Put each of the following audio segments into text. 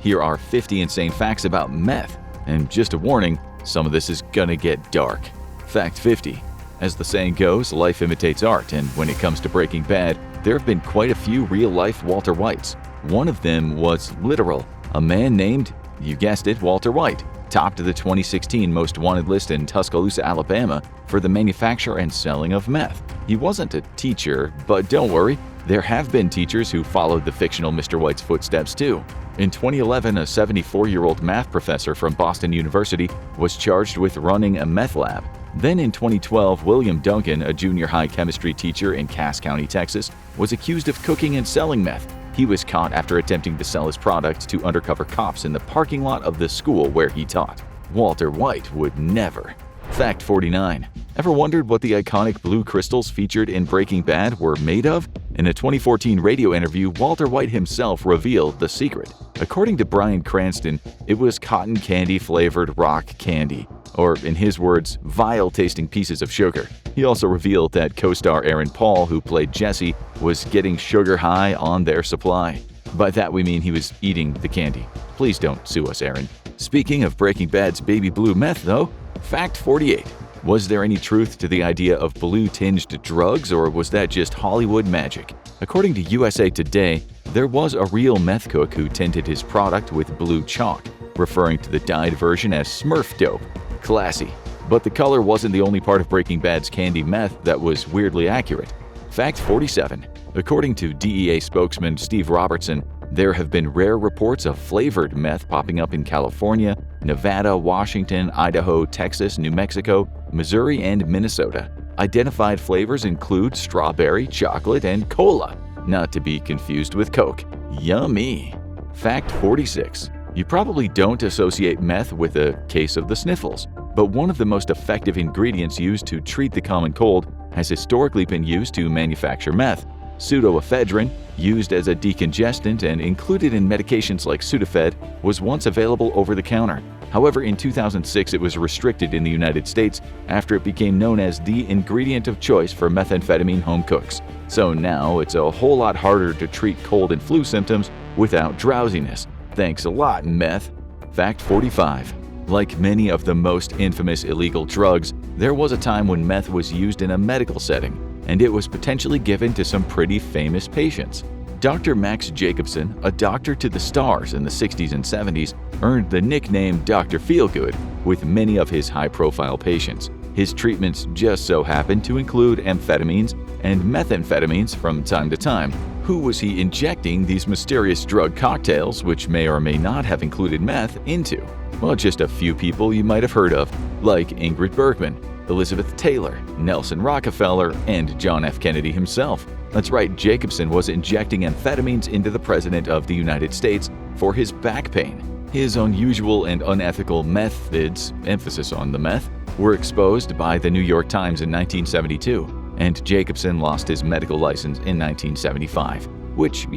Here are 50 insane facts about meth. And just a warning, some of this is gonna get dark. Fact 50. As the saying goes, life imitates art, and when it comes to Breaking Bad, there have been quite a few real-life Walter Whites. One of them was literal. A man named, you guessed it, Walter White, topped the 2016 Most Wanted list in Tuscaloosa, Alabama for the manufacture and selling of meth. He wasn't a teacher, but don't worry, there have been teachers who followed the fictional Mr. White's footsteps too. In 2011, a 74-year-old math professor from Boston University was charged with running a meth lab. Then in 2012, William Duncan, a junior high chemistry teacher in Cass County, Texas, was accused of cooking and selling meth. He was caught after attempting to sell his product to undercover cops in the parking lot of the school where he taught. Walter White would never. Fact 49. Ever wondered what the iconic blue crystals featured in Breaking Bad were made of? In a 2014 radio interview, Walter White himself revealed the secret. According to Bryan Cranston, it was cotton candy-flavored rock candy, or in his words, vile-tasting pieces of sugar. He also revealed that co-star Aaron Paul, who played Jesse, was getting sugar high on their supply. By that we mean he was eating the candy. Please don't sue us, Aaron. Speaking of Breaking Bad's baby blue meth, though, fact 48. Was there any truth to the idea of blue-tinged drugs, or was that just Hollywood magic? According to USA Today, there was a real meth cook who tinted his product with blue chalk, referring to the dyed version as Smurf dope. Classy. But the color wasn't the only part of Breaking Bad's candy meth that was weirdly accurate. Fact 47. According to DEA spokesman Steve Robertson, there have been rare reports of flavored meth popping up in California, Nevada, Washington, Idaho, Texas, New Mexico, Missouri, and Minnesota. Identified flavors include strawberry, chocolate, and cola, not to be confused with Coke. Yummy! Fact 46. You probably don't associate meth with a case of the sniffles, but one of the most effective ingredients used to treat the common cold has historically been used to manufacture meth. Pseudoephedrine, used as a decongestant and included in medications like Sudafed, was once available over the counter. However, in 2006 it was restricted in the United States after it became known as the ingredient of choice for methamphetamine home cooks. So now it's a whole lot harder to treat cold and flu symptoms without drowsiness. Thanks a lot, meth. Fact 45. Like many of the most infamous illegal drugs, there was a time when meth was used in a medical setting, and it was potentially given to some pretty famous patients. Dr. Max Jacobson, a doctor to the stars in the 60s and 70s, earned the nickname Dr. Feelgood with many of his high-profile patients. His treatments just so happened to include amphetamines and methamphetamines from time to time. Who was he injecting these mysterious drug cocktails, which may or may not have included meth, into? Well, just a few people you might have heard of, like Ingrid Bergman, Elizabeth Taylor, Nelson Rockefeller, and John F. Kennedy himself. That's right, Jacobson was injecting amphetamines into the President of the United States for his back pain. His unusual and unethical methods, emphasis on the meth, were exposed by the New York Times in 1972, and Jacobson lost his medical license in 1975, which,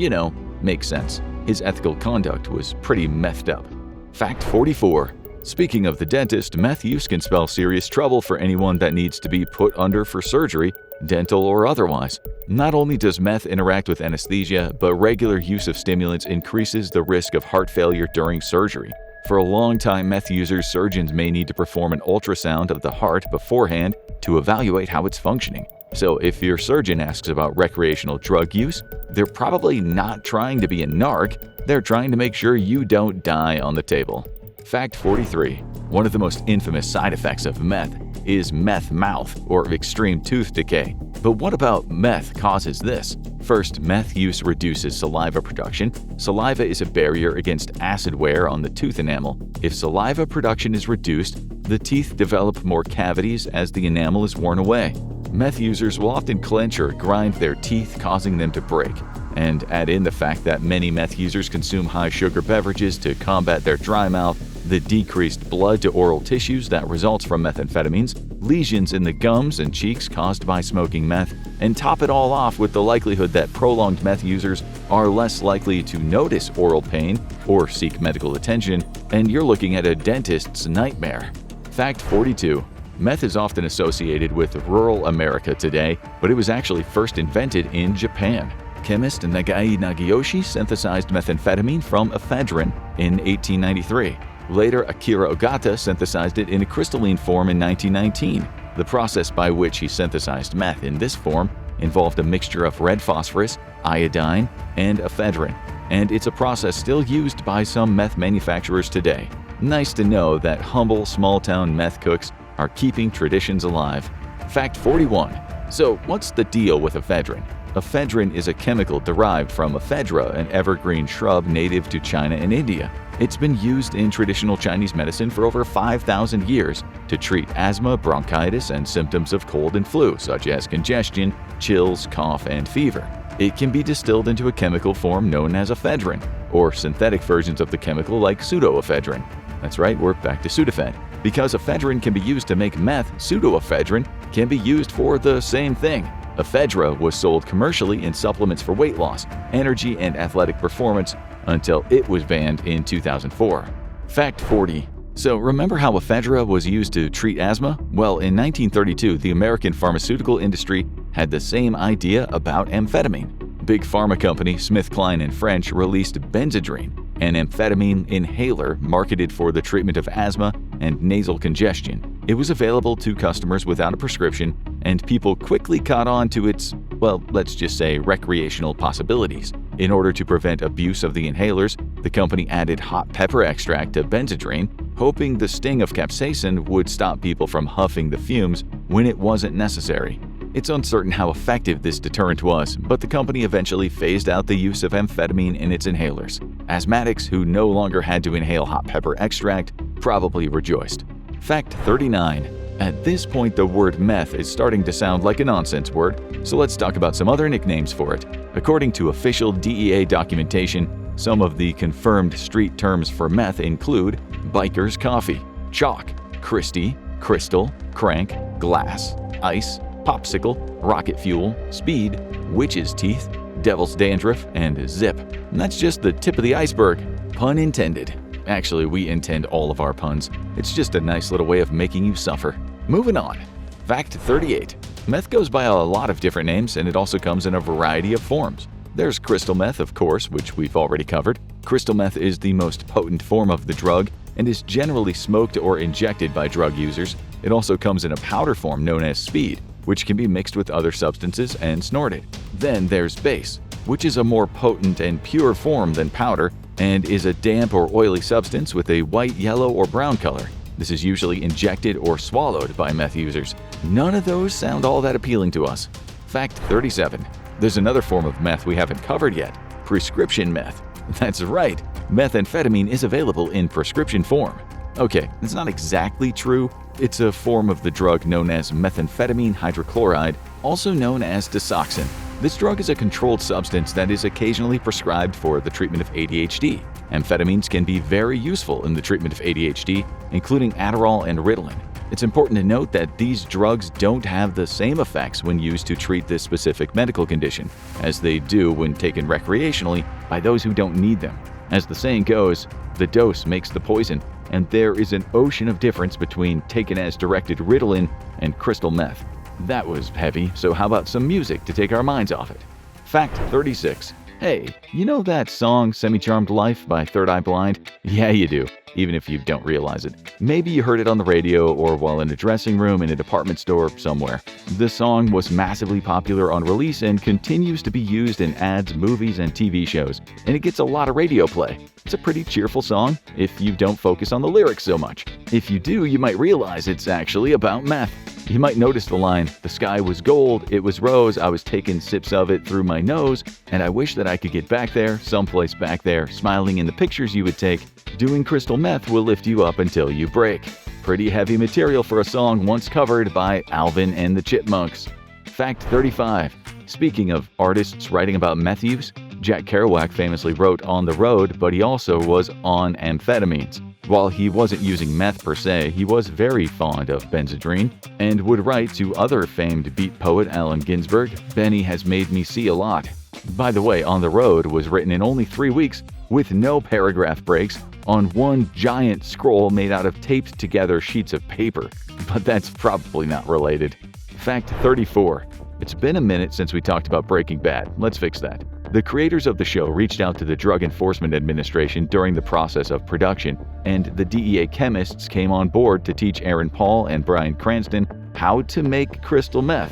makes sense. His ethical conduct was pretty methed up. Fact 44. Speaking of the dentist, meth use can spell serious trouble for anyone that needs to be put under for surgery, dental or otherwise. Not only does meth interact with anesthesia, but regular use of stimulants increases the risk of heart failure during surgery. For a long time, meth users, surgeons may need to perform an ultrasound of the heart beforehand to evaluate how it's functioning. So if your surgeon asks about recreational drug use, they're probably not trying to be a narc, they're trying to make sure you don't die on the table. Fact 43. One of the most infamous side effects of meth is meth mouth, or extreme tooth decay. But what about meth causes this? First, meth use reduces saliva production. Saliva is a barrier against acid wear on the tooth enamel. If saliva production is reduced, the teeth develop more cavities as the enamel is worn away. Meth users will often clench or grind their teeth, causing them to break. And add in the fact that many meth users consume high-sugar beverages to combat their dry mouth, the decreased blood to oral tissues that results from methamphetamines, lesions in the gums and cheeks caused by smoking meth, and top it all off with the likelihood that prolonged meth users are less likely to notice oral pain or seek medical attention, and you're looking at a dentist's nightmare. Fact 42. Meth is often associated with rural America today, but it was actually first invented in Japan. chemist Nagai Nagiyoshi synthesized methamphetamine from ephedrine in 1893. Later, Akira Ogata synthesized it in a crystalline form in 1919. The process by which he synthesized meth in this form involved a mixture of red phosphorus, iodine, and ephedrine, and it's a process still used by some meth manufacturers today. Nice to know that humble, small-town meth cooks are keeping traditions alive. Fact 41. So, what's the deal with ephedrine? Ephedrine is a chemical derived from ephedra, an evergreen shrub native to China and India. It's been used in traditional Chinese medicine for over 5,000 years to treat asthma, bronchitis, and symptoms of cold and flu, such as congestion, chills, cough, and fever. It can be distilled into a chemical form known as ephedrine, or synthetic versions of the chemical like pseudoephedrine. That's right, we're back to Sudafed. Because ephedrine can be used to make meth, pseudoephedrine can be used for the same thing. Ephedra was sold commercially in supplements for weight loss, energy, and athletic performance until it was banned in 2004. Fact 40. So remember how ephedra was used to treat asthma? Well, in 1932, the American pharmaceutical industry had the same idea about amphetamine. Big pharma company SmithKline & French released Benzedrine, an amphetamine inhaler marketed for the treatment of asthma and nasal congestion. It was available to customers without a prescription, and people quickly caught on to its, well, let's just say recreational possibilities. In order to prevent abuse of the inhalers, the company added hot pepper extract to Benzedrine, hoping the sting of capsaicin would stop people from huffing the fumes when it wasn't necessary. It's uncertain how effective this deterrent was, but the company eventually phased out the use of amphetamine in its inhalers. Asthmatics who no longer had to inhale hot pepper extract probably rejoiced. Fact 39. At this point, the word meth is starting to sound like a nonsense word, so let's talk about some other nicknames for it. According to official DEA documentation, some of the confirmed street terms for meth include biker's coffee, chalk, Christie, crystal, crank, glass, ice, popsicle, rocket fuel, speed, witch's teeth, devil's dandruff, and zip. And that's just the tip of the iceberg. Pun intended. Actually, we intend all of our puns. It's just a nice little way of making you suffer. Moving on. Fact 38. Meth goes by a lot of different names, and it also comes in a variety of forms. There's crystal meth, of course, which we've already covered. Crystal meth is the most potent form of the drug and is generally smoked or injected by drug users. It also comes in a powder form known as speed, which can be mixed with other substances and snorted. Then there's base, which is a more potent and pure form than powder and is a damp or oily substance with a white, yellow, or brown color. This is usually injected or swallowed by meth users. None of those sound all that appealing to us. Fact 37. There's another form of meth we haven't covered yet, prescription meth. That's right, methamphetamine is available in prescription form. Okay, it's not exactly true. It's a form of the drug known as methamphetamine hydrochloride, also known as Desoxin. This drug is a controlled substance that is occasionally prescribed for the treatment of ADHD. Amphetamines can be very useful in the treatment of ADHD, including Adderall and Ritalin. It's important to note that these drugs don't have the same effects when used to treat this specific medical condition as they do when taken recreationally by those who don't need them. As the saying goes, the dose makes the poison, and there is an ocean of difference between taken as directed Ritalin and crystal meth. That was heavy, so how about some music to take our minds off it? Fact 36. Hey, you know that song Semi-Charmed Life by Third Eye Blind? Yeah, you do, even if you don't realize it. Maybe you heard it on the radio or while in a dressing room in a department store somewhere. The song was massively popular on release and continues to be used in ads, movies, and TV shows, and it gets a lot of radio play. It's a pretty cheerful song if you don't focus on the lyrics so much. If you do, you might realize it's actually about meth. You might notice the line, "The sky was gold, it was rose, I was taking sips of it through my nose, and I wish that I could get back there, someplace back there, smiling in the pictures you would take. Doing crystal meth will lift you up until you break." Pretty heavy material for a song once covered by Alvin and the Chipmunks. Fact 35. Speaking of artists writing about meth use, Jack Kerouac famously wrote On the Road, but he also was on amphetamines. While he wasn't using meth per se, he was very fond of Benzedrine and would write to other famed beat poet Allen Ginsberg, "Benny has made me see a lot." By the way, On the Road was written in only 3 weeks with no paragraph breaks on one giant scroll made out of taped together sheets of paper. But that's probably not related. Fact 34. It's been a minute since we talked about Breaking Bad. Let's fix that. The creators of the show reached out to the Drug Enforcement Administration during the process of production, and the DEA chemists came on board to teach Aaron Paul and Bryan Cranston how to make crystal meth.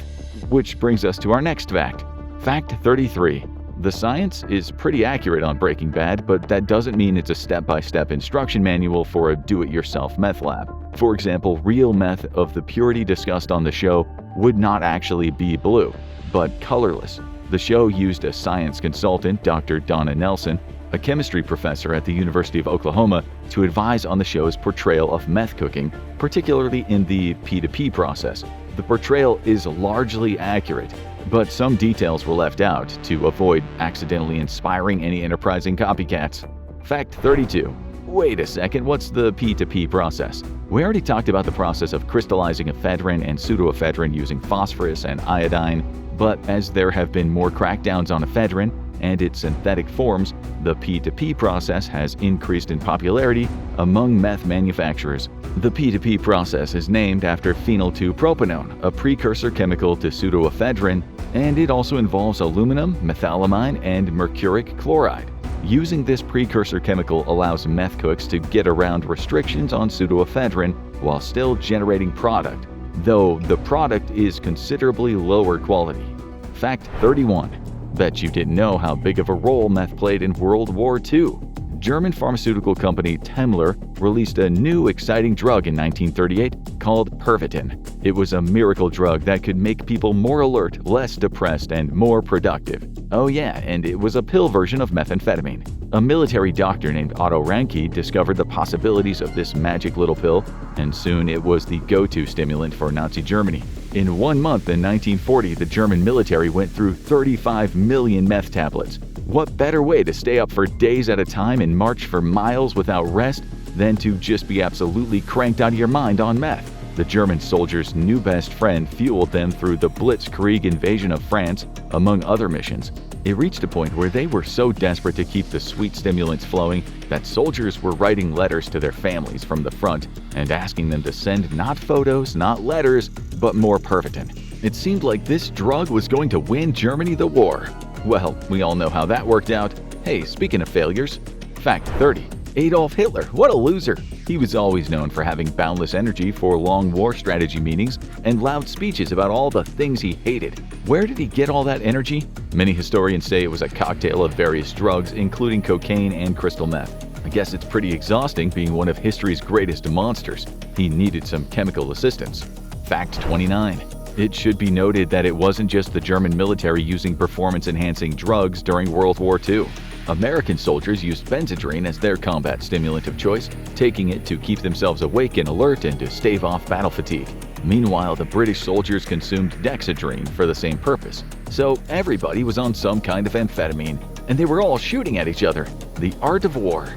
Which brings us to our next fact. Fact 33. The science is pretty accurate on Breaking Bad, but that doesn't mean it's a step-by-step instruction manual for a do-it-yourself meth lab. For example, real meth of the purity discussed on the show would not actually be blue, but colorless. The show used a science consultant, Dr. Donna Nelson, a chemistry professor at the University of Oklahoma, to advise on the show's portrayal of meth cooking, particularly in the P2P process. The portrayal is largely accurate, but some details were left out to avoid accidentally inspiring any enterprising copycats. Fact 32. Wait a second, what's the P2P process? We already talked about the process of crystallizing ephedrine and pseudoephedrine using phosphorus and iodine, but as there have been more crackdowns on ephedrine and its synthetic forms, the P2P process has increased in popularity among meth manufacturers. The P2P process is named after phenyl-2-propanone, a precursor chemical to pseudoephedrine, and it also involves aluminum, methylamine, and mercuric chloride. Using this precursor chemical allows meth cooks to get around restrictions on pseudoephedrine while still generating product, though the product is considerably lower quality. Fact 31. Bet you didn't know how big of a role meth played in World War II. German pharmaceutical company Temmler released a new exciting drug in 1938 called Pervitin. It was a miracle drug that could make people more alert, less depressed, and more productive. Oh yeah, and it was a pill version of methamphetamine. A military doctor named Otto Ranke discovered the possibilities of this magic little pill, and soon it was the go-to stimulant for Nazi Germany. In 1 month in 1940, the German military went through 35 million meth tablets. What better way to stay up for days at a time and march for miles without rest than to just be absolutely cranked out of your mind on meth? The German soldiers' new best friend fueled them through the Blitzkrieg invasion of France, among other missions. It reached a point where they were so desperate to keep the sweet stimulants flowing that soldiers were writing letters to their families from the front and asking them to send not photos, not letters, but more Pervitin. It seemed like this drug was going to win Germany the war. Well, we all know how that worked out. Hey, speaking of failures, fact 30. Adolf Hitler, what a loser! He was always known for having boundless energy for long war strategy meetings and loud speeches about all the things he hated. Where did he get all that energy? Many historians say it was a cocktail of various drugs, including cocaine and crystal meth. I guess it's pretty exhausting being one of history's greatest monsters. He needed some chemical assistance. Fact 29. It should be noted that it wasn't just the German military using performance-enhancing drugs during World War II. American soldiers used Benzedrine as their combat stimulant of choice, taking it to keep themselves awake and alert and to stave off battle fatigue. Meanwhile, the British soldiers consumed Dexedrine for the same purpose. So everybody was on some kind of amphetamine, and they were all shooting at each other. The art of war.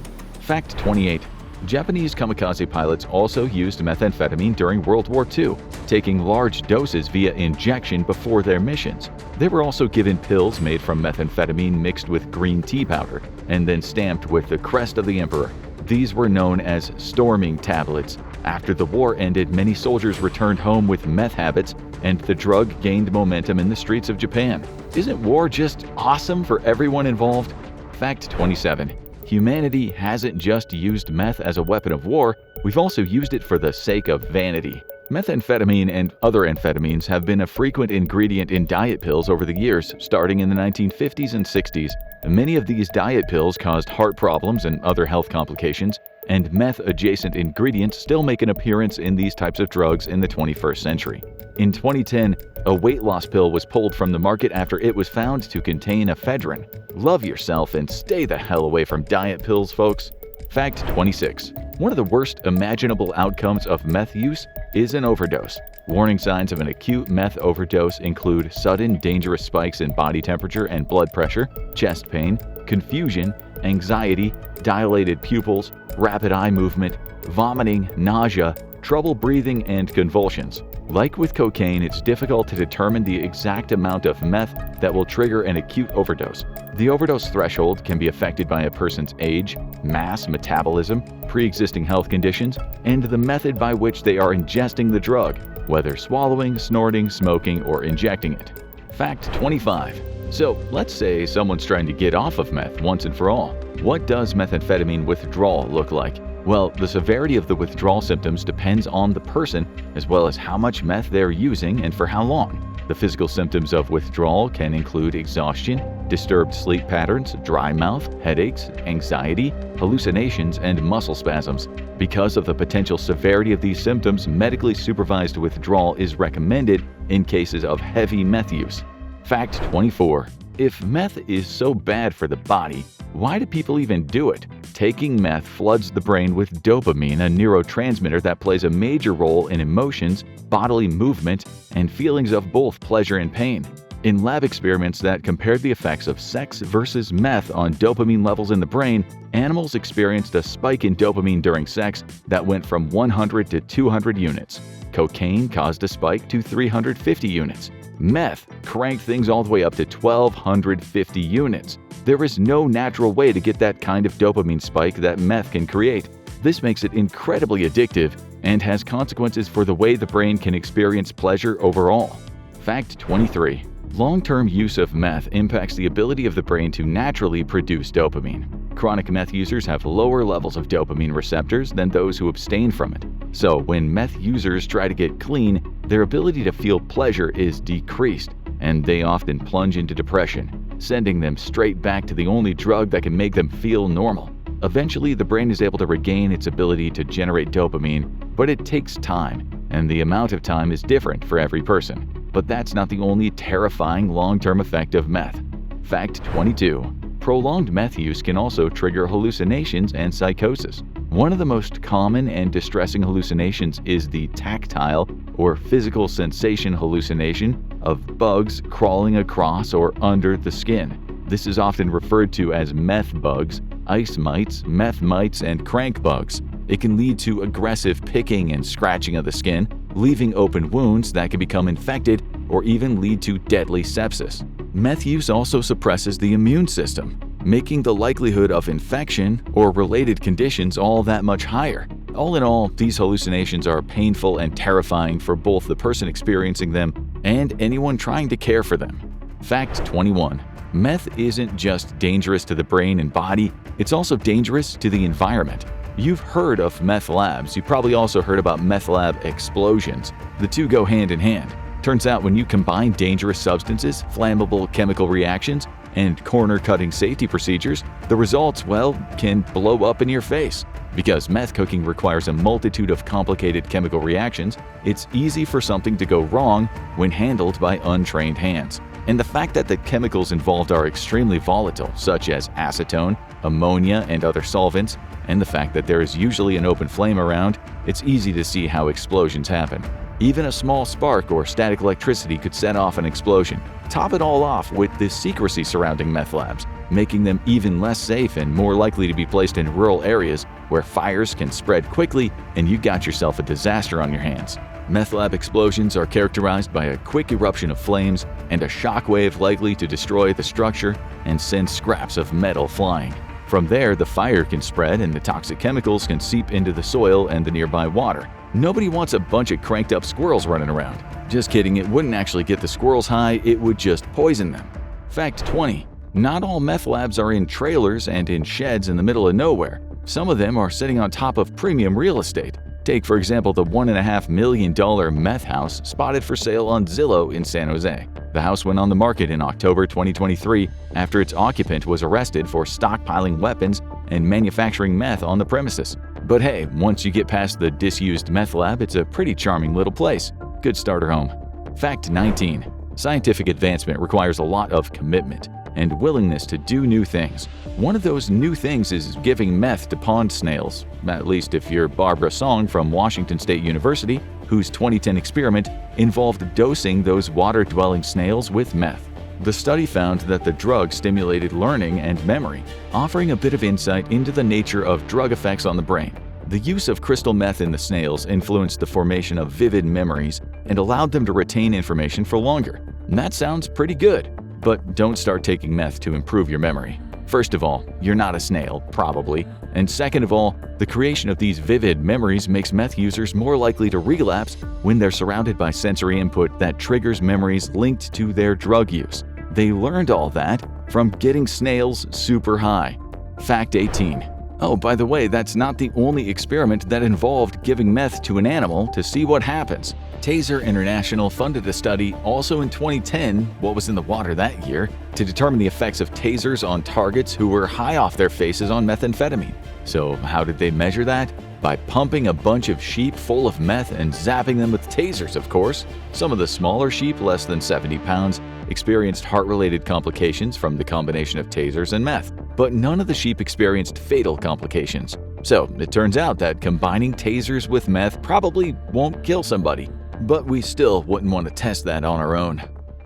Fact 28. Japanese kamikaze pilots also used methamphetamine during World War II, taking large doses via injection before their missions. They were also given pills made from methamphetamine mixed with green tea powder and then stamped with the crest of the emperor. These were known as storming tablets. After the war ended, many soldiers returned home with meth habits, and the drug gained momentum in the streets of Japan. Isn't war just awesome for everyone involved? Fact 27. Humanity hasn't just used meth as a weapon of war, we've also used it for the sake of vanity. Methamphetamine and other amphetamines have been a frequent ingredient in diet pills over the years, starting in the 1950s and 60s. Many of these diet pills caused heart problems and other health complications, and meth-adjacent ingredients still make an appearance in these types of drugs in the 21st century. In 2010, a weight loss pill was pulled from the market after it was found to contain ephedrine. Love yourself and stay the hell away from diet pills, folks. Fact 26. One of the worst imaginable outcomes of meth use is an overdose. Warning signs of an acute meth overdose include sudden dangerous spikes in body temperature and blood pressure, chest pain, confusion, anxiety, dilated pupils, rapid eye movement, vomiting, nausea, trouble breathing, and convulsions. Like with cocaine, it's difficult to determine the exact amount of meth that will trigger an acute overdose. The overdose threshold can be affected by a person's age, mass, metabolism, pre-existing health conditions, and the method by which they are ingesting the drug, whether swallowing, snorting, smoking, or injecting it. Fact 25. So let's say someone's trying to get off of meth once and for all. What does methamphetamine withdrawal look like? Well, the severity of the withdrawal symptoms depends on the person, as well as how much meth they're using and for how long. The physical symptoms of withdrawal can include exhaustion, disturbed sleep patterns, dry mouth, headaches, anxiety, hallucinations, and muscle spasms. Because of the potential severity of these symptoms, medically supervised withdrawal is recommended in cases of heavy meth use. Fact 24. If meth is so bad for the body, why do people even do it? Taking meth floods the brain with dopamine, a neurotransmitter that plays a major role in emotions, bodily movement, and feelings of both pleasure and pain. In lab experiments that compared the effects of sex versus meth on dopamine levels in the brain, animals experienced a spike in dopamine during sex that went from 100 to 200 units. Cocaine caused a spike to 350 units. Meth cranked things all the way up to 1,250 units. There is no natural way to get that kind of dopamine spike that meth can create. This makes it incredibly addictive and has consequences for the way the brain can experience pleasure overall. Fact 23. Long-term use of meth impacts the ability of the brain to naturally produce dopamine. Chronic meth users have lower levels of dopamine receptors than those who abstain from it. So when meth users try to get clean, their ability to feel pleasure is decreased, and they often plunge into depression, sending them straight back to the only drug that can make them feel normal. Eventually, the brain is able to regain its ability to generate dopamine, but it takes time, and the amount of time is different for every person. But that's not the only terrifying long-term effect of meth. Fact 22. Prolonged meth use can also trigger hallucinations and psychosis. One of the most common and distressing hallucinations is the tactile or physical sensation hallucination of bugs crawling across or under the skin. This is often referred to as meth bugs, ice mites, meth mites, and crank bugs. It can lead to aggressive picking and scratching of the skin, leaving open wounds that can become infected or even lead to deadly sepsis. Meth use also suppresses the immune system, making the likelihood of infection or related conditions all that much higher. All in all, these hallucinations are painful and terrifying for both the person experiencing them and anyone trying to care for them. Fact 21. Meth isn't just dangerous to the brain and body, it's also dangerous to the environment. You've heard of meth labs. You probably also heard about meth lab explosions. The two go hand in hand. Turns out when you combine dangerous substances, flammable chemical reactions, and corner-cutting safety procedures, the results, well, can blow up in your face. Because meth cooking requires a multitude of complicated chemical reactions, it's easy for something to go wrong when handled by untrained hands. And the fact that the chemicals involved are extremely volatile, such as acetone, ammonia, and other solvents, and the fact that there is usually an open flame around, it's easy to see how explosions happen. Even a small spark or static electricity could set off an explosion. Top it all off with the secrecy surrounding meth labs, making them even less safe and more likely to be placed in rural areas where fires can spread quickly and you got yourself a disaster on your hands. Meth lab explosions are characterized by a quick eruption of flames and a shockwave likely to destroy the structure and send scraps of metal flying. From there, the fire can spread and the toxic chemicals can seep into the soil and the nearby water. Nobody wants a bunch of cranked up squirrels running around. Just kidding, it wouldn't actually get the squirrels high, it would just poison them. Fact 20. Not all meth labs are in trailers and in sheds in the middle of nowhere. Some of them are sitting on top of premium real estate. Take, for example, the $1.5 million meth house spotted for sale on Zillow in San Jose. The house went on the market in October 2023 after its occupant was arrested for stockpiling weapons and manufacturing meth on the premises. But hey, once you get past the disused meth lab, it's a pretty charming little place. Good starter home. Fact 19. Scientific advancement requires a lot of commitment and willingness to do new things. One of those new things is giving meth to pond snails, at least if you're Barbara Song from Washington State University, whose 2010 experiment involved dosing those water-dwelling snails with meth. The study found that the drug stimulated learning and memory, offering a bit of insight into the nature of drug effects on the brain. The use of crystal meth in the snails influenced the formation of vivid memories and allowed them to retain information for longer. And that sounds pretty good. But don't start taking meth to improve your memory. First of all, you're not a snail, probably. And second of all, the creation of these vivid memories makes meth users more likely to relapse when they're surrounded by sensory input that triggers memories linked to their drug use. They learned all that from getting snails super high. Fact 18. Oh, by the way, that's not the only experiment that involved giving meth to an animal to see what happens. Taser International funded a study also in 2010, what was in the water that year, to determine the effects of tasers on targets who were high off their faces on methamphetamine. So how did they measure that? By pumping a bunch of sheep full of meth and zapping them with tasers, of course. Some of the smaller sheep, less than 70 pounds, experienced heart-related complications from the combination of tasers and meth, but none of the sheep experienced fatal complications. So it turns out that combining tasers with meth probably won't kill somebody, but we still wouldn't want to test that on our own.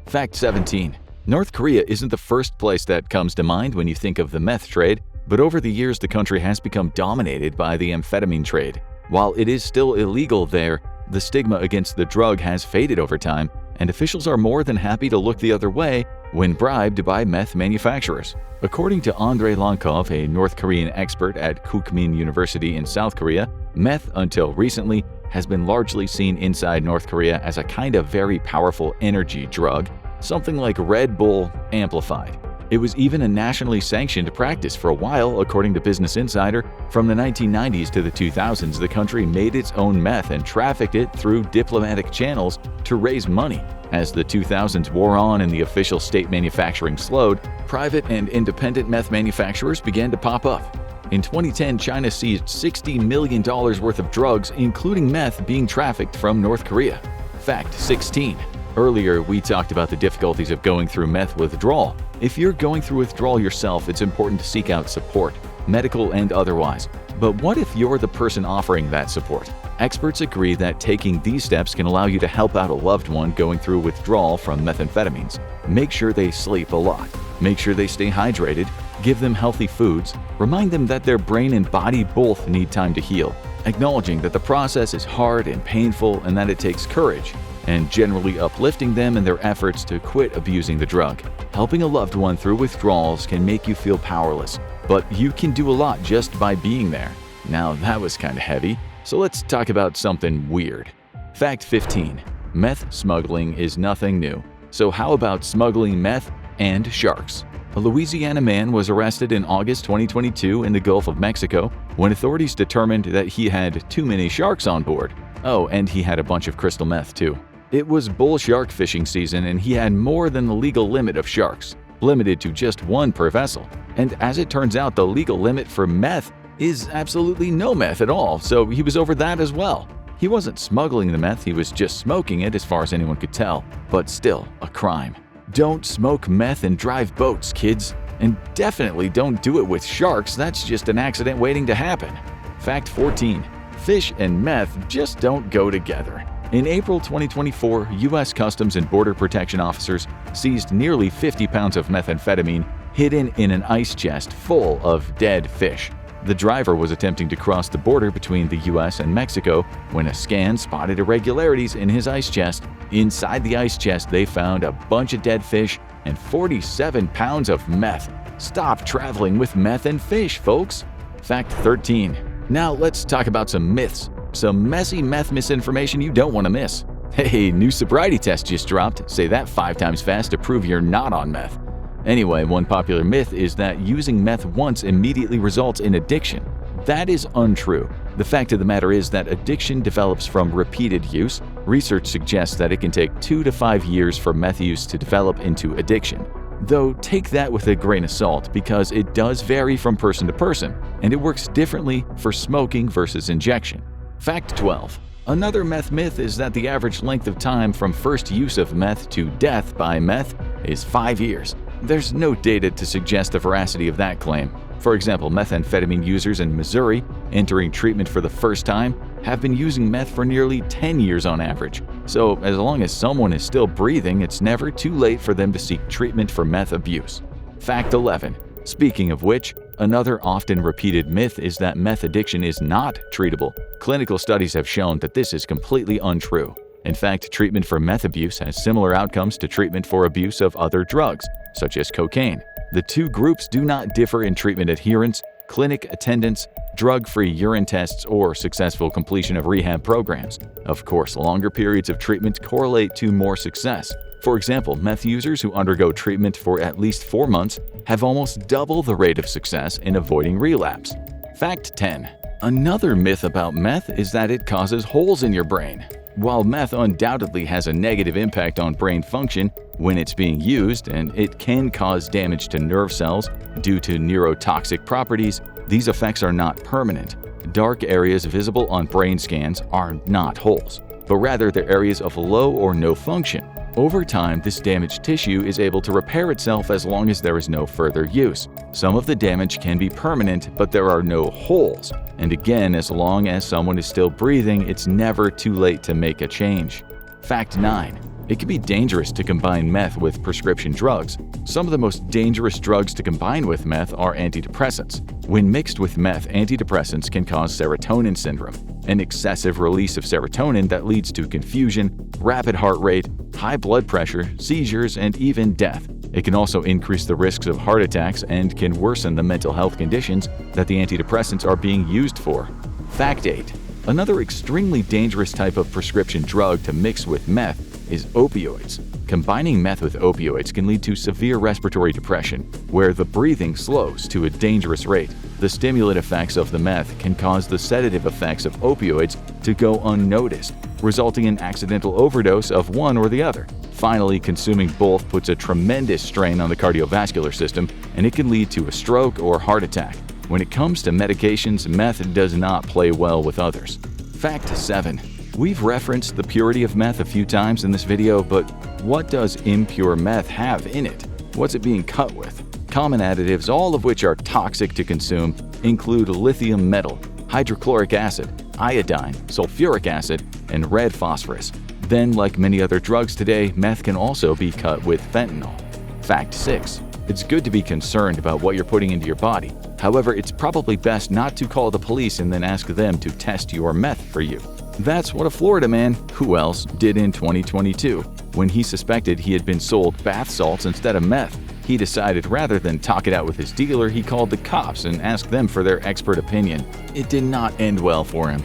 Fact 17. North Korea isn't the first place that comes to mind when you think of the meth trade, but over the years the country has become dominated by the amphetamine trade. While it is still illegal there, the stigma against the drug has faded over time, and officials are more than happy to look the other way when bribed by meth manufacturers. According to Andrei Lankov, a North Korean expert at Kookmin University in South Korea, meth, until recently, has been largely seen inside North Korea as a kind of very powerful energy drug, something like Red Bull amplified. It was even a nationally sanctioned practice for a while, according to Business Insider. From the 1990s to the 2000s, the country made its own meth and trafficked it through diplomatic channels to raise money. As the 2000s wore on and the official state manufacturing slowed, private and independent meth manufacturers began to pop up. In 2010, China seized $60 million worth of drugs, including meth, being trafficked from North Korea. Fact 16. Earlier, we talked about the difficulties of going through meth withdrawal. If you're going through withdrawal yourself, it's important to seek out support, medical and otherwise. But what if you're the person offering that support? Experts agree that taking these steps can allow you to help out a loved one going through withdrawal from methamphetamines. Make sure they sleep a lot. Make sure they stay hydrated. Give them healthy foods. Remind them that their brain and body both need time to heal. Acknowledging that the process is hard and painful and that it takes courage. And generally uplifting them in their efforts to quit abusing the drug. Helping a loved one through withdrawals can make you feel powerless, but you can do a lot just by being there. Now that was kind of heavy, so let's talk about something weird. Fact 15. Meth smuggling is nothing new. So how about smuggling meth and sharks? A Louisiana man was arrested in August 2022 in the Gulf of Mexico when authorities determined that he had too many sharks on board. Oh, and he had a bunch of crystal meth too. It was bull shark fishing season and he had more than the legal limit of sharks, limited to just one per vessel. And as it turns out, the legal limit for meth is absolutely no meth at all, so he was over that as well. He wasn't smuggling the meth, he was just smoking it as far as anyone could tell, but still a crime. Don't smoke meth and drive boats, kids. And definitely don't do it with sharks, that's just an accident waiting to happen. Fact 14. Fish and meth just don't go together. In April 2024, U.S. Customs and Border Protection officers seized nearly 50 pounds of methamphetamine hidden in an ice chest full of dead fish. The driver was attempting to cross the border between the U.S. and Mexico when a scan spotted irregularities in his ice chest. Inside the ice chest, they found a bunch of dead fish and 47 pounds of meth. Stop traveling with meth and fish, folks. Fact 13. Now let's talk about some myths. Some messy meth misinformation you don't want to miss. Hey, new sobriety test just dropped. Say that 5 times fast to prove you're not on meth. Anyway, one popular myth is that using meth once immediately results in addiction. That is untrue. The fact of the matter is that addiction develops from repeated use. Research suggests that it can take 2 to 5 years for meth use to develop into addiction. Though take that with a grain of salt because it does vary from person to person, and it works differently for smoking versus injection. Fact 12. Another meth myth is that the average length of time from first use of meth to death by meth is 5 years. There's no data to suggest the veracity of that claim. For example, methamphetamine users in Missouri entering treatment for the first time have been using meth for nearly 10 years on average. So as long as someone is still breathing, it's never too late for them to seek treatment for meth abuse. Fact 11. Speaking of which, another often repeated myth is that meth addiction is not treatable. Clinical studies have shown that this is completely untrue. In fact, treatment for meth abuse has similar outcomes to treatment for abuse of other drugs, such as cocaine. The two groups do not differ in treatment adherence, clinic attendance, drug-free urine tests, or successful completion of rehab programs. Of course, longer periods of treatment correlate to more success. For example, meth users who undergo treatment for at least 4 months have almost double the rate of success in avoiding relapse. Fact 10. Another myth about meth is that it causes holes in your brain. While meth undoubtedly has a negative impact on brain function when it's being used, and it can cause damage to nerve cells due to neurotoxic properties, these effects are not permanent. Dark areas visible on brain scans are not holes, but rather they're areas of low or no function. Over time, this damaged tissue is able to repair itself as long as there is no further use. Some of the damage can be permanent, but there are no holes. And again, as long as someone is still breathing, it's never too late to make a change. Fact 9. It can be dangerous to combine meth with prescription drugs. Some of the most dangerous drugs to combine with meth are antidepressants. When mixed with meth, antidepressants can cause serotonin syndrome, an excessive release of serotonin that leads to confusion, rapid heart rate, high blood pressure, seizures, and even death. It can also increase the risks of heart attacks and can worsen the mental health conditions that the antidepressants are being used for. Fact 8. Another extremely dangerous type of prescription drug to mix with meth is opioids. Combining meth with opioids can lead to severe respiratory depression, where the breathing slows to a dangerous rate. The stimulant effects of the meth can cause the sedative effects of opioids to go unnoticed, resulting in accidental overdose of one or the other. Finally, consuming both puts a tremendous strain on the cardiovascular system, and it can lead to a stroke or heart attack. When it comes to medications, meth does not play well with others. Fact 7. We've referenced the purity of meth a few times in this video, but what does impure meth have in it? What's it being cut with? Common additives, all of which are toxic to consume, include lithium metal, hydrochloric acid, iodine, sulfuric acid, and red phosphorus. Then, like many other drugs today, meth can also be cut with fentanyl. Fact 6. It's good to be concerned about what you're putting into your body. However, it's probably best not to call the police and then ask them to test your meth for you. That's what a Florida man, who else, did in 2022. When he suspected he had been sold bath salts instead of meth, he decided rather than talk it out with his dealer, he called the cops and asked them for their expert opinion. It did not end well for him.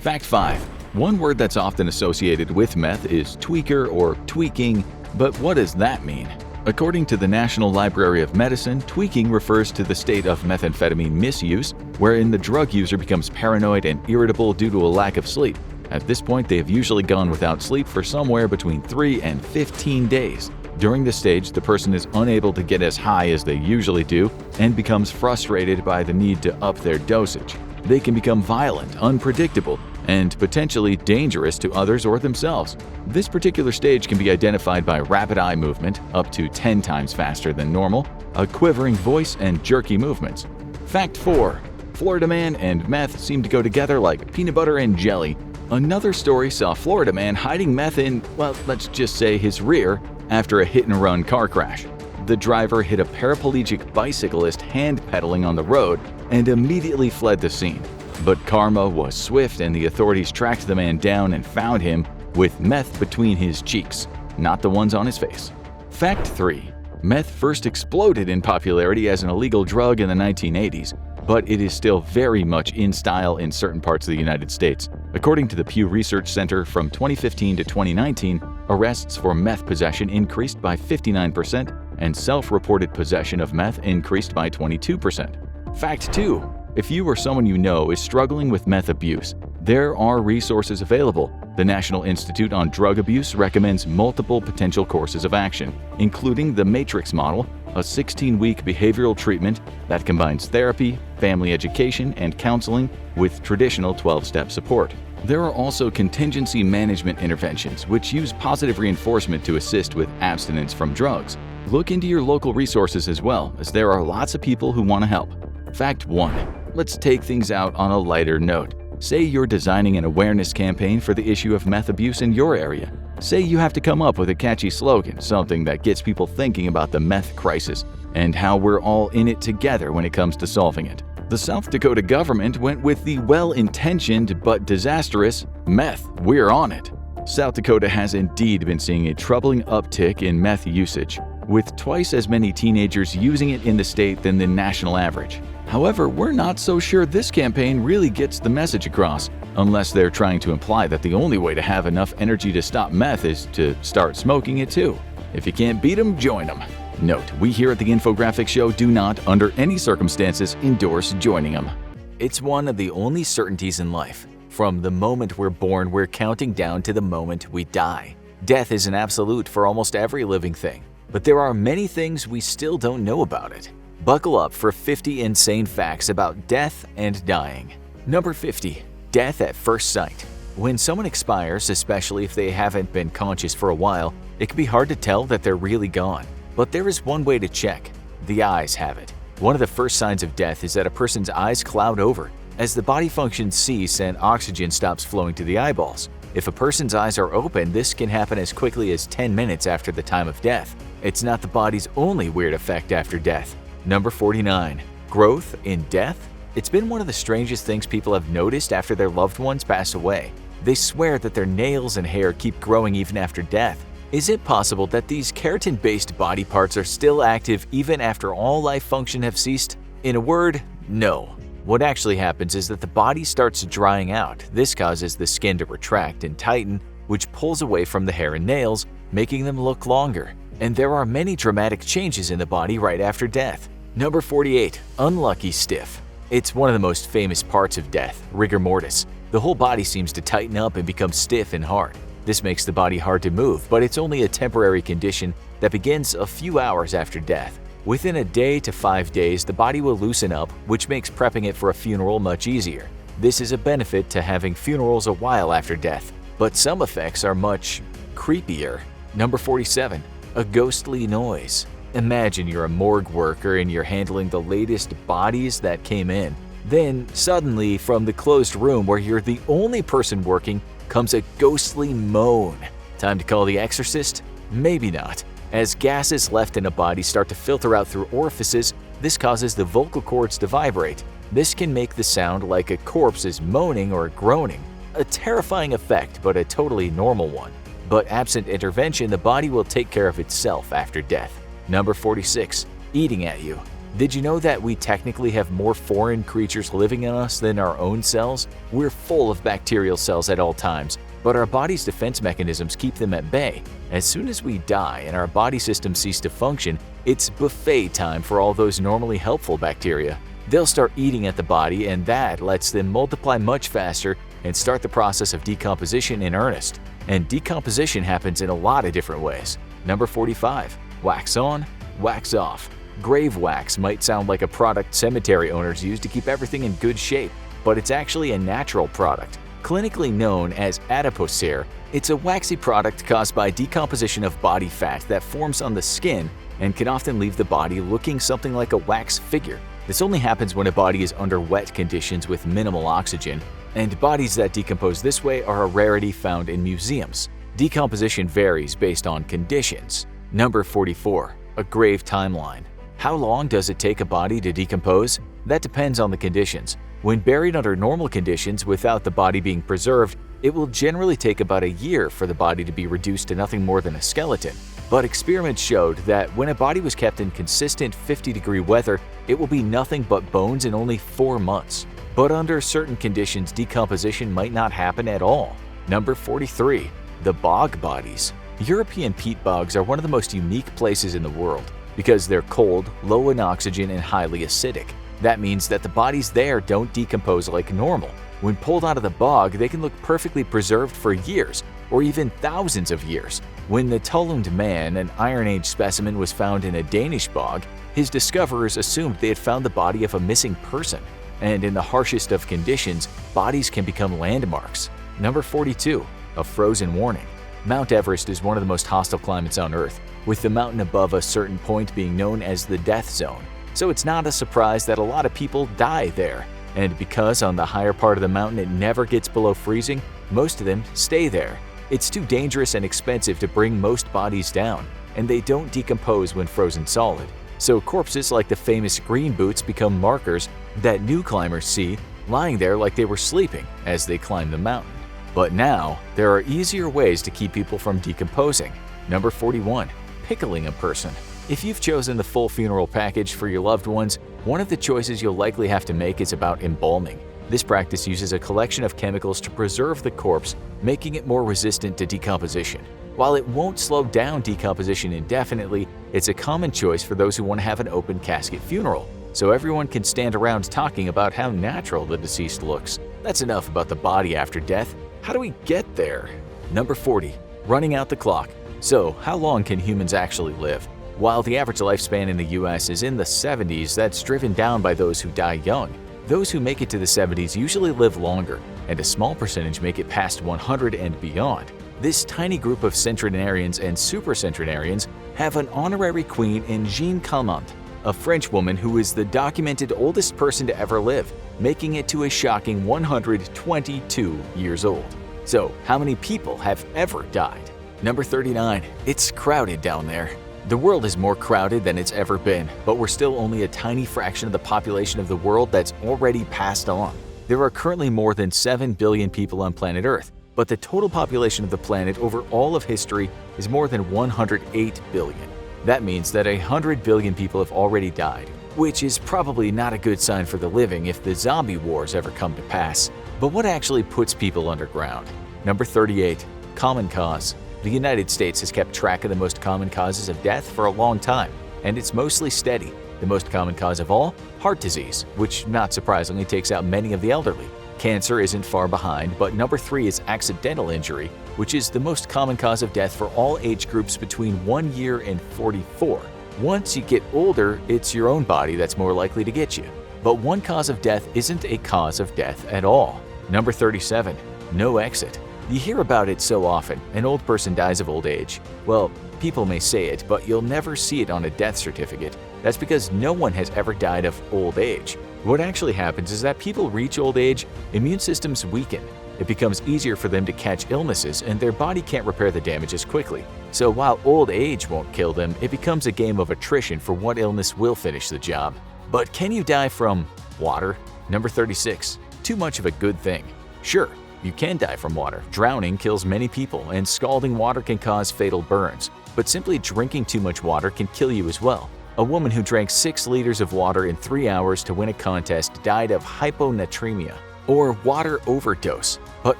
Fact 5. One word that's often associated with meth is tweaker or tweaking, but what does that mean? According to the National Library of Medicine, tweaking refers to the state of methamphetamine misuse, wherein the drug user becomes paranoid and irritable due to a lack of sleep. At this point, they have usually gone without sleep for somewhere between 3 and 15 days. During this stage, the person is unable to get as high as they usually do and becomes frustrated by the need to up their dosage. They can become violent, unpredictable, and potentially dangerous to others or themselves. This particular stage can be identified by rapid eye movement, up to 10 times faster than normal, a quivering voice, and jerky movements. Fact 4. Florida man and meth seem to go together like peanut butter and jelly. Another story saw a Florida man hiding meth in, well, let's just say his rear, after a hit-and-run car crash. The driver hit a paraplegic bicyclist hand-pedaling on the road and immediately fled the scene. But karma was swift and the authorities tracked the man down and found him with meth between his cheeks, not the ones on his face. Fact 3. Meth first exploded in popularity as an illegal drug in the 1980s, but it is still very much in style in certain parts of the United States. According to the Pew Research Center, from 2015 to 2019, arrests for meth possession increased by 59%, and self-reported possession of meth increased by 22%. Fact 2. If you or someone you know is struggling with meth abuse, there are resources available. The National Institute on Drug Abuse recommends multiple potential courses of action, including the Matrix model, a 16-week behavioral treatment that combines therapy, family education, and counseling with traditional 12-step support. There are also contingency management interventions, which use positive reinforcement to assist with abstinence from drugs. Look into your local resources as well, as there are lots of people who want to help. Fact 1. Let's take things out on a lighter note. Say you're designing an awareness campaign for the issue of meth abuse in your area. Say you have to come up with a catchy slogan, something that gets people thinking about the meth crisis and how we're all in it together when it comes to solving it. The South Dakota government went with the well-intentioned but disastrous "Meth, we're on it." South Dakota has indeed been seeing a troubling uptick in meth usage, with twice as many teenagers using it in the state than the national average. However, we're not so sure this campaign really gets the message across, unless they're trying to imply that the only way to have enough energy to stop meth is to start smoking it too. If you can't beat 'em, join 'em. Note, we here at the Infographics Show do not, under any circumstances, endorse joining them. It's one of the only certainties in life. From the moment we're born, we're counting down to the moment we die. Death is an absolute for almost every living thing, but there are many things we still don't know about it. Buckle up for 50 insane facts about death and dying. Number 50. Death at first sight. When someone expires, especially if they haven't been conscious for a while, it can be hard to tell that they're really gone. But there is one way to check. The eyes have it. One of the first signs of death is that a person's eyes cloud over, as the body functions cease and oxygen stops flowing to the eyeballs. If a person's eyes are open, this can happen as quickly as 10 minutes after the time of death. It's not the body's only weird effect after death. Number 49. Growth in death? It's been one of the strangest things people have noticed after their loved ones pass away. They swear that their nails and hair keep growing even after death. Is it possible that these keratin-based body parts are still active even after all life function have ceased? In a word, no. What actually happens is that the body starts drying out. This causes the skin to retract and tighten, which pulls away from the hair and nails, making them look longer. And there are many dramatic changes in the body right after death. Number 48. Unlucky stiff. It's one of the most famous parts of death, rigor mortis. The whole body seems to tighten up and become stiff and hard. This makes the body hard to move, but it's only a temporary condition that begins a few hours after death. Within a day to 5 days, the body will loosen up, which makes prepping it for a funeral much easier. This is a benefit to having funerals a while after death, but some effects are much creepier. Number 47. A ghostly noise. Imagine you're a morgue worker and you're handling the latest bodies that came in. Then, suddenly, from the closed room where you're the only person working, comes a ghostly moan. Time to call the exorcist? Maybe not. As gases left in a body start to filter out through orifices, this causes the vocal cords to vibrate. This can make the sound like a corpse is moaning or groaning. A terrifying effect, but a totally normal one. But absent intervention, the body will take care of itself after death. Number 46. Eating at you. Did you know that we technically have more foreign creatures living in us than our own cells? We're full of bacterial cells at all times, but our body's defense mechanisms keep them at bay. As soon as we die and our body systems cease to function, it's buffet time for all those normally helpful bacteria. They'll start eating at the body, and that lets them multiply much faster and start the process of decomposition in earnest. And decomposition happens in a lot of different ways. Number 45. Wax on, wax off. Grave wax might sound like a product cemetery owners use to keep everything in good shape, but it's actually a natural product. Clinically known as adipocere, it's a waxy product caused by decomposition of body fat that forms on the skin and can often leave the body looking something like a wax figure. This only happens when a body is under wet conditions with minimal oxygen, and bodies that decompose this way are a rarity found in museums. Decomposition varies based on conditions. Number 44. A grave timeline. How long does it take a body to decompose? That depends on the conditions. When buried under normal conditions without the body being preserved, it will generally take about a year for the body to be reduced to nothing more than a skeleton. But experiments showed that when a body was kept in consistent 50-degree weather, it will be nothing but bones in only 4 months. But under certain conditions, decomposition might not happen at all. Number 43. The bog bodies. European peat bogs are one of the most unique places in the world because they're cold, low in oxygen, and highly acidic. That means that the bodies there don't decompose like normal. When pulled out of the bog, they can look perfectly preserved for years, or even thousands of years. When the Tullund Man, an Iron Age specimen, was found in a Danish bog, his discoverers assumed they had found the body of a missing person. And in the harshest of conditions, bodies can become landmarks. Number 42. A frozen warning. Mount Everest is one of the most hostile climates on Earth, with the mountain above a certain point being known as the death zone. So it's not a surprise that a lot of people die there. And because on the higher part of the mountain it never gets below freezing, most of them stay there. It's too dangerous and expensive to bring most bodies down, and they don't decompose when frozen solid. So corpses like the famous green boots become markers that new climbers see, lying there like they were sleeping as they climb the mountain. But now, there are easier ways to keep people from decomposing. Number 41. Pickling a person. If you've chosen the full funeral package for your loved ones, one of the choices you'll likely have to make is about embalming. This practice uses a collection of chemicals to preserve the corpse, making it more resistant to decomposition. While it won't slow down decomposition indefinitely, it's a common choice for those who want to have an open casket funeral, so everyone can stand around talking about how natural the deceased looks. That's enough about the body after death. How do we get there? Number 40. Running out the clock. So, how long can humans actually live? While the average lifespan in the US is in the 70s, that's driven down by those who die young. Those who make it to the 70s usually live longer, and a small percentage make it past 100 and beyond. This tiny group of centenarians and supercentenarians have an honorary queen in Jeanne Calment, a French woman who is the documented oldest person to ever live, making it to a shocking 122 years old. So, how many people have ever died? Number 39. It's crowded down there. The world is more crowded than it's ever been, but we're still only a tiny fraction of the population of the world that's already passed on. There are currently more than 7 billion people on planet Earth, but the total population of the planet over all of history is more than 108 billion. That means that 100 billion people have already died, which is probably not a good sign for the living if the zombie wars ever come to pass. But what actually puts people underground? Number 38. Common cause. The United States has kept track of the most common causes of death for a long time, and it's mostly steady. The most common cause of all? Heart disease, which not surprisingly takes out many of the elderly. Cancer isn't far behind, but number 3 is accidental injury, which is the most common cause of death for all age groups between 1 year and 44. Once you get older, it's your own body that's more likely to get you. But one cause of death isn't a cause of death at all. Number 37. No exit. You hear about it so often. An old person dies of old age. Well, people may say it, but you'll never see it on a death certificate. That's because no one has ever died of old age. What actually happens is that people reach old age, immune systems weaken. It becomes easier for them to catch illnesses, and their body can't repair the damage as quickly. So while old age won't kill them, it becomes a game of attrition for what illness will finish the job. But can you die from water? Number 36. Too much of a good thing. Sure, you can die from water. Drowning kills many people, and scalding water can cause fatal burns. But simply drinking too much water can kill you as well. A woman who drank 6 liters of water in 3 hours to win a contest died of hyponatremia, or water overdose. But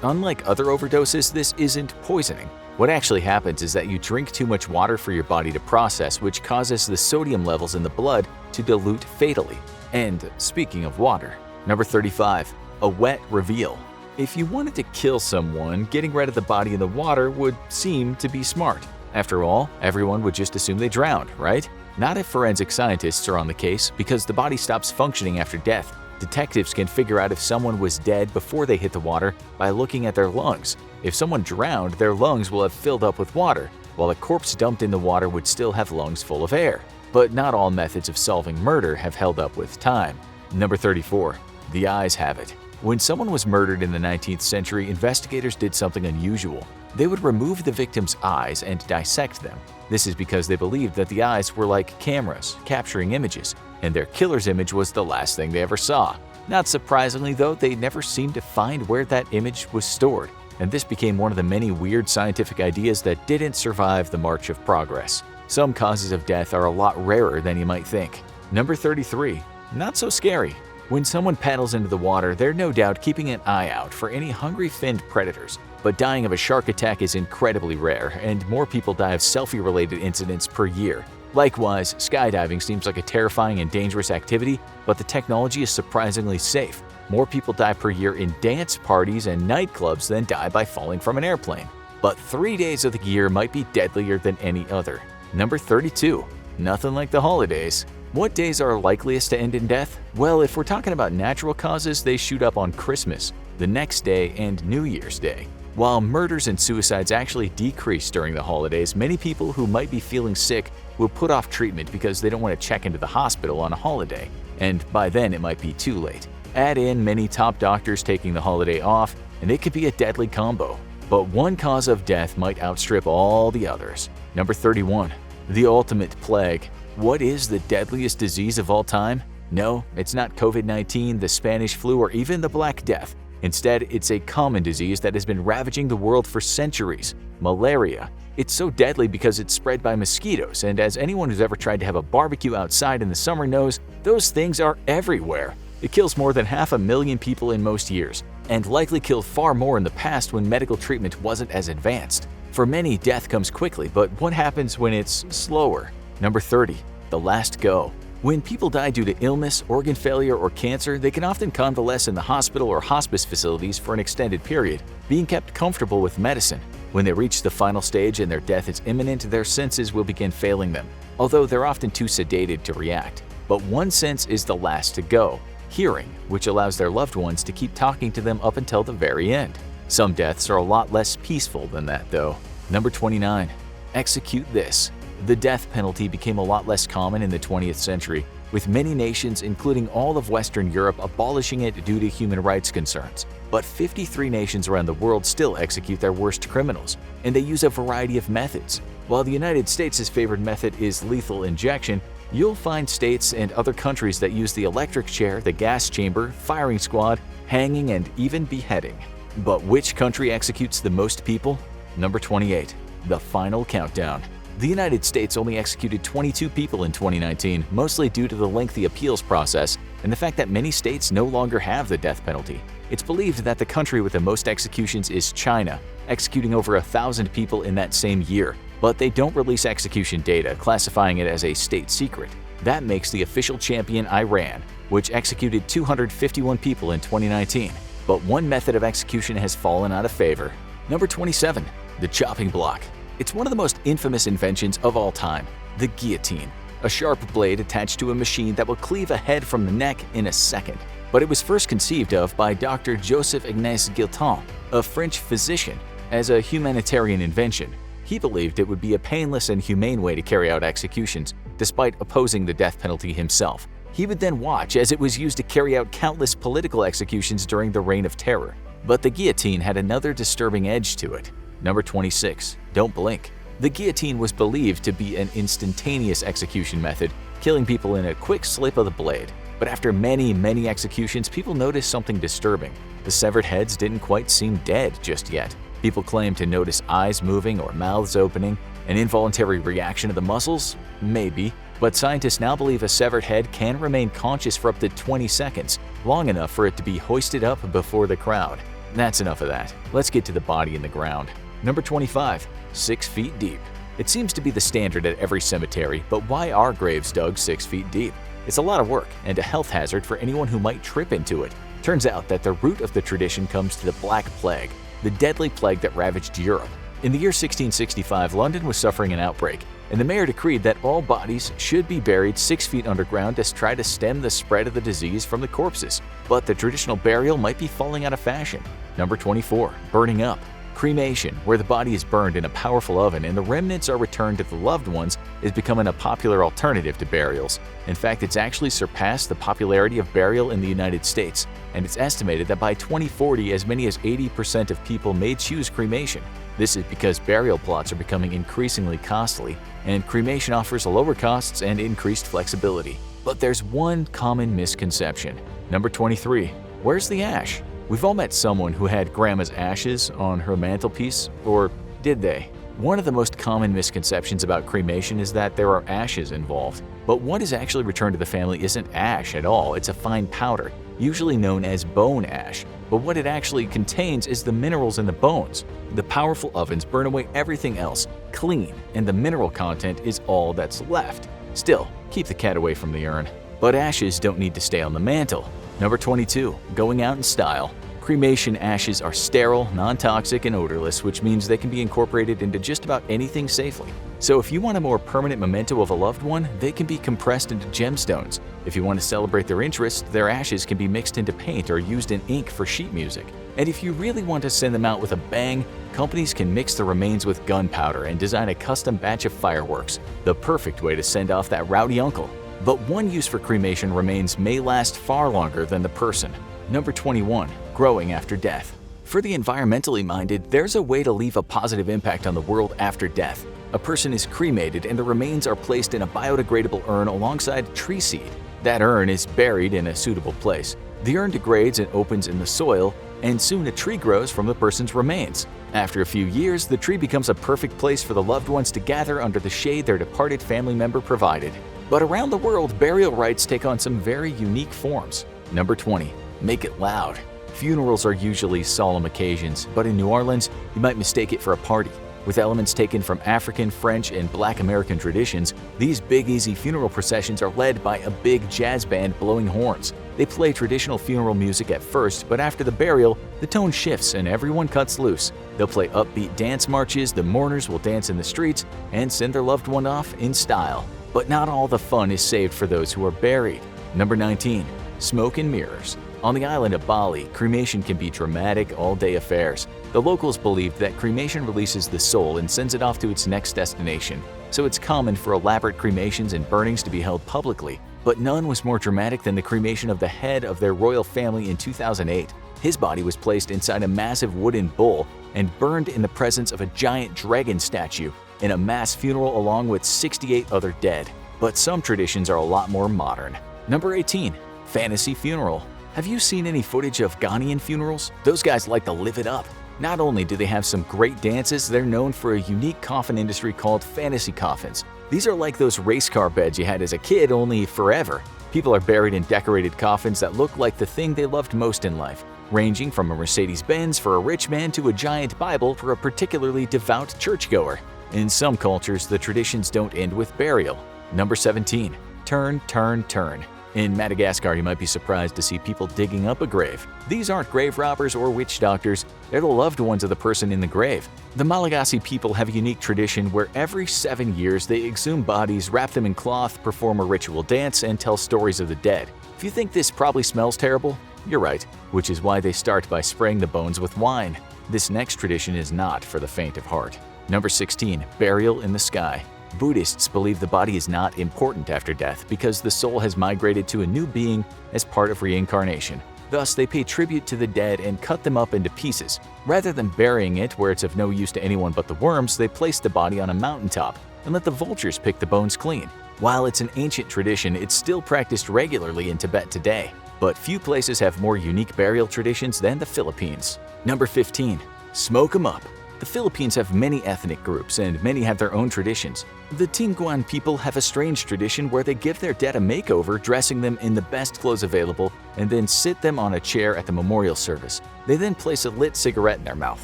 unlike other overdoses, this isn't poisoning. What actually happens is that you drink too much water for your body to process, which causes the sodium levels in the blood to dilute fatally. And speaking of water, number 35. A wet reveal. If you wanted to kill someone, getting rid of the body in the water would seem to be smart. After all, everyone would just assume they drowned, right? Not if forensic scientists are on the case, because the body stops functioning after death. Detectives can figure out if someone was dead before they hit the water by looking at their lungs. If someone drowned, their lungs will have filled up with water, while a corpse dumped in the water would still have lungs full of air. But not all methods of solving murder have held up with time. Number 34. The eyes have it. When someone was murdered in the 19th century, investigators did something unusual. They would remove the victim's eyes and dissect them. This is because they believed that the eyes were like cameras, capturing images, and their killer's image was the last thing they ever saw. Not surprisingly though, they never seemed to find where that image was stored, and this became one of the many weird scientific ideas that didn't survive the march of progress. Some causes of death are a lot rarer than you might think. Number 33. Not so scary. When someone paddles into the water, they're no doubt keeping an eye out for any hungry finned predators. But dying of a shark attack is incredibly rare, and more people die of selfie-related incidents per year. Likewise, skydiving seems like a terrifying and dangerous activity, but the technology is surprisingly safe. More people die per year in dance parties and nightclubs than die by falling from an airplane. But 3 days of the year might be deadlier than any other. Number 32. Nothing like the holidays. What days are likeliest to end in death? Well, if we're talking about natural causes, they shoot up on Christmas, the next day, and New Year's Day. While murders and suicides actually decrease during the holidays, many people who might be feeling sick will put off treatment because they don't want to check into the hospital on a holiday, and by then it might be too late. Add in many top doctors taking the holiday off, and it could be a deadly combo. But one cause of death might outstrip all the others. Number 31. The ultimate plague. What is the deadliest disease of all time? No, it's not COVID-19, the Spanish flu, or even the Black Death. Instead, it's a common disease that has been ravaging the world for centuries: malaria. It's so deadly because it's spread by mosquitoes, and as anyone who's ever tried to have a barbecue outside in the summer knows, those things are everywhere. It kills more than 500,000 people in most years, and likely killed far more in the past when medical treatment wasn't as advanced. For many, death comes quickly, but what happens when it's slower? Number 30. The last go. When people die due to illness, organ failure, or cancer, they can often convalesce in the hospital or hospice facilities for an extended period, being kept comfortable with medicine. When they reach the final stage and their death is imminent, their senses will begin failing them, although they're often too sedated to react. But one sense is the last to go: hearing, which allows their loved ones to keep talking to them up until the very end. Some deaths are a lot less peaceful than that, though. Number 29. Execute this. The death penalty became a lot less common in the 20th century, with many nations, including all of Western Europe, abolishing it due to human rights concerns. But 53 nations around the world still execute their worst criminals, and they use a variety of methods. While the United States' favored method is lethal injection, you'll find states and other countries that use the electric chair, the gas chamber, firing squad, hanging, and even beheading. But which country executes the most people? Number 28. The final countdown. The United States only executed 22 people in 2019, mostly due to the lengthy appeals process and the fact that many states no longer have the death penalty. It's believed that the country with the most executions is China, executing over 1,000 people in that same year, but they don't release execution data, classifying it as a state secret. That makes the official champion Iran, which executed 251 people in 2019. But one method of execution has fallen out of favor. Number 27. The chopping block. It's one of the most infamous inventions of all time, the guillotine, a sharp blade attached to a machine that will cleave a head from the neck in a second. But it was first conceived of by Dr. Joseph-Ignace Guillotin, a French physician, as a humanitarian invention. He believed it would be a painless and humane way to carry out executions, despite opposing the death penalty himself. He would then watch as it was used to carry out countless political executions during the Reign of Terror. But the guillotine had another disturbing edge to it. Number 26. Don't blink. The guillotine was believed to be an instantaneous execution method, killing people in a quick slip of the blade. But after many executions, people noticed something disturbing. The severed heads didn't quite seem dead just yet. People claimed to notice eyes moving or mouths opening. An involuntary reaction of the muscles? Maybe. But scientists now believe a severed head can remain conscious for up to 20 seconds, long enough for it to be hoisted up before the crowd. That's enough of that. Let's get to the body in the ground. Number 25. 6 feet deep. It seems to be the standard at every cemetery, but why are graves dug 6 feet deep? It's a lot of work and a health hazard for anyone who might trip into it. Turns out that the root of the tradition comes to the Black Plague, the deadly plague that ravaged Europe. In the year 1665, London was suffering an outbreak, and the mayor decreed that all bodies should be buried 6 feet underground to try to stem the spread of the disease from the corpses. But the traditional burial might be falling out of fashion. Number 24. Burning up. Cremation, where the body is burned in a powerful oven and the remnants are returned to the loved ones, is becoming a popular alternative to burials. In fact, it's actually surpassed the popularity of burial in the United States, and it's estimated that by 2040, as many as 80% of people may choose cremation. This is because burial plots are becoming increasingly costly, and cremation offers lower costs and increased flexibility. But there's one common misconception. Number 23. Where's the ash? We've all met someone who had grandma's ashes on her mantelpiece, or did they? One of the most common misconceptions about cremation is that there are ashes involved. But what is actually returned to the family isn't ash at all, it's a fine powder, usually known as bone ash. But what it actually contains is the minerals in the bones. The powerful ovens burn away everything else, clean, and the mineral content is all that's left. Still, keep the cat away from the urn. But ashes don't need to stay on the mantle. Number 22. Going out in style. Cremation ashes are sterile, non-toxic, and odorless, which means they can be incorporated into just about anything safely. So if you want a more permanent memento of a loved one, they can be compressed into gemstones. If you want to celebrate their interest, their ashes can be mixed into paint or used in ink for sheet music. And if you really want to send them out with a bang, companies can mix the remains with gunpowder and design a custom batch of fireworks, the perfect way to send off that rowdy uncle. But one use for cremation remains may last far longer than the person. Number 21. Growing after death. For the environmentally minded, there's a way to leave a positive impact on the world after death. A person is cremated and the remains are placed in a biodegradable urn alongside tree seed. That urn is buried in a suitable place. The urn degrades and opens in the soil, and soon a tree grows from the person's remains. After a few years, the tree becomes a perfect place for the loved ones to gather under the shade their departed family member provided. But around the world, burial rites take on some very unique forms. Number 20. Make it loud. Funerals are usually solemn occasions, but in New Orleans, you might mistake it for a party. With elements taken from African, French, and Black American traditions, these Big Easy funeral processions are led by a big jazz band blowing horns. They play traditional funeral music at first, but after the burial, the tone shifts and everyone cuts loose. They'll play upbeat dance marches, the mourners will dance in the streets, and send their loved one off in style. But not all the fun is saved for those who are buried. Number 19. Smoke and mirrors. On the island of Bali, cremation can be dramatic, all-day affairs. The locals believe that cremation releases the soul and sends it off to its next destination, so it's common for elaborate cremations and burnings to be held publicly. But none was more dramatic than the cremation of the head of their royal family in 2008. His body was placed inside a massive wooden bowl and burned in the presence of a giant dragon statue in a mass funeral along with 68 other dead. But some traditions are a lot more modern. Number 18. Fantasy funeral. Have you seen any footage of Ghanaian funerals? Those guys like to live it up. Not only do they have some great dances, they're known for a unique coffin industry called fantasy coffins. These are like those race car beds you had as a kid, only forever. People are buried in decorated coffins that look like the thing they loved most in life, ranging from a Mercedes-Benz for a rich man to a giant Bible for a particularly devout churchgoer. In some cultures, the traditions don't end with burial. Number 17. Turn, turn, turn. In Madagascar, you might be surprised to see people digging up a grave. These aren't grave robbers or witch doctors, they're the loved ones of the person in the grave. The Malagasy people have a unique tradition where every 7 years they exhume bodies, wrap them in cloth, perform a ritual dance, and tell stories of the dead. If you think this probably smells terrible, you're right, which is why they start by spraying the bones with wine. This next tradition is not for the faint of heart. Number 16. Burial in the sky. Buddhists believe the body is not important after death because the soul has migrated to a new being as part of reincarnation. Thus, they pay tribute to the dead and cut them up into pieces. Rather than burying it where it's of no use to anyone but the worms, they place the body on a mountaintop and let the vultures pick the bones clean. While it's an ancient tradition, it's still practiced regularly in Tibet today. But few places have more unique burial traditions than the Philippines. Number 15. Smoke 'em up. The Philippines have many ethnic groups, and many have their own traditions. The Tinguan people have a strange tradition where they give their dead a makeover, dressing them in the best clothes available, and then sit them on a chair at the memorial service. They then place a lit cigarette in their mouth.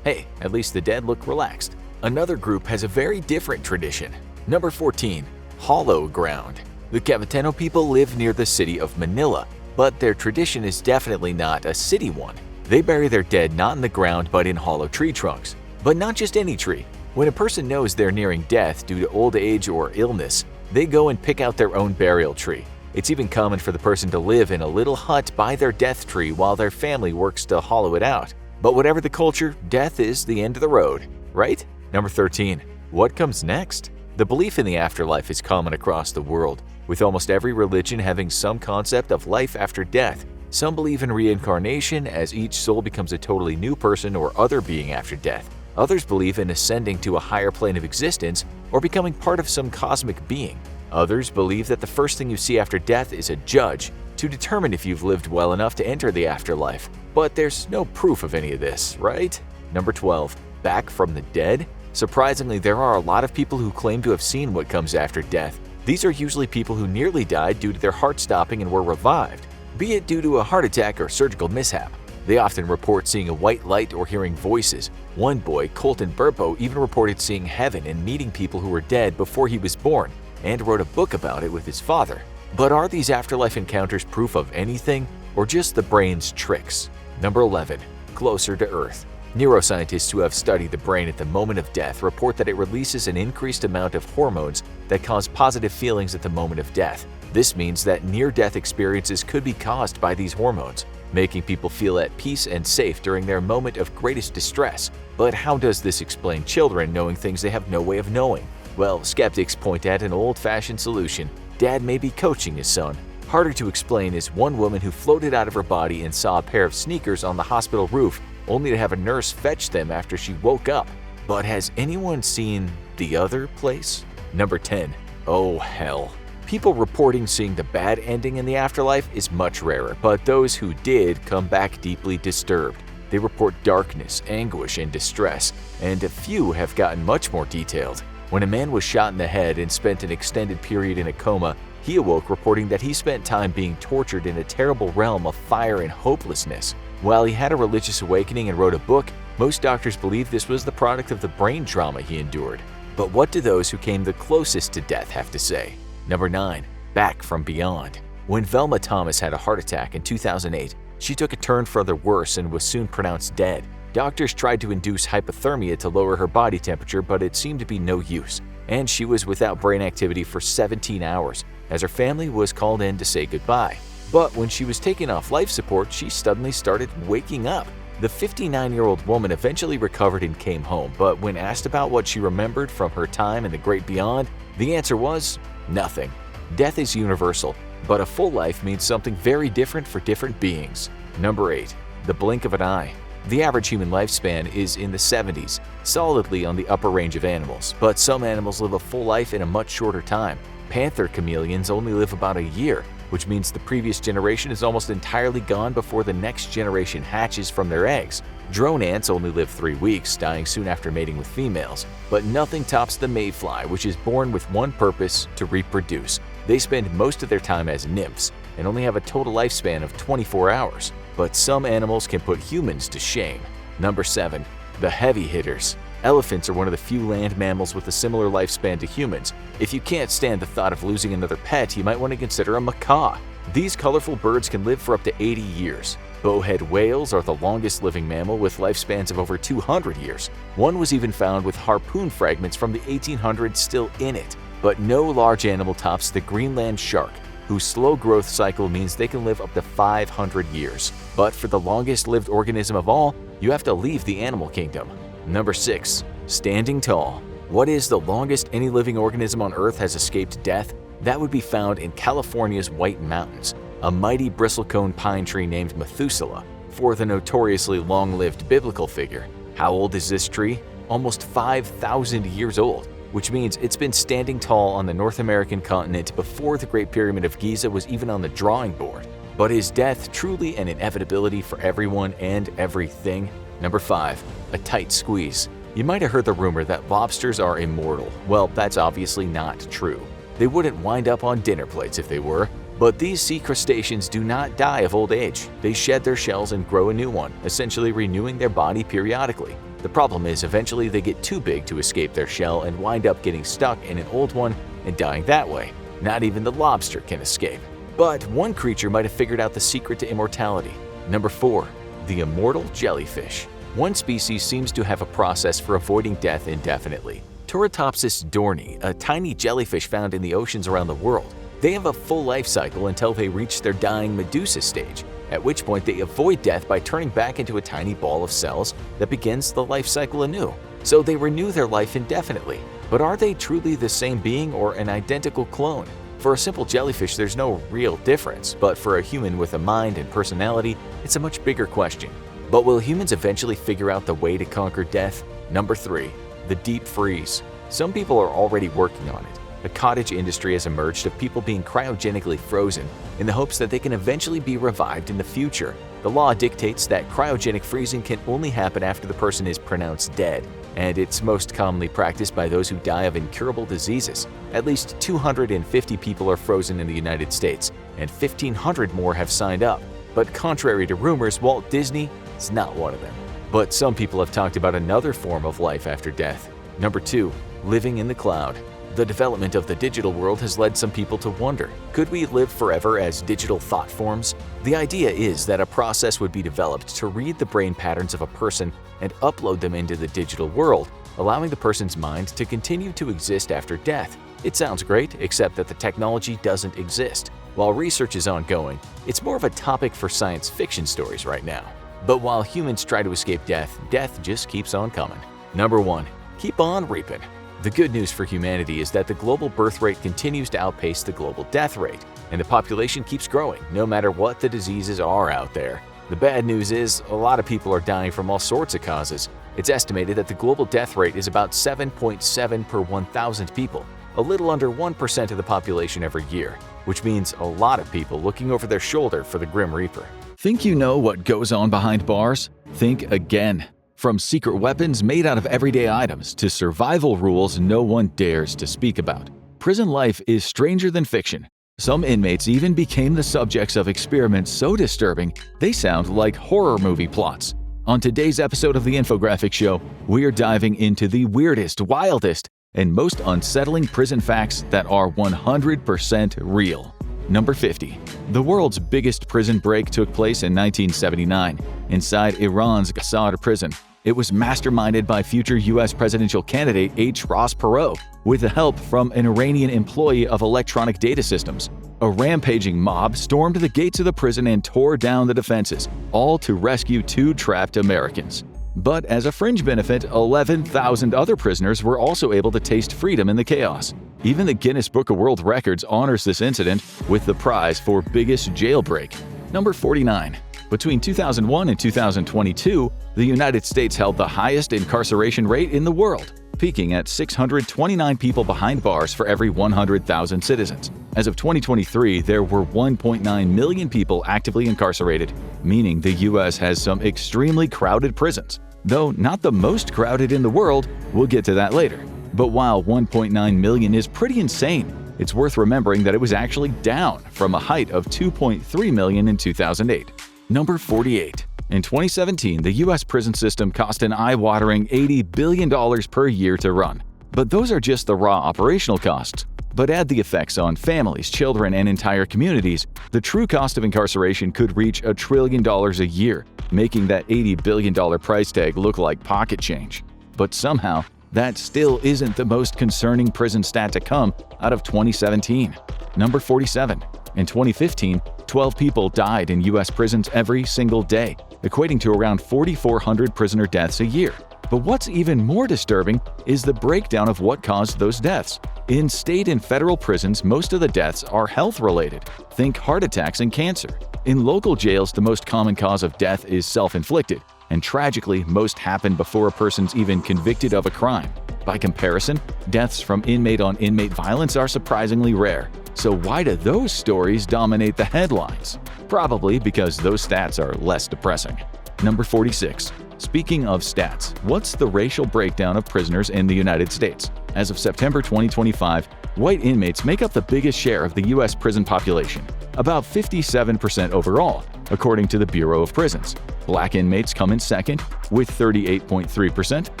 Hey, at least the dead look relaxed. Another group has a very different tradition. Number 14. Hollow ground. The Caviteno people live near the city of Manila, but their tradition is definitely not a city one. They bury their dead not in the ground but in hollow tree trunks. But not just any tree. When a person knows they're nearing death due to old age or illness, they go and pick out their own burial tree. It's even common for the person to live in a little hut by their death tree while their family works to hollow it out. But whatever the culture, death is the end of the road, right? Number 13. What comes next? The belief in the afterlife is common across the world, with almost every religion having some concept of life after death. Some believe in reincarnation, as each soul becomes a totally new person or other being after death. Others believe in ascending to a higher plane of existence or becoming part of some cosmic being. Others believe that the first thing you see after death is a judge to determine if you've lived well enough to enter the afterlife. But there's no proof of any of this, right? Number 12. Back from the dead? Surprisingly, there are a lot of people who claim to have seen what comes after death. These are usually people who nearly died due to their heart stopping and were revived, be it due to a heart attack or surgical mishap. They often report seeing a white light or hearing voices. One boy, Colton Burpo, even reported seeing heaven and meeting people who were dead before he was born, and wrote a book about it with his father. But are these afterlife encounters proof of anything, or just the brain's tricks? Number 11. Closer to Earth. Neuroscientists who have studied the brain at the moment of death report that it releases an increased amount of hormones that cause positive feelings at the moment of death. This means that near-death experiences could be caused by these hormones, making people feel at peace and safe during their moment of greatest distress. But how does this explain children knowing things they have no way of knowing? Well, skeptics point at an old-fashioned solution. Dad may be coaching his son. Harder to explain is one woman who floated out of her body and saw a pair of sneakers on the hospital roof, only to have a nurse fetch them after she woke up. But has anyone seen the other place? Number 10. Oh hell. People reporting seeing the bad ending in the afterlife is much rarer, but those who did come back deeply disturbed. They report darkness, anguish, and distress, and a few have gotten much more detailed. When a man was shot in the head and spent an extended period in a coma, he awoke reporting that he spent time being tortured in a terrible realm of fire and hopelessness. While he had a religious awakening and wrote a book, Most doctors believe this was the product of the brain trauma he endured. But what do those who came the closest to death have to say? Number 9. Back from beyond. When Velma Thomas had a heart attack in 2008, she took a turn for the worse and was soon pronounced dead. Doctors tried to induce hypothermia to lower her body temperature, but it seemed to be no use, and she was without brain activity for 17 hours, as her family was called in to say goodbye. But when she was taken off life support, she suddenly started waking up. The 59-year-old woman eventually recovered and came home, but when asked about what she remembered from her time in the great beyond, the answer was nothing. Death is universal, but a full life means something very different for different beings. Number 8. The blink of an eye. The average human lifespan is in the 70s, solidly on the upper range of animals, but some animals live a full life in a much shorter time. Panther chameleons only live about a year, which means the previous generation is almost entirely gone before the next generation hatches from their eggs. Drone ants only live 3 weeks, dying soon after mating with females. But nothing tops the mayfly, which is born with one purpose: to reproduce. They spend most of their time as nymphs and only have a total lifespan of 24 hours. But some animals can put humans to shame. Number 7. The heavy hitters. Elephants are one of the few land mammals with a similar lifespan to humans. If you can't stand the thought of losing another pet, you might want to consider a macaw. These colorful birds can live for up to 80 years. Bowhead whales are the longest living mammal with lifespans of over 200 years. One was even found with harpoon fragments from the 1800s still in it. But no large animal tops the Greenland shark, whose slow growth cycle means they can live up to 500 years. But for the longest lived organism of all, you have to leave the animal kingdom. Number 6. Standing tall. What is the longest any living organism on Earth has escaped death? That would be found in California's White Mountains, a mighty bristlecone pine tree named Methuselah, for the notoriously long-lived biblical figure. How old is this tree? Almost 5,000 years old, which means it's been standing tall on the North American continent before the Great Pyramid of Giza was even on the drawing board. But is death truly an inevitability for everyone and everything? Number 5. A tight squeeze. You might have heard the rumor that lobsters are immortal. Well, that's obviously not true. They wouldn't wind up on dinner plates if they were. But these sea crustaceans do not die of old age. They shed their shells and grow a new one, essentially renewing their body periodically. The problem is eventually they get too big to escape their shell and wind up getting stuck in an old one and dying that way. Not even the lobster can escape. But one creature might have figured out the secret to immortality. Number 4. The immortal jellyfish. One species seems to have a process for avoiding death indefinitely. Turritopsis dohrnii, a tiny jellyfish found in the oceans around the world. They have a full life cycle until they reach their dying Medusa stage, at which point they avoid death by turning back into a tiny ball of cells that begins the life cycle anew. So they renew their life indefinitely. But are they truly the same being or an identical clone? For a simple jellyfish, there's no real difference, but for a human with a mind and personality, it's a much bigger question. But will humans eventually figure out the way to conquer death? Number 3. The deep freeze. Some people are already working on it. A cottage industry has emerged of people being cryogenically frozen in the hopes that they can eventually be revived in the future. The law dictates that cryogenic freezing can only happen after the person is pronounced dead, and it's most commonly practiced by those who die of incurable diseases. At least 250 people are frozen in the United States, and 1,500 more have signed up. But contrary to rumors, Walt Disney is not one of them. But some people have talked about another form of life after death. Number 2. Living in the cloud. The development of the digital world has led some people to wonder, could we live forever as digital thought forms? The idea is that a process would be developed to read the brain patterns of a person and upload them into the digital world, allowing the person's mind to continue to exist after death. It sounds great, except that the technology doesn't exist. While research is ongoing, it's more of a topic for science fiction stories right now. But while humans try to escape death, death just keeps on coming. Number 1. Keep on reaping. The good news for humanity is that the global birth rate continues to outpace the global death rate, and the population keeps growing no matter what the diseases are out there. The bad news is a lot of people are dying from all sorts of causes. It's estimated that the global death rate is about 7.7 per 1,000 people, a little under 1% of the population every year, which means a lot of people looking over their shoulder for the Grim Reaper. Think you know what goes on behind bars? Think again. From secret weapons made out of everyday items to survival rules no one dares to speak about. Prison life is stranger than fiction. Some inmates even became the subjects of experiments so disturbing they sound like horror movie plots. On today's episode of the Infographic Show, we are diving into the weirdest, wildest, and most unsettling prison facts that are 100% real. Number 50. The world's biggest prison break took place in 1979 inside Iran's Qasr prison. It was masterminded by future U.S. presidential candidate H. Ross Perot with the help from an Iranian employee of electronic data systems. A rampaging mob stormed the gates of the prison and tore down the defenses, all to rescue 2 trapped Americans. But as a fringe benefit, 11,000 other prisoners were also able to taste freedom in the chaos. Even the Guinness Book of World Records honors this incident with the prize for biggest jailbreak. Number 49. Between 2001 and 2022, the United States held the highest incarceration rate in the world, peaking at 629 people behind bars for every 100,000 citizens. As of 2023, there were 1.9 million people actively incarcerated, meaning the U.S. has some extremely crowded prisons. Though not the most crowded in the world, we'll get to that later. But while 1.9 million is pretty insane, it's worth remembering that it was actually down from a height of 2.3 million in 2008. Number 48. In 2017, the U.S. prison system cost an eye-watering $80 billion per year to run. But those are just the raw operational costs. But add the effects on families, children, and entire communities, the true cost of incarceration could reach $1 trillion a year, making that $80 billion price tag look like pocket change. But somehow, that still isn't the most concerning prison stat to come out of 2017. Number 47. In 2015, 12 people died in U.S. prisons every single day, equating to around 4,400 prisoner deaths a year. But what's even more disturbing is the breakdown of what caused those deaths. In state and federal prisons, most of the deaths are health-related. Think heart attacks and cancer. In local jails, the most common cause of death is self-inflicted, and tragically, most happen before a person's even convicted of a crime. By comparison, deaths from inmate-on-inmate violence are surprisingly rare. So why do those stories dominate the headlines? Probably because those stats are less depressing. Number 46. Speaking of stats, what's the racial breakdown of prisoners in the United States? As of September 2025, white inmates make up the biggest share of the U.S. prison population, about 57% overall, according to the Bureau of Prisons. Black inmates come in second, with 38.3%,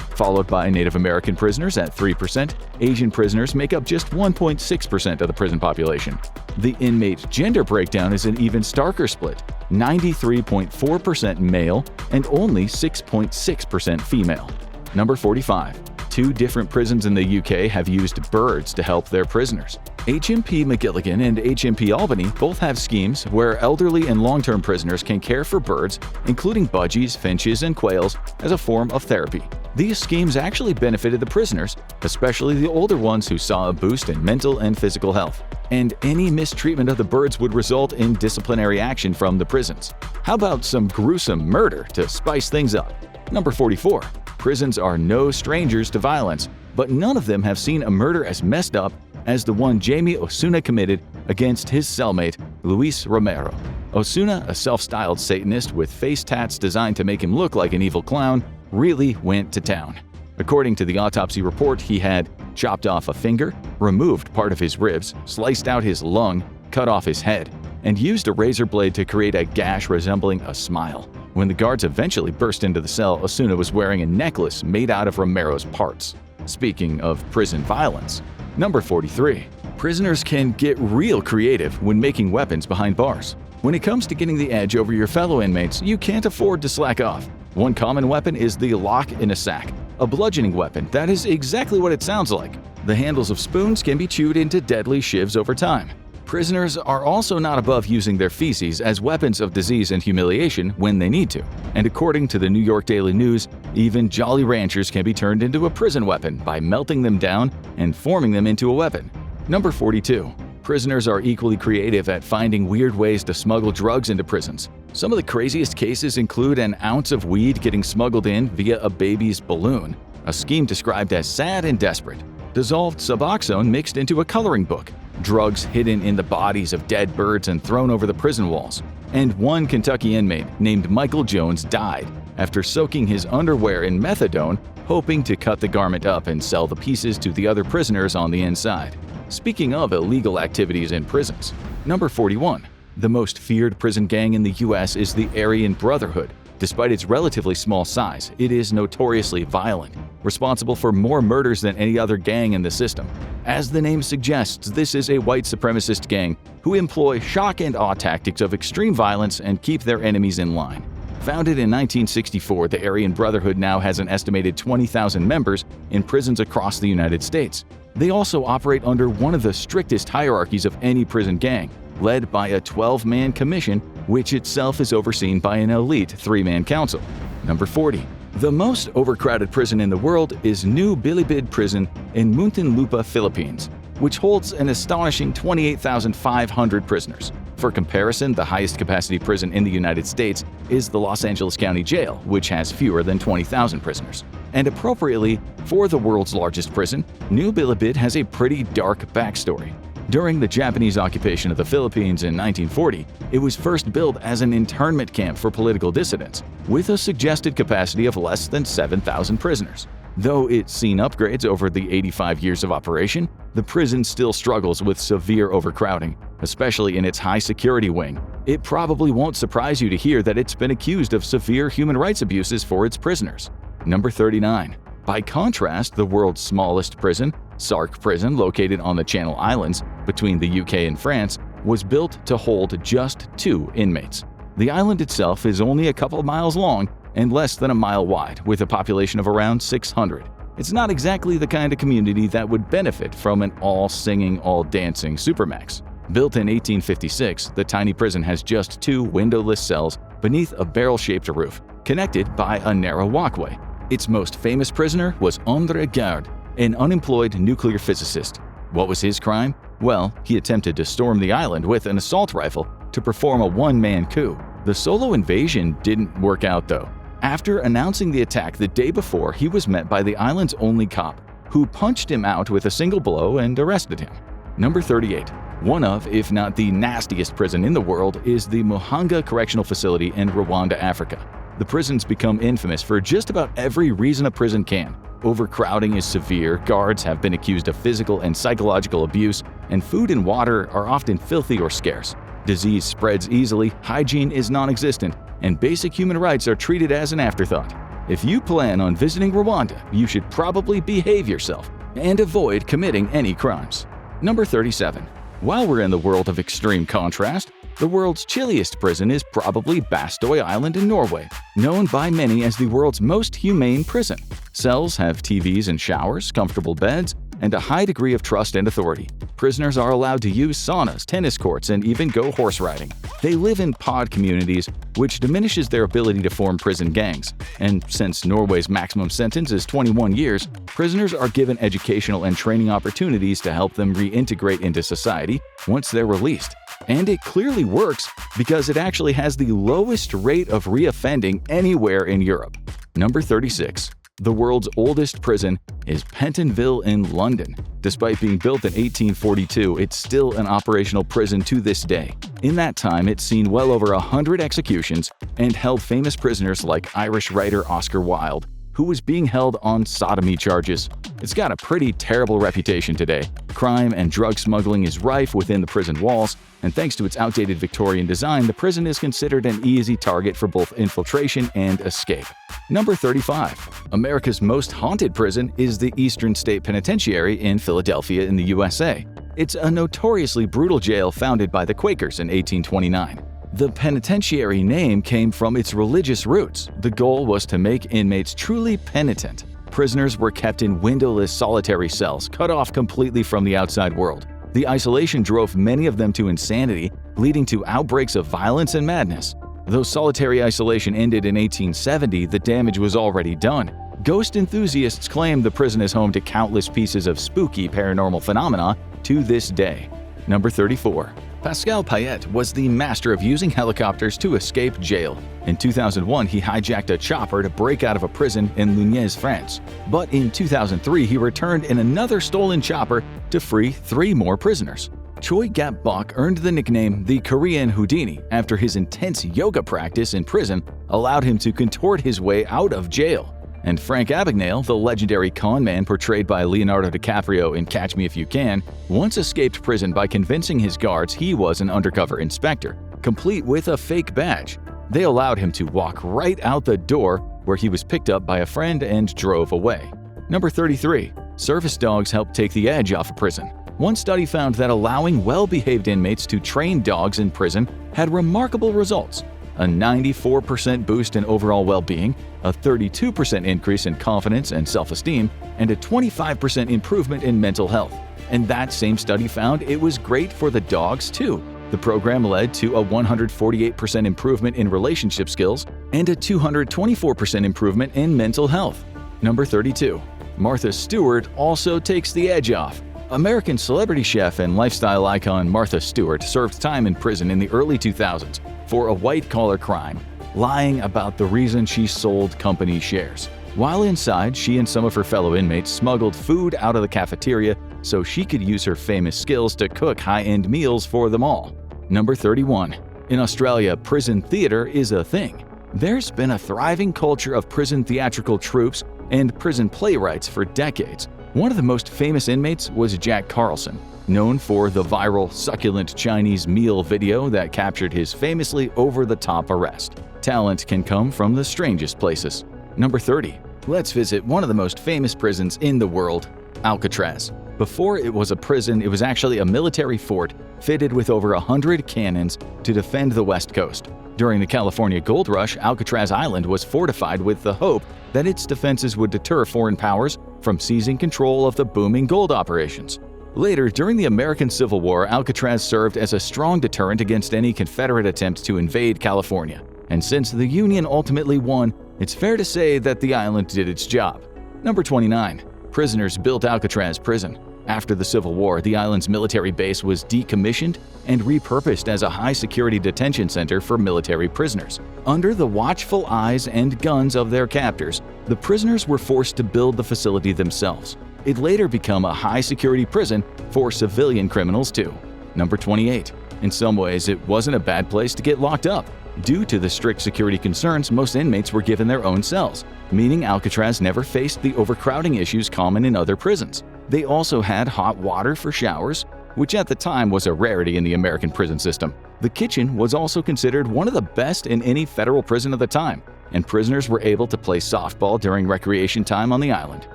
followed by Native American prisoners at 3%. Asian prisoners make up just 1.6% of the prison population. The inmate gender breakdown is an even starker split, 93.4% male and only 6.6% female. Number 45. 2 different prisons in the UK have used birds to help their prisoners. HMP McGilligan and HMP Albany both have schemes where elderly and long-term prisoners can care for birds, including budgies, finches, and quails, as a form of therapy. These schemes actually benefited the prisoners, especially the older ones who saw a boost in mental and physical health. And any mistreatment of the birds would result in disciplinary action from the prisons. How about some gruesome murder to spice things up? Number 44. Prisons are no strangers to violence, but none of them have seen a murder as messed up as the one Jamie Osuna committed against his cellmate, Luis Romero. Osuna, a self-styled Satanist with face tats designed to make him look like an evil clown, really went to town. According to the autopsy report, he had chopped off a finger, removed part of his ribs, sliced out his lung, cut off his head, and used a razor blade to create a gash resembling a smile. When the guards eventually burst into the cell, Osuna was wearing a necklace made out of Romero's parts. Speaking of prison violence. Number 43. Prisoners can get real creative when making weapons behind bars. When it comes to getting the edge over your fellow inmates, you can't afford to slack off. One common weapon is the lock in a sack, a bludgeoning weapon that is exactly what it sounds like. The handles of spoons can be chewed into deadly shivs over time. Prisoners are also not above using their feces as weapons of disease and humiliation when they need to. And according to the New York Daily News, even Jolly Ranchers can be turned into a prison weapon by melting them down and forming them into a weapon. Number 42. Prisoners are equally creative at finding weird ways to smuggle drugs into prisons. Some of the craziest cases include an ounce of weed getting smuggled in via a baby's balloon, a scheme described as sad and desperate. Dissolved Suboxone mixed into a coloring book, drugs hidden in the bodies of dead birds and thrown over the prison walls. And one Kentucky inmate named Michael Jones died after soaking his underwear in methadone, hoping to cut the garment up and sell the pieces to the other prisoners on the inside. Speaking of illegal activities in prisons. Number 41. The most feared prison gang in the U.S. is the Aryan Brotherhood, Despite its relatively small size, it is notoriously violent, responsible for more murders than any other gang in the system. As the name suggests, this is a white supremacist gang who employ shock and awe tactics of extreme violence and keep their enemies in line. Founded in 1964, the Aryan Brotherhood now has an estimated 20,000 members in prisons across the United States. They also operate under one of the strictest hierarchies of any prison gang, led by a 12-man commission, which itself is overseen by an elite 3-man council. Number 40. The most overcrowded prison in the world is New Bilibid Prison in Muntinlupa, Philippines, which holds an astonishing 28,500 prisoners. For comparison, the highest capacity prison in the United States is the Los Angeles County Jail, which has fewer than 20,000 prisoners. And appropriately, for the world's largest prison, New Bilibid has a pretty dark backstory. During the Japanese occupation of the Philippines in 1940, it was first built as an internment camp for political dissidents, with a suggested capacity of less than 7,000 prisoners. Though it's seen upgrades over the 85 years of operation, the prison still struggles with severe overcrowding, especially in its high-security wing. It probably won't surprise you to hear that it's been accused of severe human rights abuses for its prisoners. Number 39. By contrast, the world's smallest prison, Sark Prison, located on the Channel Islands between the UK and France, was built to hold just 2 inmates. The island itself is only a couple miles long and less than a mile wide, with a population of around 600. It's not exactly the kind of community that would benefit from an all-singing, all-dancing supermax. Built in 1856, the tiny prison has just 2 windowless cells beneath a barrel-shaped roof, connected by a narrow walkway. Its most famous prisoner was André Gard, an unemployed nuclear physicist. What was his crime? Well, he attempted to storm the island with an assault rifle to perform a one-man coup. The solo invasion didn't work out though. After announcing the attack the day before, he was met by the island's only cop, who punched him out with a single blow and arrested him. Number 38. One of, if not the nastiest prison in the world, is the Muhanga Correctional Facility in Rwanda, Africa. The prison's become infamous for just about every reason a prison can. Overcrowding is severe, guards have been accused of physical and psychological abuse, and food and water are often filthy or scarce. Disease spreads easily, hygiene is non-existent, and basic human rights are treated as an afterthought. If you plan on visiting Rwanda, you should probably behave yourself and avoid committing any crimes. Number 37. While we're in the world of extreme contrast, the world's chilliest prison is probably Bastøy Island in Norway, known by many as the world's most humane prison. Cells have TVs and showers, comfortable beds, and a high degree of trust and authority. Prisoners are allowed to use saunas, tennis courts, and even go horse riding. They live in pod communities, which diminishes their ability to form prison gangs. And since Norway's maximum sentence is 21 years, prisoners are given educational and training opportunities to help them reintegrate into society once they're released. And it clearly works because it actually has the lowest rate of reoffending anywhere in Europe. Number 36. The world's oldest prison is Pentonville in London. Despite being built in 1842, it's still an operational prison to this day. In that time, it's seen well over 100 executions and held famous prisoners like Irish writer Oscar Wilde, who was being held on sodomy charges. It's got a pretty terrible reputation today. Crime and drug smuggling is rife within the prison walls, and thanks to its outdated Victorian design, the prison is considered an easy target for both infiltration and escape. Number 35. America's most haunted prison is the Eastern State Penitentiary in Philadelphia in the USA. It's a notoriously brutal jail founded by the Quakers in 1829. The penitentiary name came from its religious roots. The goal was to make inmates truly penitent. Prisoners were kept in windowless solitary cells, cut off completely from the outside world. The isolation drove many of them to insanity, leading to outbreaks of violence and madness. Though solitary isolation ended in 1870, the damage was already done. Ghost enthusiasts claim the prison is home to countless pieces of spooky paranormal phenomena to this day. Number 34. Pascal Payet was the master of using helicopters to escape jail. In 2001, he hijacked a chopper to break out of a prison in Lunez, France. But in 2003, he returned in another stolen chopper to free 3 more prisoners. Choi Gap-bok earned the nickname the Korean Houdini after his intense yoga practice in prison allowed him to contort his way out of jail. And Frank Abagnale, the legendary con man portrayed by Leonardo DiCaprio in Catch Me If You Can, once escaped prison by convincing his guards he was an undercover inspector, complete with a fake badge. They allowed him to walk right out the door, where he was picked up by a friend and drove away. Number 33. Service dogs help take the edge off of prison. One study found that allowing well-behaved inmates to train dogs in prison had remarkable results: a 94% boost in overall well-being, a 32% increase in confidence and self-esteem, and a 25% improvement in mental health. And that same study found it was great for the dogs too. The program led to a 148% improvement in relationship skills and a 224% improvement in mental health. Number 32. Martha Stewart also takes the edge off. American celebrity chef and lifestyle icon Martha Stewart served time in prison in the early 2000s for a white-collar crime, lying about the reason she sold company shares. While inside, she and some of her fellow inmates smuggled food out of the cafeteria so she could use her famous skills to cook high-end meals for them all. Number 31. In Australia, prison theater is a thing. There's been a thriving culture of prison theatrical troupes and prison playwrights for decades. One of the most famous inmates was Jack Carlson, known for the viral succulent Chinese meal video that captured his famously over-the-top arrest. Talent can come from the strangest places. Number 30. Let's visit one of the most famous prisons in the world, Alcatraz. Before it was a prison, it was actually a military fort fitted with over 100 cannons to defend the West Coast. During the California Gold Rush, Alcatraz Island was fortified with the hope that its defenses would deter foreign powers from seizing control of the booming gold operations. Later, during the American Civil War, Alcatraz served as a strong deterrent against any Confederate attempt to invade California. And since the Union ultimately won, it's fair to say that the island did its job. Number 29. Prisoners built Alcatraz prison. After the Civil War, the island's military base was decommissioned and repurposed as a high-security detention center for military prisoners. Under the watchful eyes and guns of their captors, the prisoners were forced to build the facility themselves. It later became a high-security prison for civilian criminals too. Number 28. In some ways, it wasn't a bad place to get locked up. Due to the strict security concerns, most inmates were given their own cells, meaning Alcatraz never faced the overcrowding issues common in other prisons. They also had hot water for showers, which at the time was a rarity in the American prison system. The kitchen was also considered one of the best in any federal prison at the time, and prisoners were able to play softball during recreation time on the island.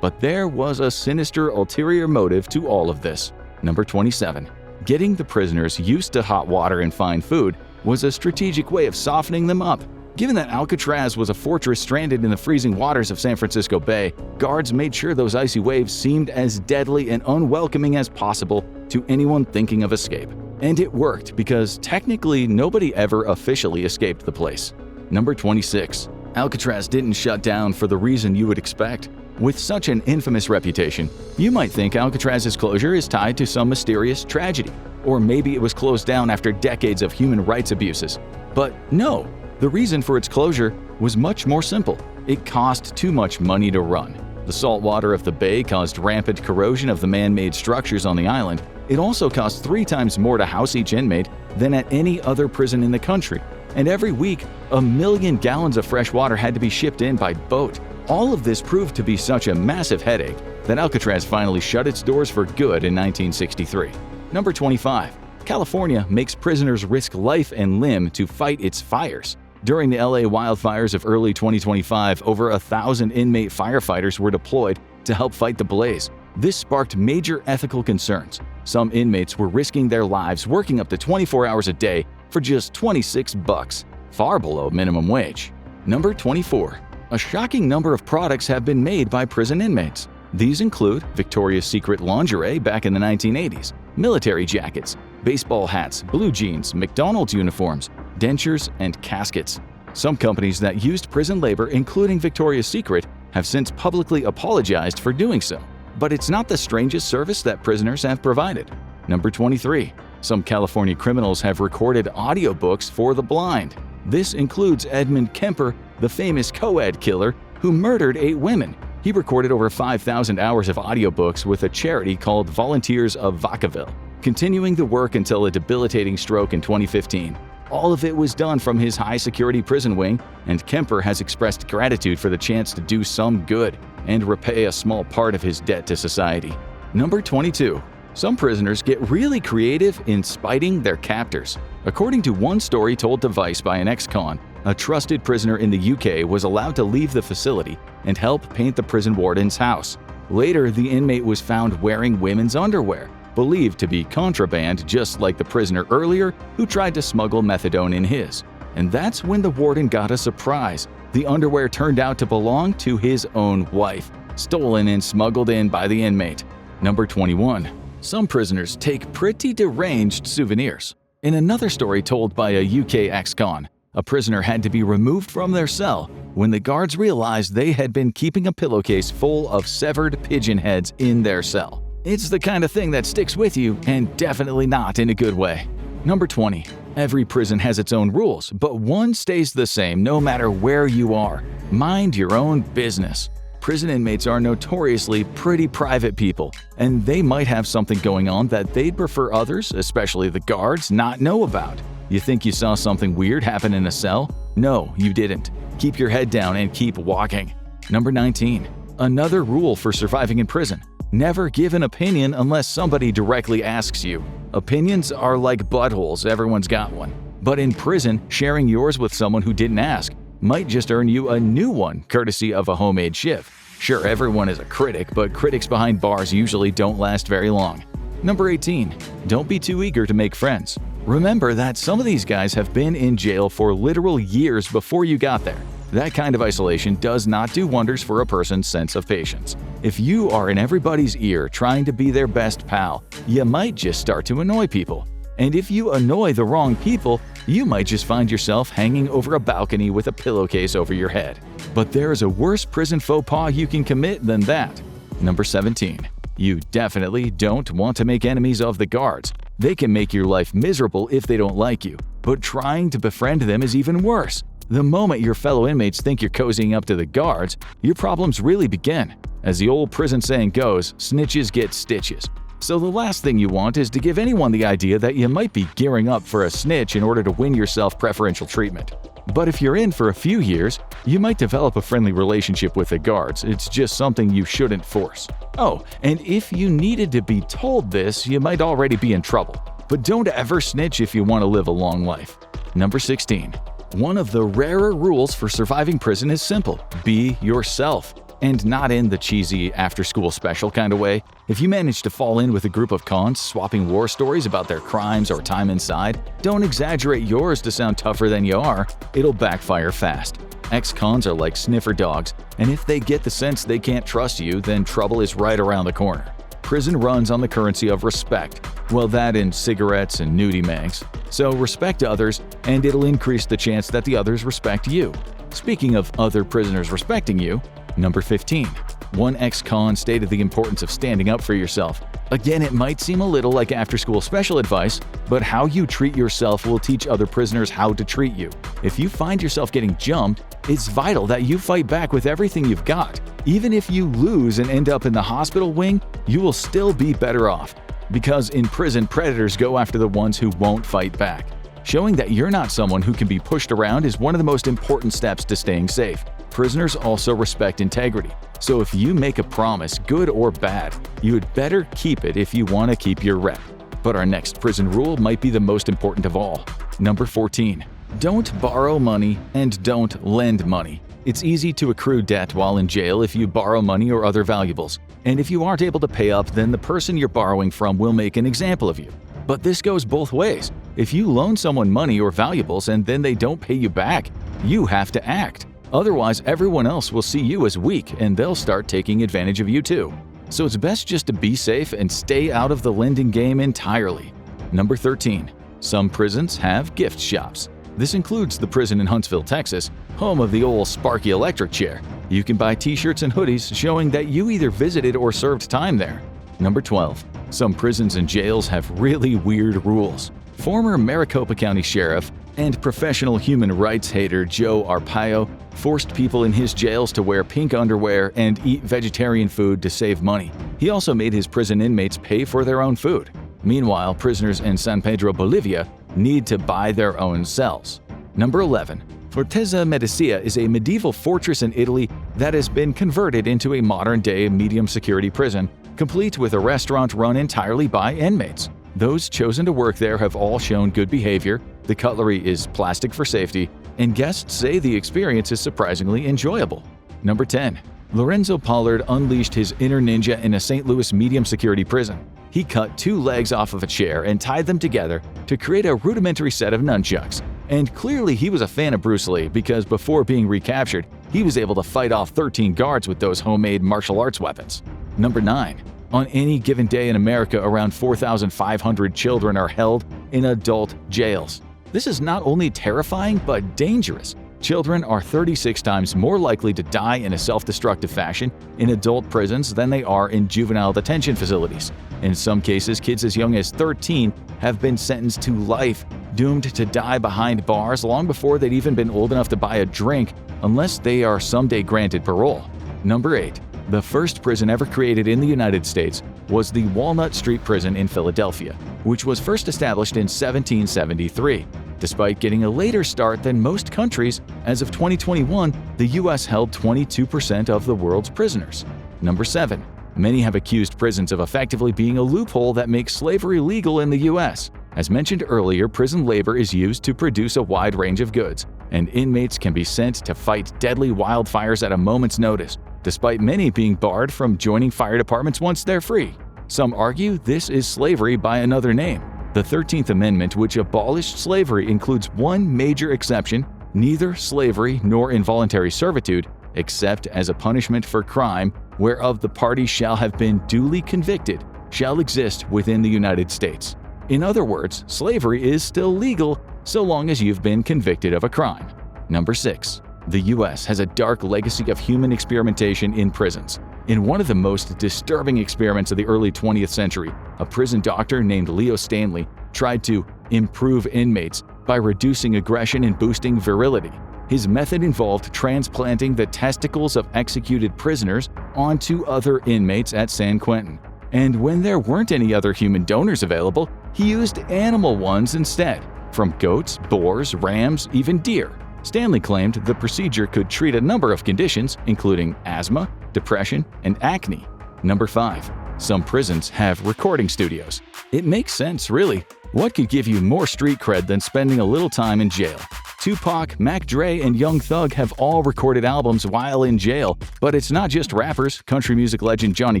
But there was a sinister ulterior motive to all of this. Number 27. Getting the prisoners used to hot water and fine food was a strategic way of softening them up. Given that Alcatraz was a fortress stranded in the freezing waters of San Francisco Bay, guards made sure those icy waves seemed as deadly and unwelcoming as possible to anyone thinking of escape. And it worked because technically nobody ever officially escaped the place. Number 26. Alcatraz didn't shut down for the reason you would expect. With such an infamous reputation, you might think Alcatraz's closure is tied to some mysterious tragedy, or maybe it was closed down after decades of human rights abuses. But no, the reason for its closure was much more simple. It cost too much money to run. The salt water of the bay caused rampant corrosion of the man-made structures on the island. It also cost 3 times more to house each inmate than at any other prison in the country. And every week, 1 million gallons of fresh water had to be shipped in by boat. All of this proved to be such a massive headache that Alcatraz finally shut its doors for good in 1963. Number 25. California makes prisoners risk life and limb to fight its fires. During the LA wildfires of early 2025, over 1,000 inmate firefighters were deployed to help fight the blaze. This sparked major ethical concerns. Some inmates were risking their lives working up to 24 hours a day for just $26, far below minimum wage. Number 24. A shocking number of products have been made by prison inmates. These include Victoria's Secret lingerie back in the 1980s, military jackets, baseball hats, blue jeans, McDonald's uniforms, dentures, and caskets. Some companies that used prison labor, including Victoria's Secret, have since publicly apologized for doing so. But it's not the strangest service that prisoners have provided. Number 23. Some California criminals have recorded audiobooks for the blind. This includes Edmund Kemper, the famous co-ed killer who murdered 8 women. He recorded over 5,000 hours of audiobooks with a charity called Volunteers of Vacaville, continuing the work until a debilitating stroke in 2015. All of it was done from his high-security prison wing, and Kemper has expressed gratitude for the chance to do some good and repay a small part of his debt to society. Number 22. Some prisoners get really creative in spiting their captors. According to one story told to Vice by an ex-con, a trusted prisoner in the UK was allowed to leave the facility and help paint the prison warden's house. Later, the inmate was found wearing women's underwear, believed to be contraband just like the prisoner earlier who tried to smuggle methadone in his. And that's when the warden got a surprise. The underwear turned out to belong to his own wife, stolen and smuggled in by the inmate. Number 21. Some prisoners take pretty deranged souvenirs. In another story told by a UK ex-con, a prisoner had to be removed from their cell when the guards realized they had been keeping a pillowcase full of severed pigeon heads in their cell. It's the kind of thing that sticks with you, and definitely not in a good way. Number 20. Every prison has its own rules, but one stays the same no matter where you are. Mind your own business. Prison inmates are notoriously pretty private people, and they might have something going on that they'd prefer others, especially the guards, not know about. You think you saw something weird happen in a cell? No, you didn't. Keep your head down and keep walking. Number 19. Another rule for surviving in prison. Never give an opinion unless somebody directly asks you. Opinions are like buttholes, everyone's got one. But in prison, sharing yours with someone who didn't ask might just earn you a new one, courtesy of a homemade shiv. Sure, everyone is a critic, but critics behind bars usually don't last very long. Number 18. Don't be too eager to make friends. Remember that some of these guys have been in jail for literal years before you got there. That kind of isolation does not do wonders for a person's sense of patience. If you are in everybody's ear trying to be their best pal, you might just start to annoy people. And if you annoy the wrong people, you might just find yourself hanging over a balcony with a pillowcase over your head. But there is a worse prison faux pas you can commit than that. Number 17. You definitely don't want to make enemies of the guards. They can make your life miserable if they don't like you, but trying to befriend them is even worse. The moment your fellow inmates think you're cozying up to the guards, your problems really begin. As the old prison saying goes, snitches get stitches. So the last thing you want is to give anyone the idea that you might be gearing up for a snitch in order to win yourself preferential treatment. But if you're in for a few years, you might develop a friendly relationship with the guards. It's just something you shouldn't force. Oh, and if you needed to be told this, you might already be in trouble. But don't ever snitch if you want to live a long life. Number 16. One of the rarer rules for surviving prison is simple: be yourself. And not in the cheesy after-school special kind of way. If you manage to fall in with a group of cons swapping war stories about their crimes or time inside, don't exaggerate yours to sound tougher than you are. It'll backfire fast. Ex-cons are like sniffer dogs, and if they get the sense they can't trust you, then trouble is right around the corner. Prison runs on the currency of respect. Well, that and cigarettes and nudie mags. So respect others, and it'll increase the chance that the others respect you. Speaking of other prisoners respecting you, Number 15. One ex-con stated the importance of standing up for yourself. Again, it might seem a little like after-school special advice, but how you treat yourself will teach other prisoners how to treat you. If you find yourself getting jumped, it's vital that you fight back with everything you've got. Even if you lose and end up in the hospital wing, you will still be better off. Because in prison, predators go after the ones who won't fight back. Showing that you're not someone who can be pushed around is one of the most important steps to staying safe. Prisoners also respect integrity, so if you make a promise, good or bad, you had better keep it if you want to keep your rep. But our next prison rule might be the most important of all. Number 14. Don't borrow money and don't lend money. It's easy to accrue debt while in jail if you borrow money or other valuables. And if you aren't able to pay up, then the person you're borrowing from will make an example of you. But this goes both ways. If you loan someone money or valuables and then they don't pay you back, you have to act. Otherwise, everyone else will see you as weak and they'll start taking advantage of you too. So it's best just to be safe and stay out of the lending game entirely. Number 13. Some prisons have gift shops. This includes the prison in Huntsville, Texas, home of the old Sparky electric chair. You can buy t-shirts and hoodies showing that you either visited or served time there. Number 12. Some prisons and jails have really weird rules. Former Maricopa County Sheriff and professional human rights hater Joe Arpaio forced people in his jails to wear pink underwear and eat vegetarian food to save money. He also made his prison inmates pay for their own food. Meanwhile, prisoners in San Pedro, Bolivia need to buy their own cells. Number 11. Fortezza Medicia is a medieval fortress in Italy that has been converted into a modern-day medium-security prison, complete with a restaurant run entirely by inmates. Those chosen to work there have all shown good behavior, the cutlery is plastic for safety, and guests say the experience is surprisingly enjoyable. Number 10. Lorenzo Pollard unleashed his inner ninja in a St. Louis medium-security prison. He cut 2 legs off of a chair and tied them together to create a rudimentary set of nunchucks. And clearly he was a fan of Bruce Lee because before being recaptured, he was able to fight off 13 guards with those homemade martial arts weapons. Number 9. On any given day in America, around 4,500 children are held in adult jails. This is not only terrifying but dangerous. Children are 36 times more likely to die in a self-destructive fashion in adult prisons than they are in juvenile detention facilities. In some cases, kids as young as 13 have been sentenced to life, doomed to die behind bars long before they'd even been old enough to buy a drink, unless they are someday granted parole. Number 8. The first prison ever created in the United States was the Walnut Street Prison in Philadelphia, which was first established in 1773. Despite getting a later start than most countries, as of 2021, the U.S. held 22% of the world's prisoners. Number 7. Many have accused prisons of effectively being a loophole that makes slavery legal in the U.S. As mentioned earlier, prison labor is used to produce a wide range of goods, and inmates can be sent to fight deadly wildfires at a moment's notice, despite many being barred from joining fire departments once they're free. Some argue this is slavery by another name. The 13th Amendment, which abolished slavery, includes one major exception: neither slavery nor involuntary servitude, except as a punishment for crime whereof the party shall have been duly convicted, shall exist within the United States. In other words, slavery is still legal so long as you've been convicted of a crime. Number 6. The U.S. has a dark legacy of human experimentation in prisons. In one of the most disturbing experiments of the early 20th century, a prison doctor named Leo Stanley tried to improve inmates by reducing aggression and boosting virility. His method involved transplanting the testicles of executed prisoners onto other inmates at San Quentin. And when there weren't any other human donors available, he used animal ones instead, from goats, boars, rams, even deer. Stanley claimed the procedure could treat a number of conditions, including asthma, depression, and acne. Number 5. Some prisons have recording studios. It makes sense, really. What could give you more street cred than spending a little time in jail? Tupac, Mac Dre, and Young Thug have all recorded albums while in jail, but it's not just rappers. Country music legend Johnny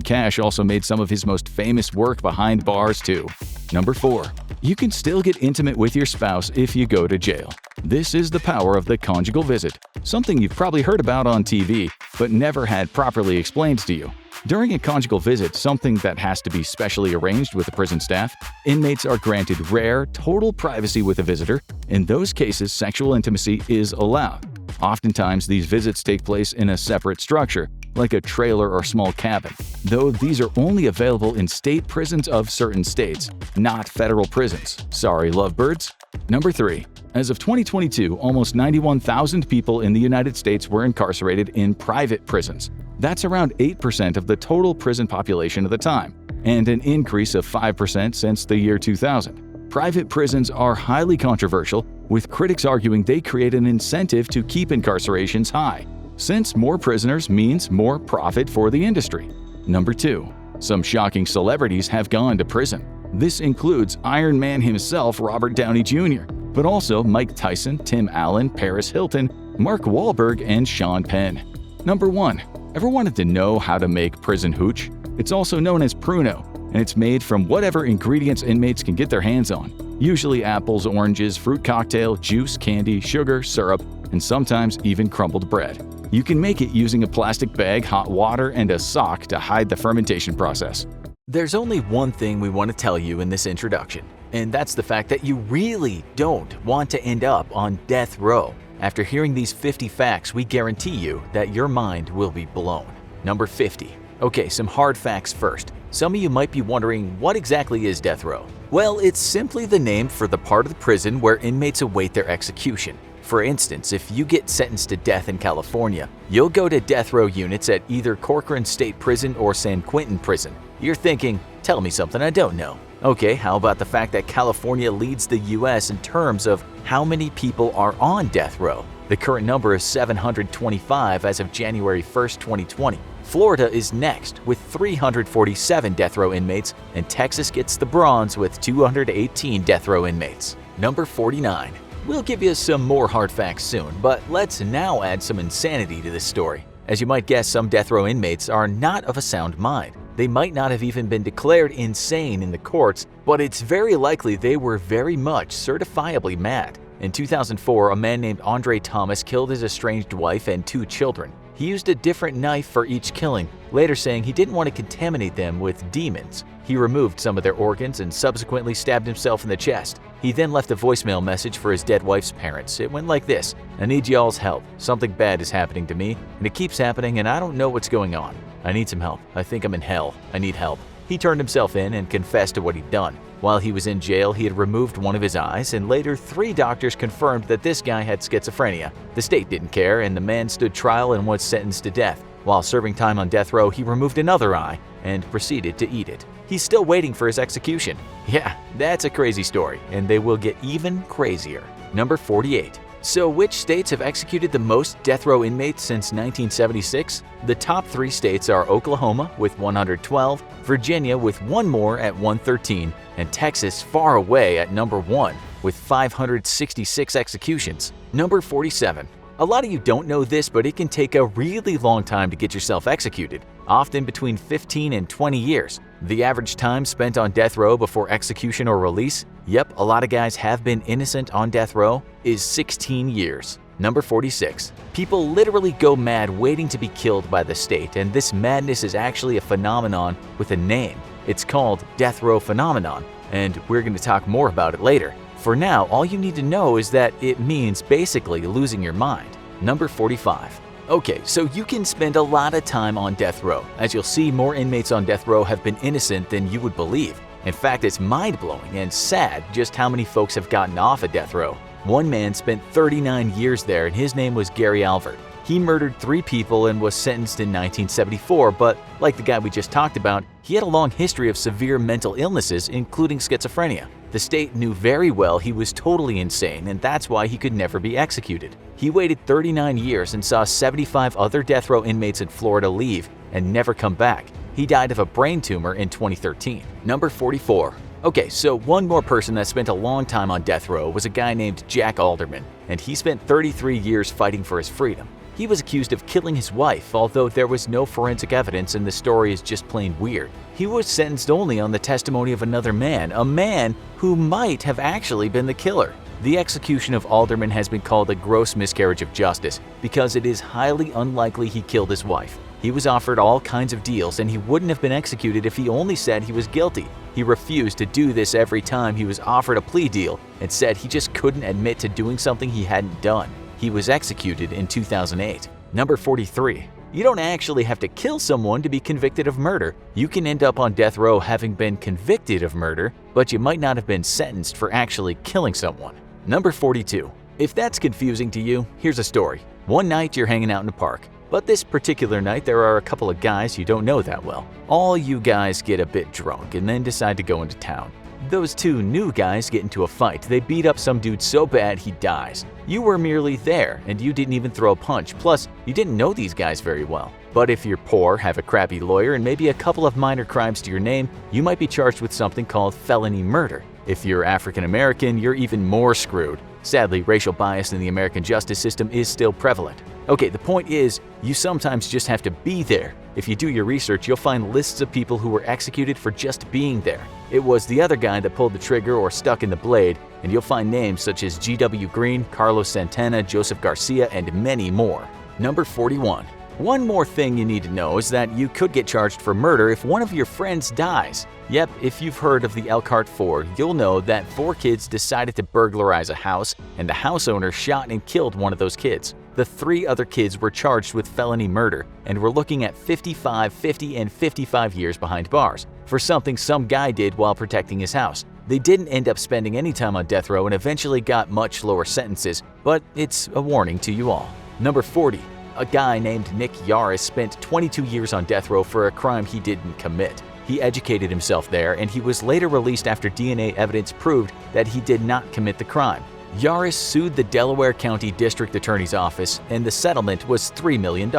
Cash also made some of his most famous work behind bars too. Number 4. You can still get intimate with your spouse if you go to jail. This is the power of the conjugal visit, something you've probably heard about on TV, but never had properly explained to you. During a conjugal visit, something that has to be specially arranged with the prison staff, inmates are granted rare, total privacy with a visitor. In those cases, sexual intimacy is allowed. Oftentimes, these visits take place in a separate structure, like a trailer or small cabin, though these are only available in state prisons of certain states, not federal prisons. Sorry, lovebirds. Number 3. As of 2022, almost 91,000 people in the United States were incarcerated in private prisons. That's around 8% of the total prison population at the time, and an increase of 5% since the year 2000. Private prisons are highly controversial, with critics arguing they create an incentive to keep incarcerations high, since more prisoners means more profit for the industry. Number 2. Some shocking celebrities have gone to prison. This includes Iron Man himself, Robert Downey Jr., but also Mike Tyson, Tim Allen, Paris Hilton, Mark Wahlberg, and Sean Penn. Number 1. Ever wanted to know how to make prison hooch? It's also known as pruno, and it's made from whatever ingredients inmates can get their hands on. Usually apples, oranges, fruit cocktail, juice, candy, sugar, syrup, and sometimes even crumbled bread. You can make it using a plastic bag, hot water, and a sock to hide the fermentation process. There's only one thing we want to tell you in this introduction, and that's the fact that you really don't want to end up on death row. After hearing these 50 facts, we guarantee you that your mind will be blown. Number 50. Okay, some hard facts first. Some of you might be wondering, what exactly is death row? Well, it's simply the name for the part of the prison where inmates await their execution. For instance, if you get sentenced to death in California, you'll go to death row units at either Corcoran State Prison or San Quentin Prison. You're thinking, tell me something I don't know. Okay, how about the fact that California leads the US in terms of how many people are on death row? The current number is 725 as of January 1st, 2020. Florida is next with 347 death row inmates, and Texas gets the bronze with 218 death row inmates. Number 49. We'll give you some more hard facts soon, but let's now add some insanity to this story. As you might guess, some death row inmates are not of a sound mind. They might not have even been declared insane in the courts, but it's very likely they were very much certifiably mad. In 2004, a man named Andre Thomas killed his estranged wife and 2 children. He used a different knife for each killing, later saying he didn't want to contaminate them with demons. He removed some of their organs and subsequently stabbed himself in the chest. He then left a voicemail message for his dead wife's parents. It went like this: "I need y'all's help. Something bad is happening to me, and it keeps happening, and I don't know what's going on. I need some help. I think I'm in hell. I need help." He turned himself in and confessed to what he'd done. While he was in jail, he had removed one of his eyes, and later 3 doctors confirmed that this guy had schizophrenia. The state didn't care, and the man stood trial and was sentenced to death. While serving time on death row, he removed another eye and proceeded to eat it. He's still waiting for his execution. Yeah, that's a crazy story, and they will get even crazier. Number 48. So which states have executed the most death row inmates since 1976? The top 3 states are Oklahoma with 112, Virginia with 1 more at 113, and Texas far away at number 1 with 566 executions. Number 47. A lot of you don't know this, but it can take a really long time to get yourself executed, often between 15 and 20 years. The average time spent on death row before execution or release, yep, a lot of guys have been innocent on death row, is 16 years. Number 46. People literally go mad waiting to be killed by the state, and this madness is actually a phenomenon with a name. It's called death row phenomenon, and we're going to talk more about it later. For now, all you need to know is that it means basically losing your mind. Number 45. Okay, so you can spend a lot of time on death row. As you'll see, more inmates on death row have been innocent than you would believe. In fact, it's mind-blowing and sad just how many folks have gotten off of death row. One man spent 39 years there, and his name was Gary Albert. He murdered 3 people and was sentenced in 1974, but like the guy we just talked about, he had a long history of severe mental illnesses, including schizophrenia. The state knew very well he was totally insane, and that's why he could never be executed. He waited 39 years and saw 75 other death row inmates in Florida leave and never come back. He died of a brain tumor in 2013. Number 44. Okay, so one more person that spent a long time on death row was a guy named Jack Alderman, and he spent 33 years fighting for his freedom. He was accused of killing his wife, although there was no forensic evidence and the story is just plain weird. He was sentenced only on the testimony of another man, a man who might have actually been the killer. The execution of Alderman has been called a gross miscarriage of justice because it is highly unlikely he killed his wife. He was offered all kinds of deals, and he wouldn't have been executed if he only said he was guilty. He refused to do this every time he was offered a plea deal and said he just couldn't admit to doing something he hadn't done. He was executed in 2008. Number 43. You don't actually have to kill someone to be convicted of murder. You can end up on death row having been convicted of murder, but you might not have been sentenced for actually killing someone. Number 42. If that's confusing to you, here's a story. One night you're hanging out in a park. But this particular night, there are a couple of guys you don't know that well. All you guys get a bit drunk and then decide to go into town. Those 2 new guys get into a fight. They beat up some dude so bad he dies. You were merely there, and you didn't even throw a punch. Plus, you didn't know these guys very well. But if you're poor, have a crappy lawyer, and maybe a couple of minor crimes to your name, you might be charged with something called felony murder. If you're African American, you're even more screwed. Sadly, racial bias in the American justice system is still prevalent. Okay, the point is, you sometimes just have to be there. If you do your research, you'll find lists of people who were executed for just being there. It was the other guy that pulled the trigger or stuck in the blade, and you'll find names such as G.W. Green, Carlos Santana, Joseph Garcia, and many more. Number 41. One more thing you need to know is that you could get charged for murder if one of your friends dies. Yep, if you've heard of the Elkhart 4, you'll know that 4 kids decided to burglarize a house, and the house owner shot and killed one of those kids. The 3 other kids were charged with felony murder and were looking at 55, 50, and 55 years behind bars for something some guy did while protecting his house. They didn't end up spending any time on death row and eventually got much lower sentences, but it's a warning to you all. Number 40. A guy named Nick Yaris spent 22 years on death row for a crime he didn't commit. He educated himself there, and he was later released after DNA evidence proved that he did not commit the crime. Yaris sued the Delaware County District Attorney's Office, and the settlement was $3 million.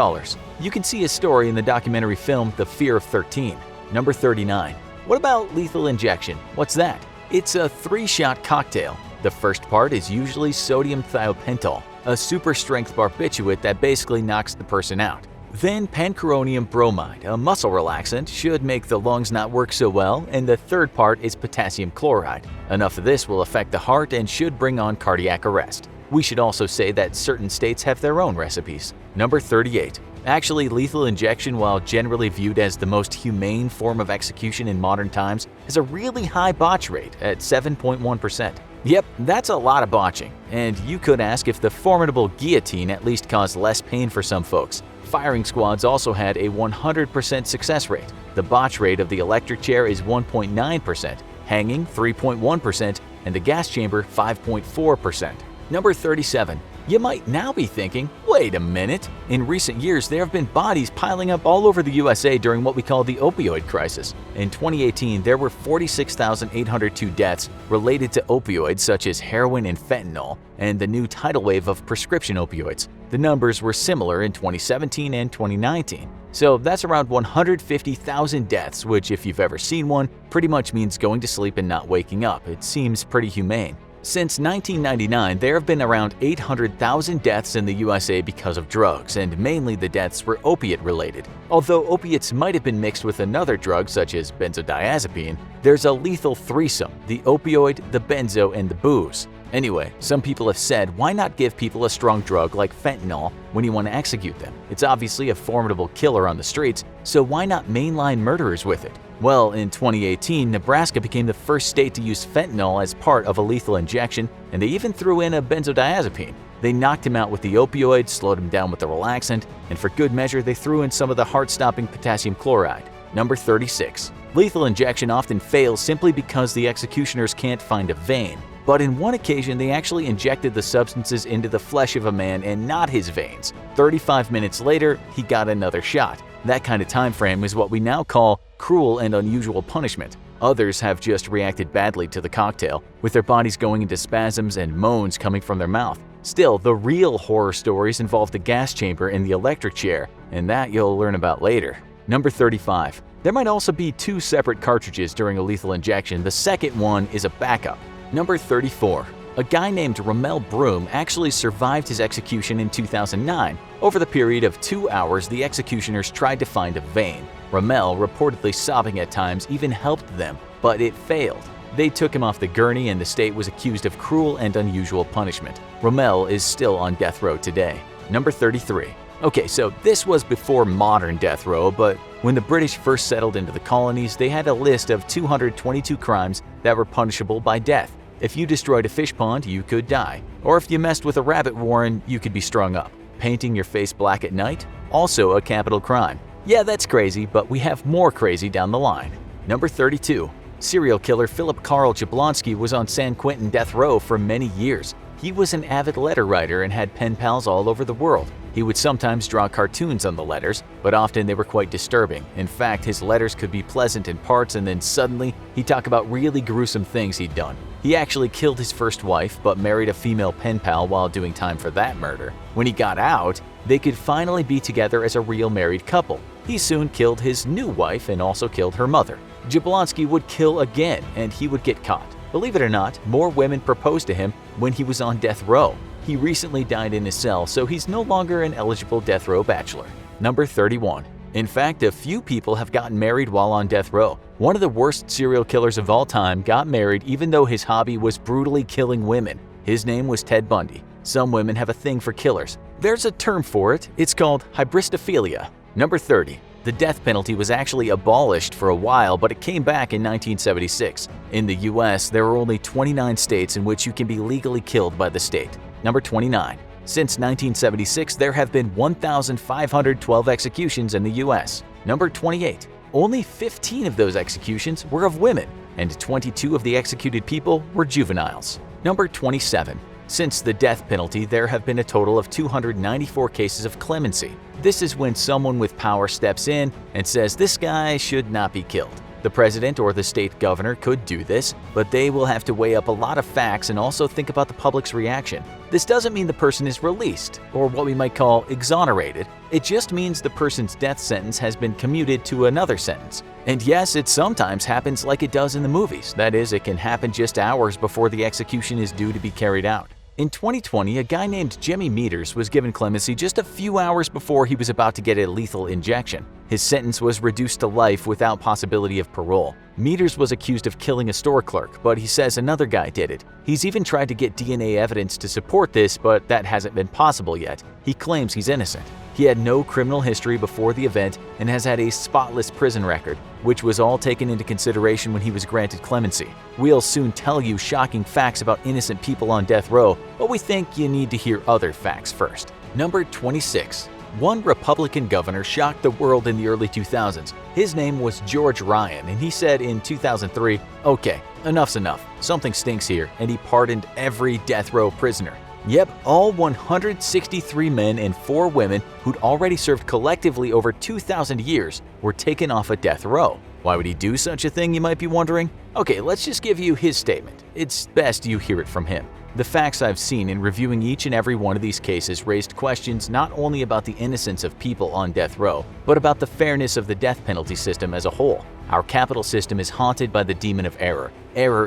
You can see his story in the documentary film The Fear of 13. Number 39. What about lethal injection? What's that? It's a 3-shot cocktail. The first part is usually sodium thiopental, a super-strength barbiturate that basically knocks the person out. Then pancuronium bromide, a muscle relaxant, should make the lungs not work so well, and the third part is potassium chloride. Enough of this will affect the heart and should bring on cardiac arrest. We should also say that certain states have their own recipes. Number 38. Actually, lethal injection, while generally viewed as the most humane form of execution in modern times, has a really high botch rate at 7.1%. Yep, that's a lot of botching. And you could ask if the formidable guillotine at least caused less pain for some folks. Firing squads also had a 100% success rate. The botch rate of the electric chair is 1.9%, hanging 3.1%, and the gas chamber 5.4%. Number 37. You might now be thinking, wait a minute. In recent years, there have been bodies piling up all over the USA during what we call the opioid crisis. In 2018, there were 46,802 deaths related to opioids such as heroin and fentanyl, and the new tidal wave of prescription opioids. The numbers were similar in 2017 and 2019. So that's around 150,000 deaths, which if you've ever seen one, pretty much means going to sleep and not waking up. It seems pretty humane. Since 1999, there have been around 800,000 deaths in the USA because of drugs, and mainly the deaths were opiate-related. Although opiates might have been mixed with another drug such as benzodiazepine, there's a lethal threesome: the opioid, the benzo, and the booze. Anyway, some people have said, why not give people a strong drug like fentanyl when you want to execute them? It's obviously a formidable killer on the streets, so why not mainline murderers with it? Well, in 2018, Nebraska became the first state to use fentanyl as part of a lethal injection, and they even threw in a benzodiazepine. They knocked him out with the opioid, slowed him down with the relaxant, and for good measure, they threw in some of the heart-stopping potassium chloride. Number 36. Lethal injection often fails simply because the executioners can't find a vein. But in one occasion, they actually injected the substances into the flesh of a man and not his veins. 35 minutes later, he got another shot. That kind of time frame is what we now call cruel and unusual punishment. Others have just reacted badly to the cocktail, with their bodies going into spasms and moans coming from their mouth. Still, the real horror stories involve the gas chamber and the electric chair, and that you'll learn about later. Number 35. There might also be two separate cartridges during a lethal injection. The second one is a backup. Number 34. A guy named Ramel Broom actually survived his execution in 2009. Over the period of 2 hours, the executioners tried to find a vein. Ramel, reportedly sobbing at times, even helped them, but it failed. They took him off the gurney and the state was accused of cruel and unusual punishment. Ramel is still on death row today. Number 33. Okay, so this was before modern death row, but when the British first settled into the colonies, they had a list of 222 crimes that were punishable by death. If you destroyed a fish pond, you could die. Or if you messed with a rabbit warren, you could be strung up. Painting your face black at night? Also a capital crime. Yeah, that's crazy, but we have more crazy down the line. Number 32. Serial killer Philip Carl Jablonski was on San Quentin death row for many years. He was an avid letter writer and had pen pals all over the world. He would sometimes draw cartoons on the letters, but often they were quite disturbing. In fact, his letters could be pleasant in parts, and then suddenly he'd talk about really gruesome things he'd done. He actually killed his first wife, but married a female pen pal while doing time for that murder. When he got out, they could finally be together as a real married couple. He soon killed his new wife and also killed her mother. Jablonski would kill again, and he would get caught. Believe it or not, more women proposed to him when he was on death row. He recently died in his cell, so he's no longer an eligible death row bachelor. Number 31. In fact, a few people have gotten married while on death row. One of the worst serial killers of all time got married even though his hobby was brutally killing women. His name was Ted Bundy. Some women have a thing for killers. There's a term for it. It's called hybristophilia. Number 30. The death penalty was actually abolished for a while, but it came back in 1976. In the US, there are only 29 states in which you can be legally killed by the state. Number 29. Since 1976, there have been 1,512 executions in the US. Number 28. Only 15 of those executions were of women, and 22 of the executed people were juveniles. Number 27. Since the death penalty, there have been a total of 294 cases of clemency. This is when someone with power steps in and says this guy should not be killed. The president or the state governor could do this, but they will have to weigh up a lot of facts and also think about the public's reaction. This doesn't mean the person is released, or what we might call exonerated. It just means the person's death sentence has been commuted to another sentence. And yes, it sometimes happens like it does in the movies. That is, it can happen just hours before the execution is due to be carried out. In 2020, a guy named Jimmy Meters was given clemency just a few hours before he was about to get a lethal injection. His sentence was reduced to life without possibility of parole. Meters was accused of killing a store clerk, but he says another guy did it. He's even tried to get DNA evidence to support this, but that hasn't been possible yet. He claims he's innocent. He had no criminal history before the event and has had a spotless prison record, which was all taken into consideration when he was granted clemency. We'll soon tell you shocking facts about innocent people on death row, but we think you need to hear other facts first. Number 26. One Republican governor shocked the world in the early 2000s. His name was George Ryan, and he said in 2003, "Okay, enough's enough. Something stinks here," and he pardoned every death row prisoner. Yep, all 163 men and 4 women who'd already served collectively over 2,000 years were taken off a death row. Why would he do such a thing, you might be wondering? Okay, let's just give you his statement. It's best you hear it from him. The facts I've seen in reviewing each and every one of these cases raised questions not only about the innocence of people on death row, but about the fairness of the death penalty system as a whole. Our capital system is haunted by the demon of error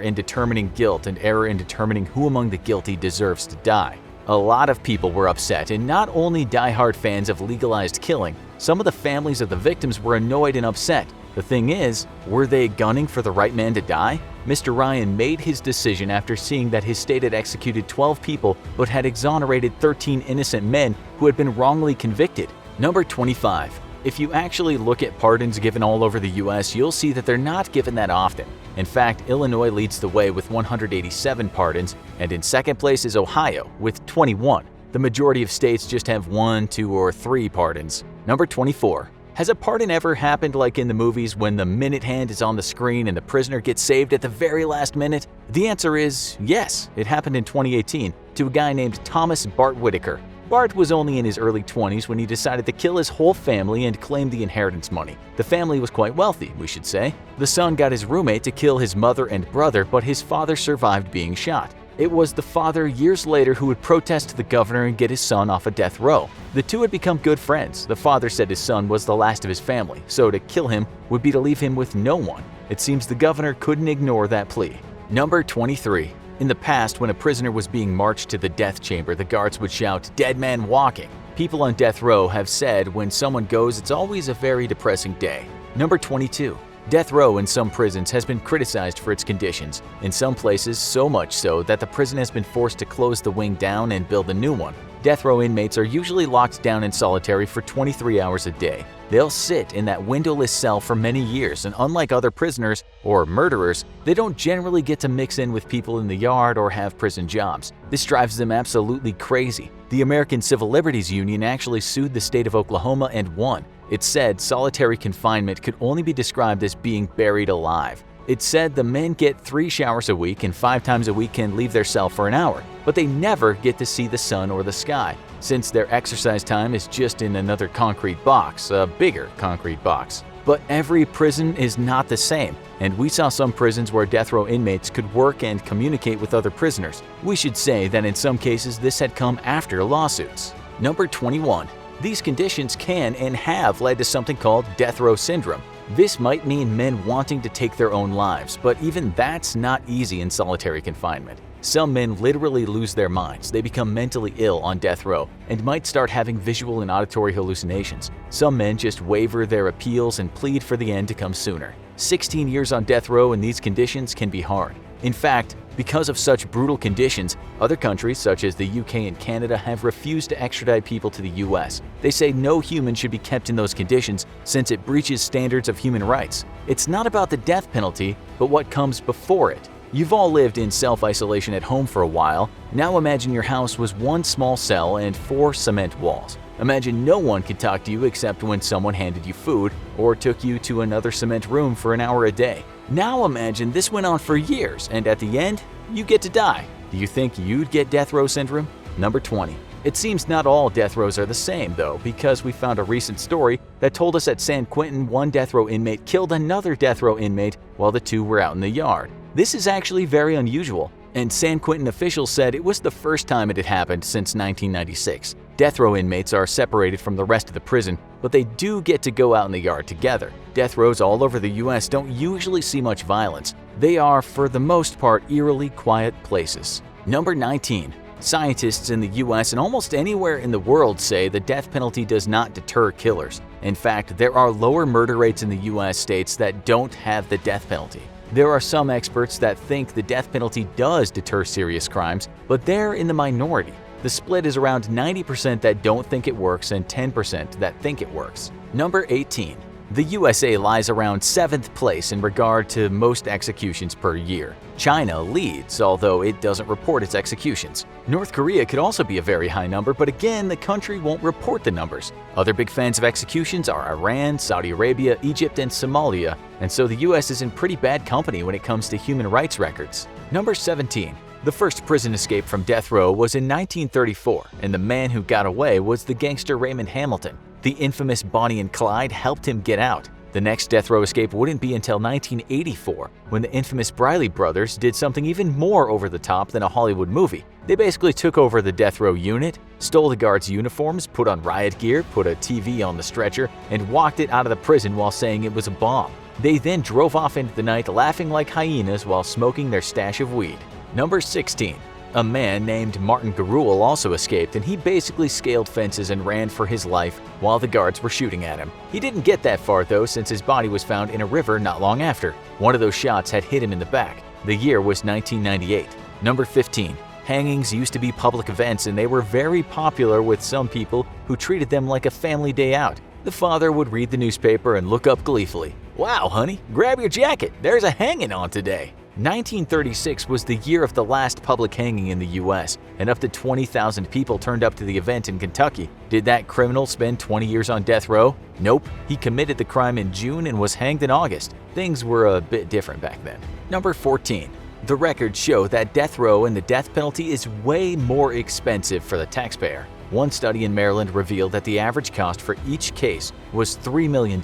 in determining guilt and error in determining who among the guilty deserves to die. A lot of people were upset, and not only die-hard fans of legalized killing, some of the families of the victims were annoyed and upset. The thing is, were they gunning for the right man to die? Mr. Ryan made his decision after seeing that his state had executed 12 people but had exonerated 13 innocent men who had been wrongly convicted. Number 25. If you actually look at pardons given all over the US, you'll see that they're not given that often. In fact, Illinois leads the way with 187 pardons, and in second place is Ohio with 21. The majority of states just have 1, 2, or 3 pardons. Number 24. Has a pardon ever happened like in the movies when the minute hand is on the screen and the prisoner gets saved at the very last minute? The answer is yes. It happened in 2018 to a guy named Thomas Bart Whitaker. Bart was only in his early 20s when he decided to kill his whole family and claim the inheritance money. The family was quite wealthy, we should say. The son got his roommate to kill his mother and brother, but his father survived being shot. It was the father years later who would protest the governor and get his son off a death row. The two had become good friends. The father said his son was the last of his family, so to kill him would be to leave him with no one. It seems the governor couldn't ignore that plea. Number 23. In the past, when a prisoner was being marched to the death chamber, the guards would shout, "Dead man walking." People on death row have said when someone goes, it's always a very depressing day. Number 22. Death row in some prisons has been criticized for its conditions, in some places so much so that the prison has been forced to close the wing down and build a new one. Death row inmates are usually locked down in solitary for 23 hours a day. They'll sit in that windowless cell for many years, and unlike other prisoners or murderers, they don't generally get to mix in with people in the yard or have prison jobs. This drives them absolutely crazy. The American Civil Liberties Union actually sued the state of Oklahoma and won. It said solitary confinement could only be described as being buried alive. It said the men get 3 showers a week and 5 times a week can leave their cell for an hour, but they never get to see the sun or the sky, since their exercise time is just in another concrete box, a bigger concrete box. But every prison is not the same, and we saw some prisons where death row inmates could work and communicate with other prisoners. We should say that in some cases this had come after lawsuits. Number 21. These conditions can and have led to something called death row syndrome. This might mean men wanting to take their own lives, but even that's not easy in solitary confinement. Some men literally lose their minds. They become mentally ill on death row and might start having visual and auditory hallucinations. Some men just waiver their appeals and plead for the end to come sooner. 16 years on death row in these conditions can be hard. In fact, because of such brutal conditions, other countries such as the UK and Canada have refused to extradite people to the US. They say no human should be kept in those conditions since it breaches standards of human rights. It's not about the death penalty, but what comes before it. You've all lived in self-isolation at home for a while. Now imagine your house was one small cell and 4 cement walls. Imagine no one could talk to you except when someone handed you food or took you to another cement room for an hour a day. Now imagine this went on for years and at the end, you get to die. Do you think you'd get death row syndrome? Number 20. It seems not all death rows are the same, though, because we found a recent story that told us at San Quentin one death row inmate killed another death row inmate while the two were out in the yard. This is actually very unusual, and San Quentin officials said it was the first time it had happened since 1996. Death row inmates are separated from the rest of the prison, but they do get to go out in the yard together. Death rows all over the US don't usually see much violence. They are, for the most part, eerily quiet places. Number 19. Scientists in the US and almost anywhere in the world say the death penalty does not deter killers. In fact, there are lower murder rates in the US states that don't have the death penalty. There are some experts that think the death penalty does deter serious crimes, but they're in the minority. The split is around 90% that don't think it works and 10% that think it works. Number 18. The USA lies around 7th place in regard to most executions per year. China leads, although it doesn't report its executions. North Korea could also be a very high number, but again, the country won't report the numbers. Other big fans of executions are Iran, Saudi Arabia, Egypt, and Somalia, and so the US is in pretty bad company when it comes to human rights records. Number 17. The first prison escape from death row was in 1934, and the man who got away was the gangster Raymond Hamilton. The infamous Bonnie and Clyde helped him get out. The next death row escape wouldn't be until 1984, when the infamous Briley brothers did something even more over the top than a Hollywood movie. They basically took over the death row unit, stole the guards' uniforms, put on riot gear, put a TV on the stretcher, and walked it out of the prison while saying it was a bomb. They then drove off into the night laughing like hyenas while smoking their stash of weed. Number 16. A man named Martin Garul also escaped, and he basically scaled fences and ran for his life while the guards were shooting at him. He didn't get that far though, since his body was found in a river not long after. One of those shots had hit him in the back. The year was 1998. Number 15. Hangings used to be public events, and they were very popular with some people who treated them like a family day out. The father would read the newspaper and look up gleefully. "Wow, honey, grab your jacket. There's a hanging on today." 1936 was the year of the last public hanging in the US, and up to 20,000 people turned up to the event in Kentucky. Did that criminal spend 20 years on death row? Nope, he committed the crime in June and was hanged in August. Things were a bit different back then. Number 14. The records show that death row and the death penalty is way more expensive for the taxpayer. One study in Maryland revealed that the average cost for each case was $3 million.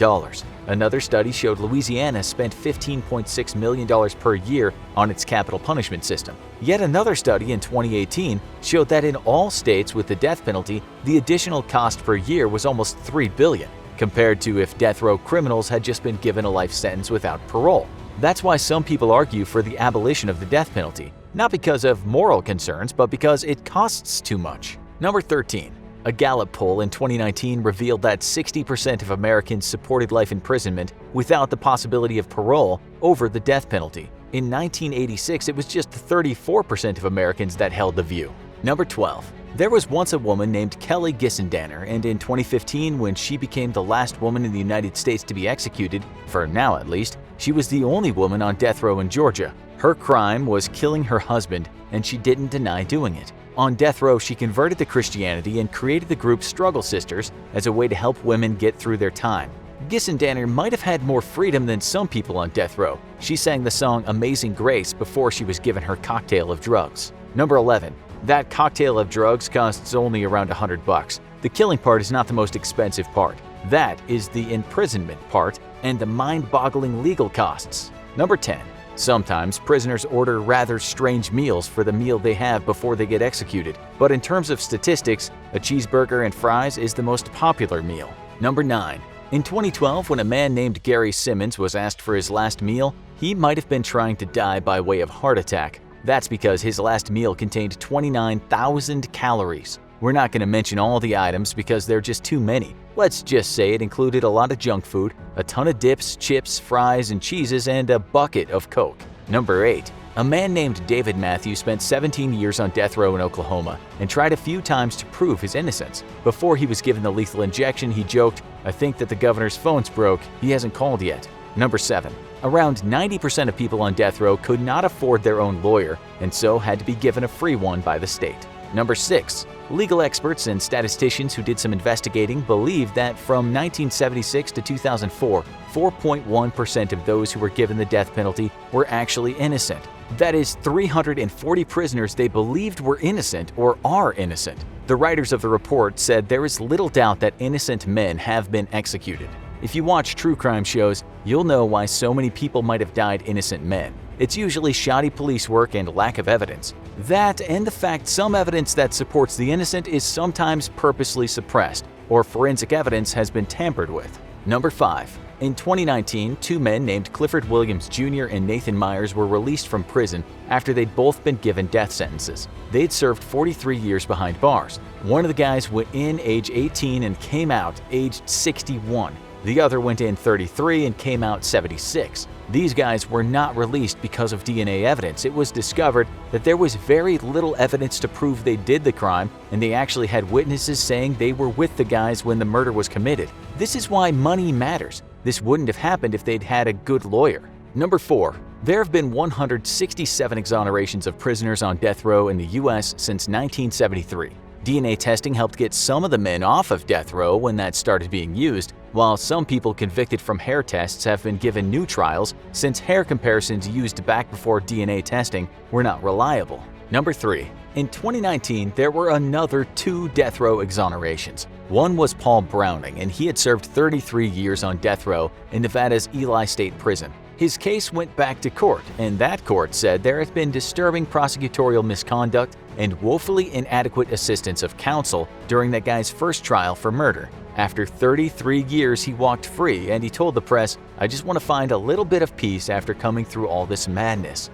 Another study showed Louisiana spent $15.6 million per year on its capital punishment system. Yet another study in 2018 showed that in all states with the death penalty, the additional cost per year was almost $3 billion, compared to if death row criminals had just been given a life sentence without parole. That's why some people argue for the abolition of the death penalty, not because of moral concerns, but because it costs too much. Number 13. A Gallup poll in 2019 revealed that 60% of Americans supported life imprisonment without the possibility of parole over the death penalty. In 1986, it was just 34% of Americans that held the view. Number 12. There was once a woman named Kelly Gissendaner, and in 2015, when she became the last woman in the United States to be executed, for now at least, she was the only woman on death row in Georgia. Her crime was killing her husband, and she didn't deny doing it. On death row, she converted to Christianity and created the group Struggle Sisters as a way to help women get through their time. Gissendaner might have had more freedom than some people on death row. She sang the song Amazing Grace before she was given her cocktail of drugs. Number 11. That cocktail of drugs costs only around $100. The killing part is not the most expensive part. That is the imprisonment part and the mind-boggling legal costs. Number 10. Sometimes prisoners order rather strange meals for the meal they have before they get executed, but in terms of statistics, a cheeseburger and fries is the most popular meal. Number 9. In 2012, when a man named Gary Simmons was asked for his last meal, he might have been trying to die by way of heart attack. That's because his last meal contained 29,000 calories. We're not going to mention all the items because they're just too many. Let's just say it included a lot of junk food, a ton of dips, chips, fries, and cheeses, and a bucket of Coke. Number 8. A man named David Matthews spent 17 years on death row in Oklahoma and tried a few times to prove his innocence. Before he was given the lethal injection, he joked, "I think that the governor's phone's broke. He hasn't called yet." Number 7. Around 90% of people on death row could not afford their own lawyer and so had to be given a free one by the state. Number 6. Legal experts and statisticians who did some investigating believe that from 1976 to 2004, 4.1% of those who were given the death penalty were actually innocent. That is 340 prisoners they believed were innocent or are innocent. The writers of the report said there is little doubt that innocent men have been executed. If you watch true crime shows, you'll know why so many people might have died innocent men. It's usually shoddy police work and lack of evidence. That and the fact some evidence that supports the innocent is sometimes purposely suppressed, or forensic evidence has been tampered with. Number 5. In 2019, two men named Clifford Williams Jr. and Nathan Myers were released from prison after they'd both been given death sentences. They'd served 43 years behind bars. One of the guys went in age 18 and came out aged 61. The other went in 33 and came out 76. These guys were not released because of DNA evidence. It was discovered that there was very little evidence to prove they did the crime, and they actually had witnesses saying they were with the guys when the murder was committed. This is why money matters. This wouldn't have happened if they'd had a good lawyer. Number 4. There have been 167 exonerations of prisoners on death row in the U.S. since 1973. DNA testing helped get some of the men off of death row when that started being used, while some people convicted from hair tests have been given new trials since hair comparisons used back before DNA testing were not reliable. Number 3. In 2019, there were another 2 death row exonerations. One was Paul Browning, and he had served 33 years on death row in Nevada's Ely State Prison. His case went back to court, and that court said there had been disturbing prosecutorial misconduct and woefully inadequate assistance of counsel during that guy's first trial for murder. After 33 years, he walked free, and he told the press, "I just want to find a little bit of peace after coming through all this madness."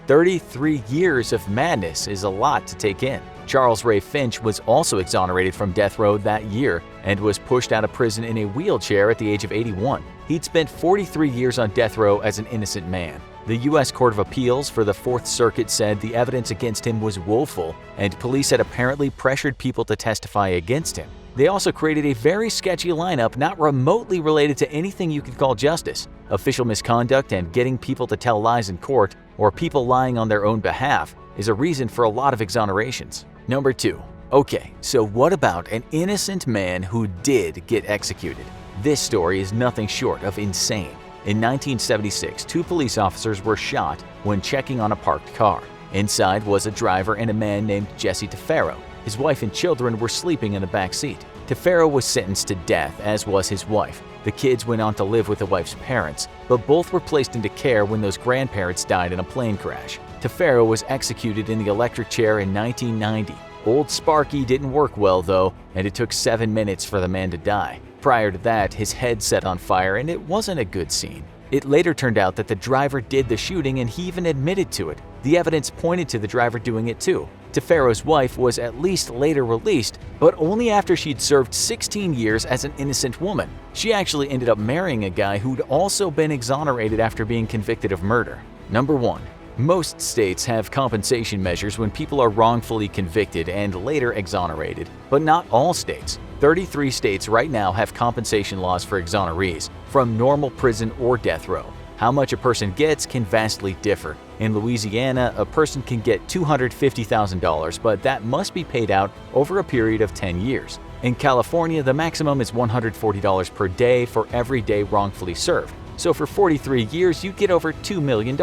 33 years of madness is a lot to take in. Charles Ray Finch was also exonerated from death row that year and was pushed out of prison in a wheelchair at the age of 81. He'd spent 43 years on death row as an innocent man. The U.S. Court of Appeals for the Fourth Circuit said the evidence against him was woeful, and police had apparently pressured people to testify against him. They also created a very sketchy lineup not remotely related to anything you could call justice. Official misconduct and getting people to tell lies in court, or people lying on their own behalf, is a reason for a lot of exonerations. Number 2. Okay, so what about an innocent man who did get executed? This story is nothing short of insane. In 1976, 2 police officers were shot when checking on a parked car. Inside was a driver and a man named Jesse Tefero. His wife and children were sleeping in the back seat. Tefero was sentenced to death, as was his wife. The kids went on to live with the wife's parents, but both were placed into care when those grandparents died in a plane crash. Tefero was executed in the electric chair in 1990. Old Sparky didn't work well though, and it took 7 minutes for the man to die. Prior to that, his head set on fire, and it wasn't a good scene. It later turned out that the driver did the shooting, and he even admitted to it. The evidence pointed to the driver doing it too. Tefero's wife was at least later released, but only after she'd served 16 years as an innocent woman. She actually ended up marrying a guy who'd also been exonerated after being convicted of murder. Number 1. Most states have compensation measures when people are wrongfully convicted and later exonerated, but not all states. 33 states right now have compensation laws for exonerees from normal prison or death row. How much a person gets can vastly differ. In Louisiana, a person can get $250,000, but that must be paid out over a period of 10 years. In California, the maximum is $140 per day for every day wrongfully served. So for 43 years, you get over $2 million.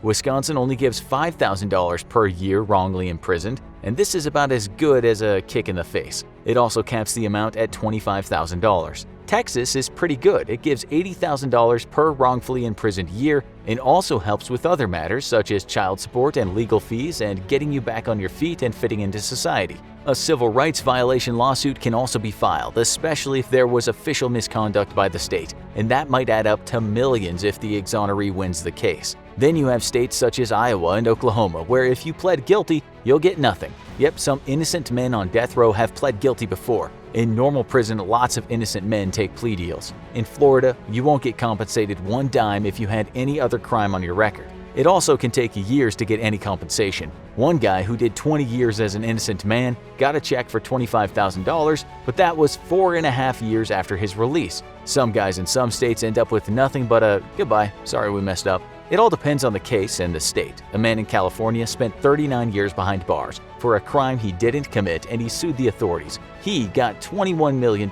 Wisconsin only gives $5,000 per year wrongly imprisoned, and this is about as good as a kick in the face. It also caps the amount at $25,000. Texas is pretty good. It gives $80,000 per wrongfully imprisoned year and also helps with other matters such as child support and legal fees and getting you back on your feet and fitting into society. A civil rights violation lawsuit can also be filed, especially if there was official misconduct by the state, and that might add up to millions if the exoneree wins the case. Then you have states such as Iowa and Oklahoma, where if you pled guilty, you'll get nothing. Yep, some innocent men on death row have pled guilty before. In normal prison, lots of innocent men take plea deals. In Florida, you won't get compensated one dime if you had any other crime on your record. It also can take years to get any compensation. One guy who did 20 years as an innocent man got a check for $25,000, but that was 4.5 years after his release. Some guys in some states end up with nothing but a "goodbye, sorry we messed up." It all depends on the case and the state. A man in California spent 39 years behind bars for a crime he didn't commit, and he sued the authorities. He got $21 million.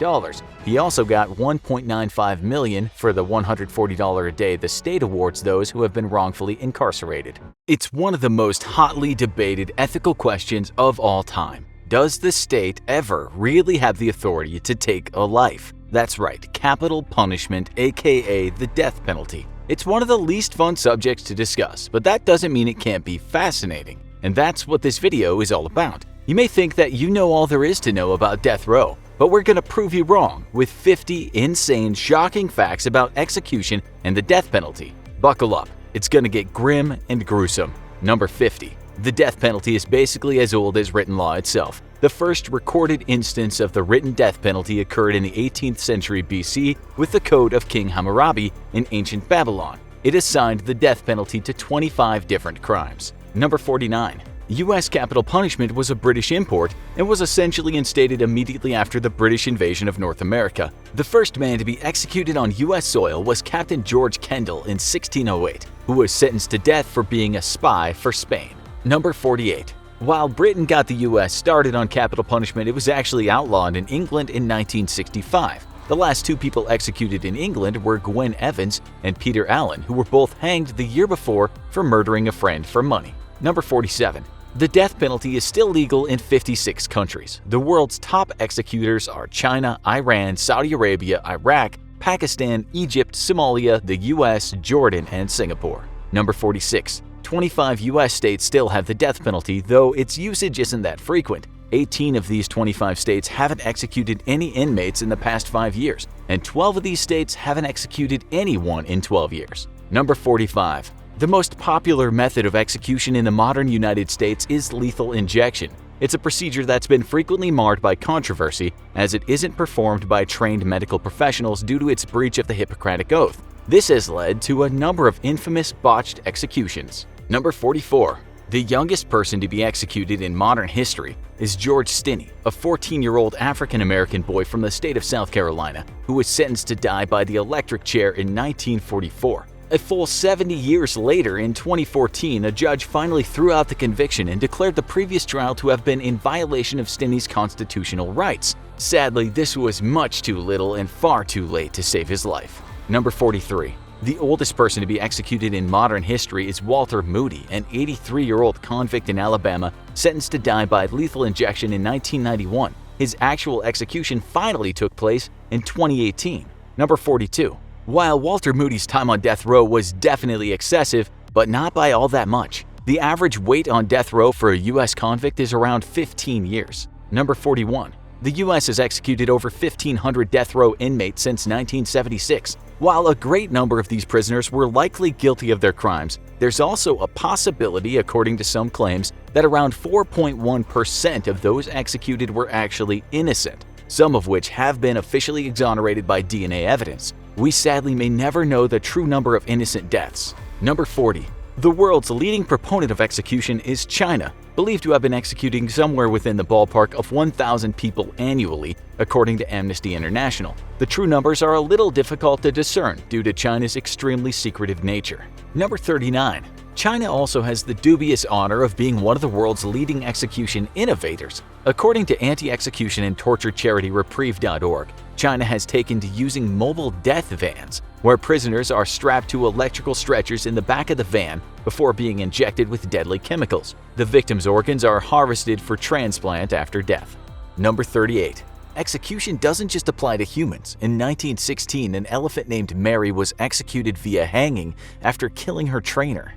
He also got $1.95 million for the $140 a day the state awards those who have been wrongfully incarcerated. It's one of the most hotly debated ethical questions of all time. Does the state ever really have the authority to take a life? That's right, capital punishment, aka the death penalty. It's one of the least fun subjects to discuss, but that doesn't mean it can't be fascinating. And that's what this video is all about. You may think that you know all there is to know about death row, but we're gonna prove you wrong with 50 insane, shocking facts about execution and the death penalty. Buckle up, it's gonna get grim and gruesome. Number 50. The death penalty is basically as old as written law itself. The first recorded instance of the written death penalty occurred in the 18th century BC with the Code of King Hammurabi in ancient Babylon. It assigned the death penalty to 25 different crimes. Number 49. U.S. capital punishment was a British import and was essentially instated immediately after the British invasion of North America. The first man to be executed on U.S. soil was Captain George Kendall in 1608, who was sentenced to death for being a spy for Spain. Number 48. While Britain got the U.S. started on capital punishment, it was actually outlawed in England in 1965. The last two people executed in England were Gwen Evans and Peter Allen, who were both hanged the year before for murdering a friend for money. Number 47. The death penalty is still legal in 56 countries. The world's top executors are China, Iran, Saudi Arabia, Iraq, Pakistan, Egypt, Somalia, the U.S., Jordan, and Singapore. Number 46. 25 U.S. states still have the death penalty, though its usage isn't that frequent. 18 of these 25 states haven't executed any inmates in the past 5 years, and 12 of these states haven't executed anyone in 12 years. Number 45. The most popular method of execution in the modern United States is lethal injection. It's a procedure that's been frequently marred by controversy, as it isn't performed by trained medical professionals due to its breach of the Hippocratic Oath. This has led to a number of infamous botched executions. Number 44. The youngest person to be executed in modern history is George Stinney, a 14-year-old African-American boy from the state of South Carolina who was sentenced to die by the electric chair in 1944. A full 70 years later, in 2014, a judge finally threw out the conviction and declared the previous trial to have been in violation of Stinney's constitutional rights. Sadly, this was much too little and far too late to save his life. Number 43. The oldest person to be executed in modern history is Walter Moody, an 83-year-old convict in Alabama sentenced to die by lethal injection in 1991. His actual execution finally took place in 2018. Number 42. While Walter Moody's time on death row was definitely excessive, but not by all that much, the average wait on death row for a U.S. convict is around 15 years. Number 41. The U.S. has executed over 1,500 death row inmates since 1976. While a great number of these prisoners were likely guilty of their crimes, there's also a possibility, according to some claims, that around 4.1% of those executed were actually innocent, some of which have been officially exonerated by DNA evidence. We sadly may never know the true number of innocent deaths. Number 40. The world's leading proponent of execution is China, believed to have been executing somewhere within the ballpark of 1,000 people annually, according to Amnesty International. The true numbers are a little difficult to discern due to China's extremely secretive nature. Number 39. China also has the dubious honor of being one of the world's leading execution innovators. According to anti-execution and torture charity Reprieve.org, China has taken to using mobile death vans, where prisoners are strapped to electrical stretchers in the back of the van before being injected with deadly chemicals. The victim's organs are harvested for transplant after death. Number 38. Execution doesn't just apply to humans. In 1916, an elephant named Mary was executed via hanging after killing her trainer.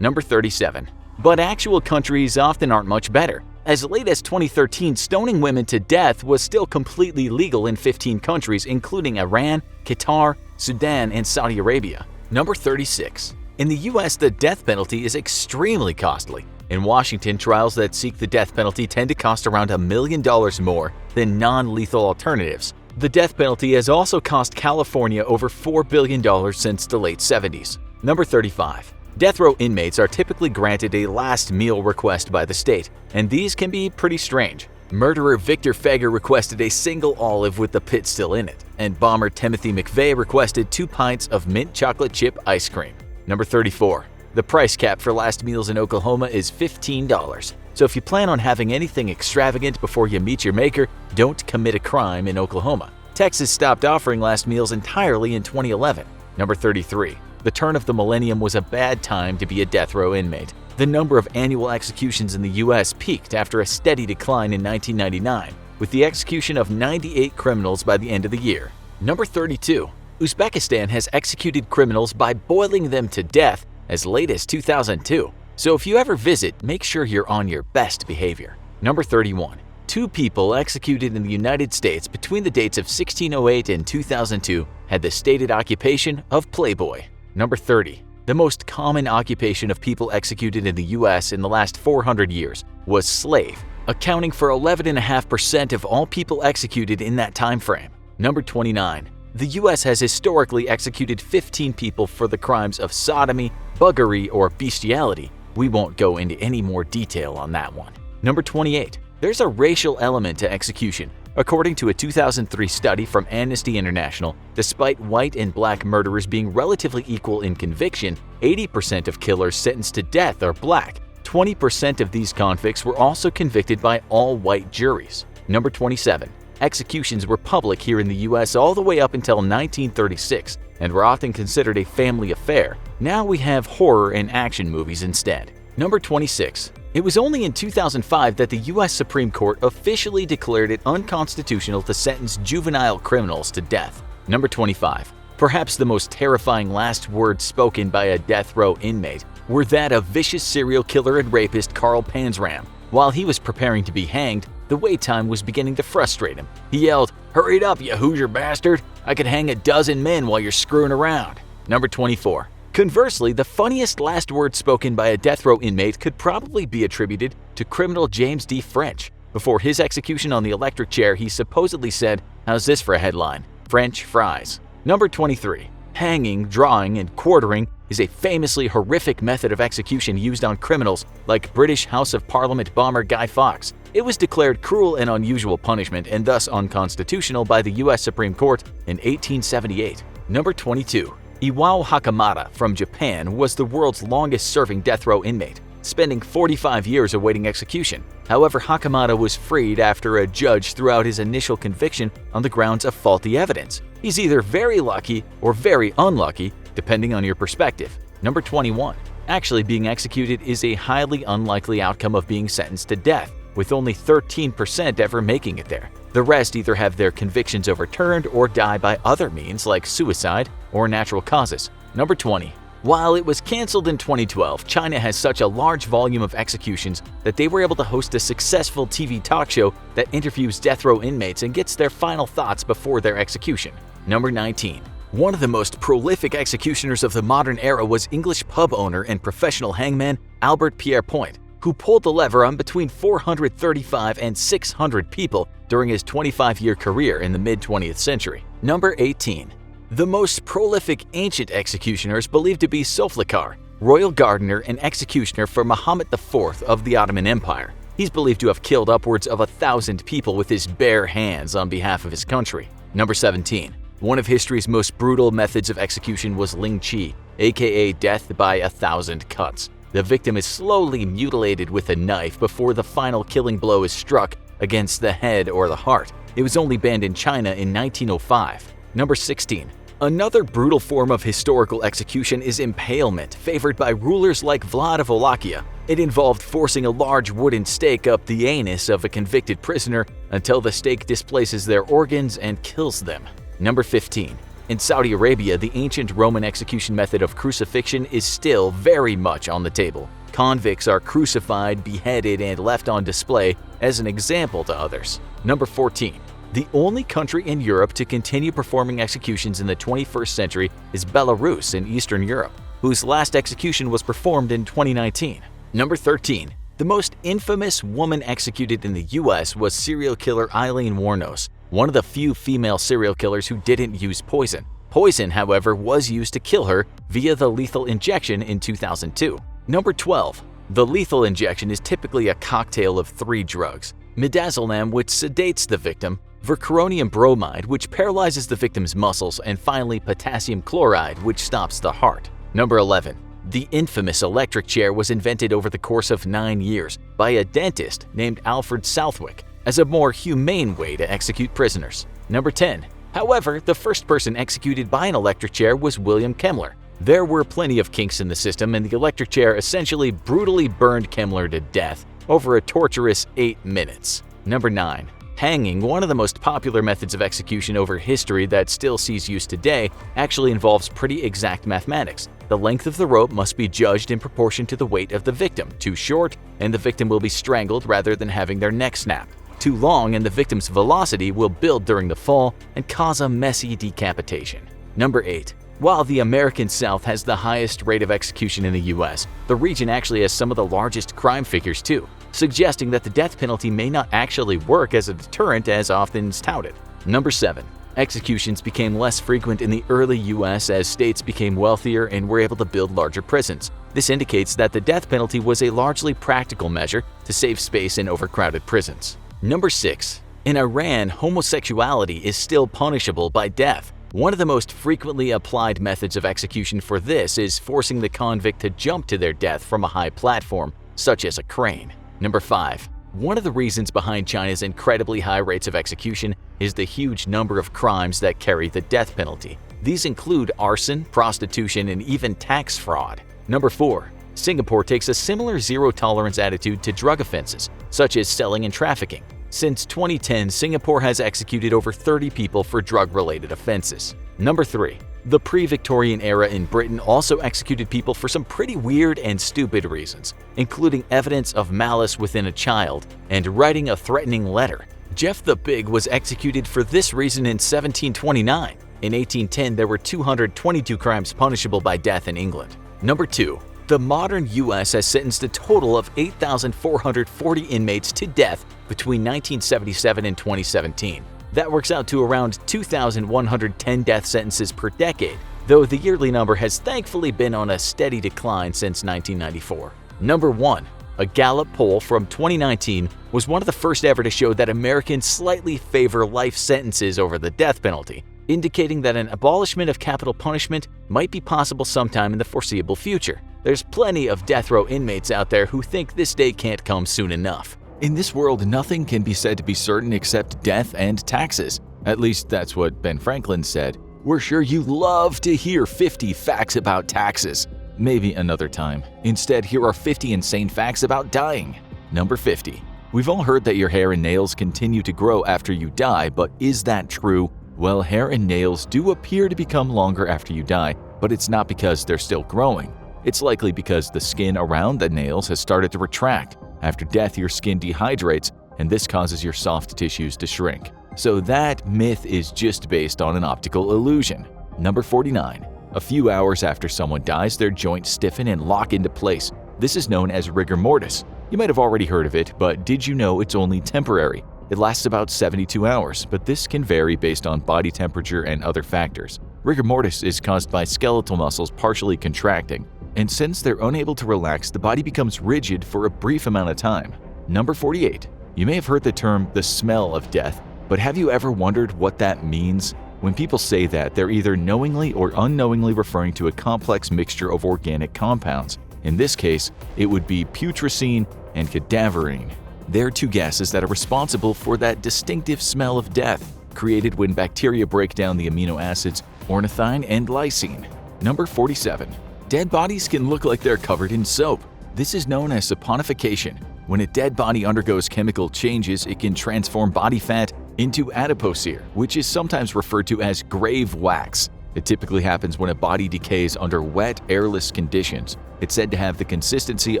Number 37. But actual countries often aren't much better. As late as 2013, stoning women to death was still completely legal in 15 countries, including Iran, Qatar, Sudan, and Saudi Arabia. Number 36. In the US, the death penalty is extremely costly. In Washington, trials that seek the death penalty tend to cost around $1 million more than non-lethal alternatives. The death penalty has also cost California over $4 billion since the late 70s. Number 35. Death row inmates are typically granted a last meal request by the state, and these can be pretty strange. Murderer Victor Feger requested a single olive with the pit still in it, and bomber Timothy McVeigh requested 2 pints of mint chocolate chip ice cream. Number 34. The price cap for last meals in Oklahoma is $15. So if you plan on having anything extravagant before you meet your maker, don't commit a crime in Oklahoma. Texas stopped offering last meals entirely in 2011. Number 33. The turn of the millennium was a bad time to be a death row inmate. The number of annual executions in the U.S. peaked after a steady decline in 1999, with the execution of 98 criminals by the end of the year. Number 32. Uzbekistan has executed criminals by boiling them to death as late as 2002. So if you ever visit, make sure you're on your best behavior. Number 31. 2 people executed in the United States between the dates of 1608 and 2002 had the stated occupation of playboy. Number 30. The most common occupation of people executed in the U.S. in the last 400 years was slave, accounting for 11.5% of all people executed in that time frame. Number 29. The U.S. has historically executed 15 people for the crimes of sodomy, buggery, or bestiality. We won't go into any more detail on that one. Number 28. There's a racial element to execution. According to a 2003 study from Amnesty International, despite white and black murderers being relatively equal in conviction, 80% of killers sentenced to death are black. 20% of these convicts were also convicted by all-white juries. Number 27. Executions were public here in the U.S. all the way up until 1936 and were often considered a family affair. Now we have horror and action movies instead. Number 26. It was only in 2005 that the U.S. Supreme Court officially declared it unconstitutional to sentence juvenile criminals to death. Number 25. Perhaps the most terrifying last words spoken by a death row inmate were that of vicious serial killer and rapist Carl Panzram. While he was preparing to be hanged, the wait time was beginning to frustrate him. He yelled, "Hurry it up, you Hoosier bastard! I could hang a dozen men while you're screwing around." Number 24. Conversely, the funniest last word spoken by a death row inmate could probably be attributed to criminal James D. French. Before his execution on the electric chair, he supposedly said, "How's this for a headline? French fries." Number 23. Hanging, drawing, and quartering is a famously horrific method of execution used on criminals like British House of Parliament bomber Guy Fawkes. It was declared cruel and unusual punishment and thus unconstitutional by the U.S. Supreme Court in 1878. Number 22. Iwao Hakamata from Japan was the world's longest-serving death row inmate, spending 45 years awaiting execution. However, Hakamata was freed after a judge threw out his initial conviction on the grounds of faulty evidence. He's either very lucky or very unlucky, depending on your perspective. Number 21. Actually being executed is a highly unlikely outcome of being sentenced to death, with only 13% ever making it there. The rest either have their convictions overturned or die by other means like suicide or natural causes. Number 20. While it was canceled in 2012, China has such a large volume of executions that they were able to host a successful TV talk show that interviews death row inmates and gets their final thoughts before their execution. Number 19. One of the most prolific executioners of the modern era was English pub owner and professional hangman Albert Pierre Point, who pulled the lever on between 435 and 600 people during his 25-year career in the mid-20th century. Number 18. The most prolific ancient executioner is believed to be Zulfikar, royal gardener and executioner for Muhammad IV of the Ottoman Empire. He's believed to have killed upwards of 1,000 people with his bare hands on behalf of his country. Number 17. One of history's most brutal methods of execution was Ling Chi, aka death by 1,000 cuts. The victim is slowly mutilated with a knife before the final killing blow is struck against the head or the heart. It was only banned in China in 1905. Number 16. Another brutal form of historical execution is impalement, favored by rulers like Vlad of Wallachia. It involved forcing a large wooden stake up the anus of a convicted prisoner until the stake displaces their organs and kills them. Number 15. In Saudi Arabia, the ancient Roman execution method of crucifixion is still very much on the table. Convicts are crucified, beheaded, and left on display as an example to others. Number 14. The only country in Europe to continue performing executions in the 21st century is Belarus in Eastern Europe, whose last execution was performed in 2019. Number 13. The most infamous woman executed in the US was serial killer Eileen Wuornos, one of the few female serial killers who didn't use poison. Poison, however, was used to kill her via the lethal injection in 2002. Number 12. The lethal injection is typically a cocktail of 3 drugs: midazolam, which sedates the victim, verchronium bromide, which paralyzes the victim's muscles, and finally potassium chloride, which stops the heart. Number 11. The infamous electric chair was invented over the course of 9 years by a dentist named Alfred Southwick as a more humane way to execute prisoners. Number 10. However, the first person executed by an electric chair was William Kemmler. There were plenty of kinks in the system, and the electric chair essentially brutally burned Kemmler to death over a torturous 8 minutes. Number 9. Hanging, one of the most popular methods of execution over history that still sees use today, actually involves pretty exact mathematics. The length of the rope must be judged in proportion to the weight of the victim. Too short, and the victim will be strangled rather than having their neck snap. Too long, and the victim's velocity will build during the fall and cause a messy decapitation. Number 8. While the American South has the highest rate of execution in the US, the region actually has some of the largest crime figures too, suggesting that the death penalty may not actually work as a deterrent as often is touted. Number 7. Executions became less frequent in the early US as states became wealthier and were able to build larger prisons. This indicates that the death penalty was a largely practical measure to save space in overcrowded prisons. Number 6. In Iran, homosexuality is still punishable by death. One of the most frequently applied methods of execution for this is forcing the convict to jump to their death from a high platform, such as a crane. Number 5. One of the reasons behind China's incredibly high rates of execution is the huge number of crimes that carry the death penalty. These include arson, prostitution, and even tax fraud. Number 4. Singapore takes a similar zero-tolerance attitude to drug offenses, such as selling and trafficking. Since 2010, Singapore has executed over 30 people for drug-related offenses. Number 3. The pre-Victorian era in Britain also executed people for some pretty weird and stupid reasons, including evidence of malice within a child and writing a threatening letter. Jeff the Pig was executed for this reason in 1729. In 1810, there were 222 crimes punishable by death in England. Number 2. The modern U.S. has sentenced a total of 8,440 inmates to death between 1977 and 2017. That works out to around 2,110 death sentences per decade, though the yearly number has thankfully been on a steady decline since 1994. Number 1. A Gallup poll from 2019 was one of the first ever to show that Americans slightly favor life sentences over the death penalty, indicating that an abolishment of capital punishment might be possible sometime in the foreseeable future. There's plenty of death row inmates out there who think this day can't come soon enough. In this world, nothing can be said to be certain except death and taxes. At least that's what Ben Franklin said. We're sure you love to hear 50 facts about taxes. Maybe another time. Instead, here are 50 insane facts about dying. Number 50. We've all heard that your hair and nails continue to grow after you die, but is that true? Well, hair and nails do appear to become longer after you die, but it's not because they're still growing. It's likely because the skin around the nails has started to retract. After death, your skin dehydrates, and this causes your soft tissues to shrink. So that myth is just based on an optical illusion. Number 49. A few hours after someone dies, their joints stiffen and lock into place. This is known as rigor mortis. You might have already heard of it, but did you know it's only temporary? It lasts about 72 hours, but this can vary based on body temperature and other factors. Rigor mortis is caused by skeletal muscles partially contracting, and since they're unable to relax, the body becomes rigid for a brief amount of time. Number 48. You may have heard the term the smell of death, but have you ever wondered what that means? When people say that, they're either knowingly or unknowingly referring to a complex mixture of organic compounds. In this case, it would be putrescine and cadaverine. They're two gases that are responsible for that distinctive smell of death, created when bacteria break down the amino acids ornithine and lysine. Number 47. Dead bodies can look like they're covered in soap. This is known as saponification. When a dead body undergoes chemical changes, it can transform body fat into adipocere, which is sometimes referred to as grave wax. It typically happens when a body decays under wet, airless conditions. It's said to have the consistency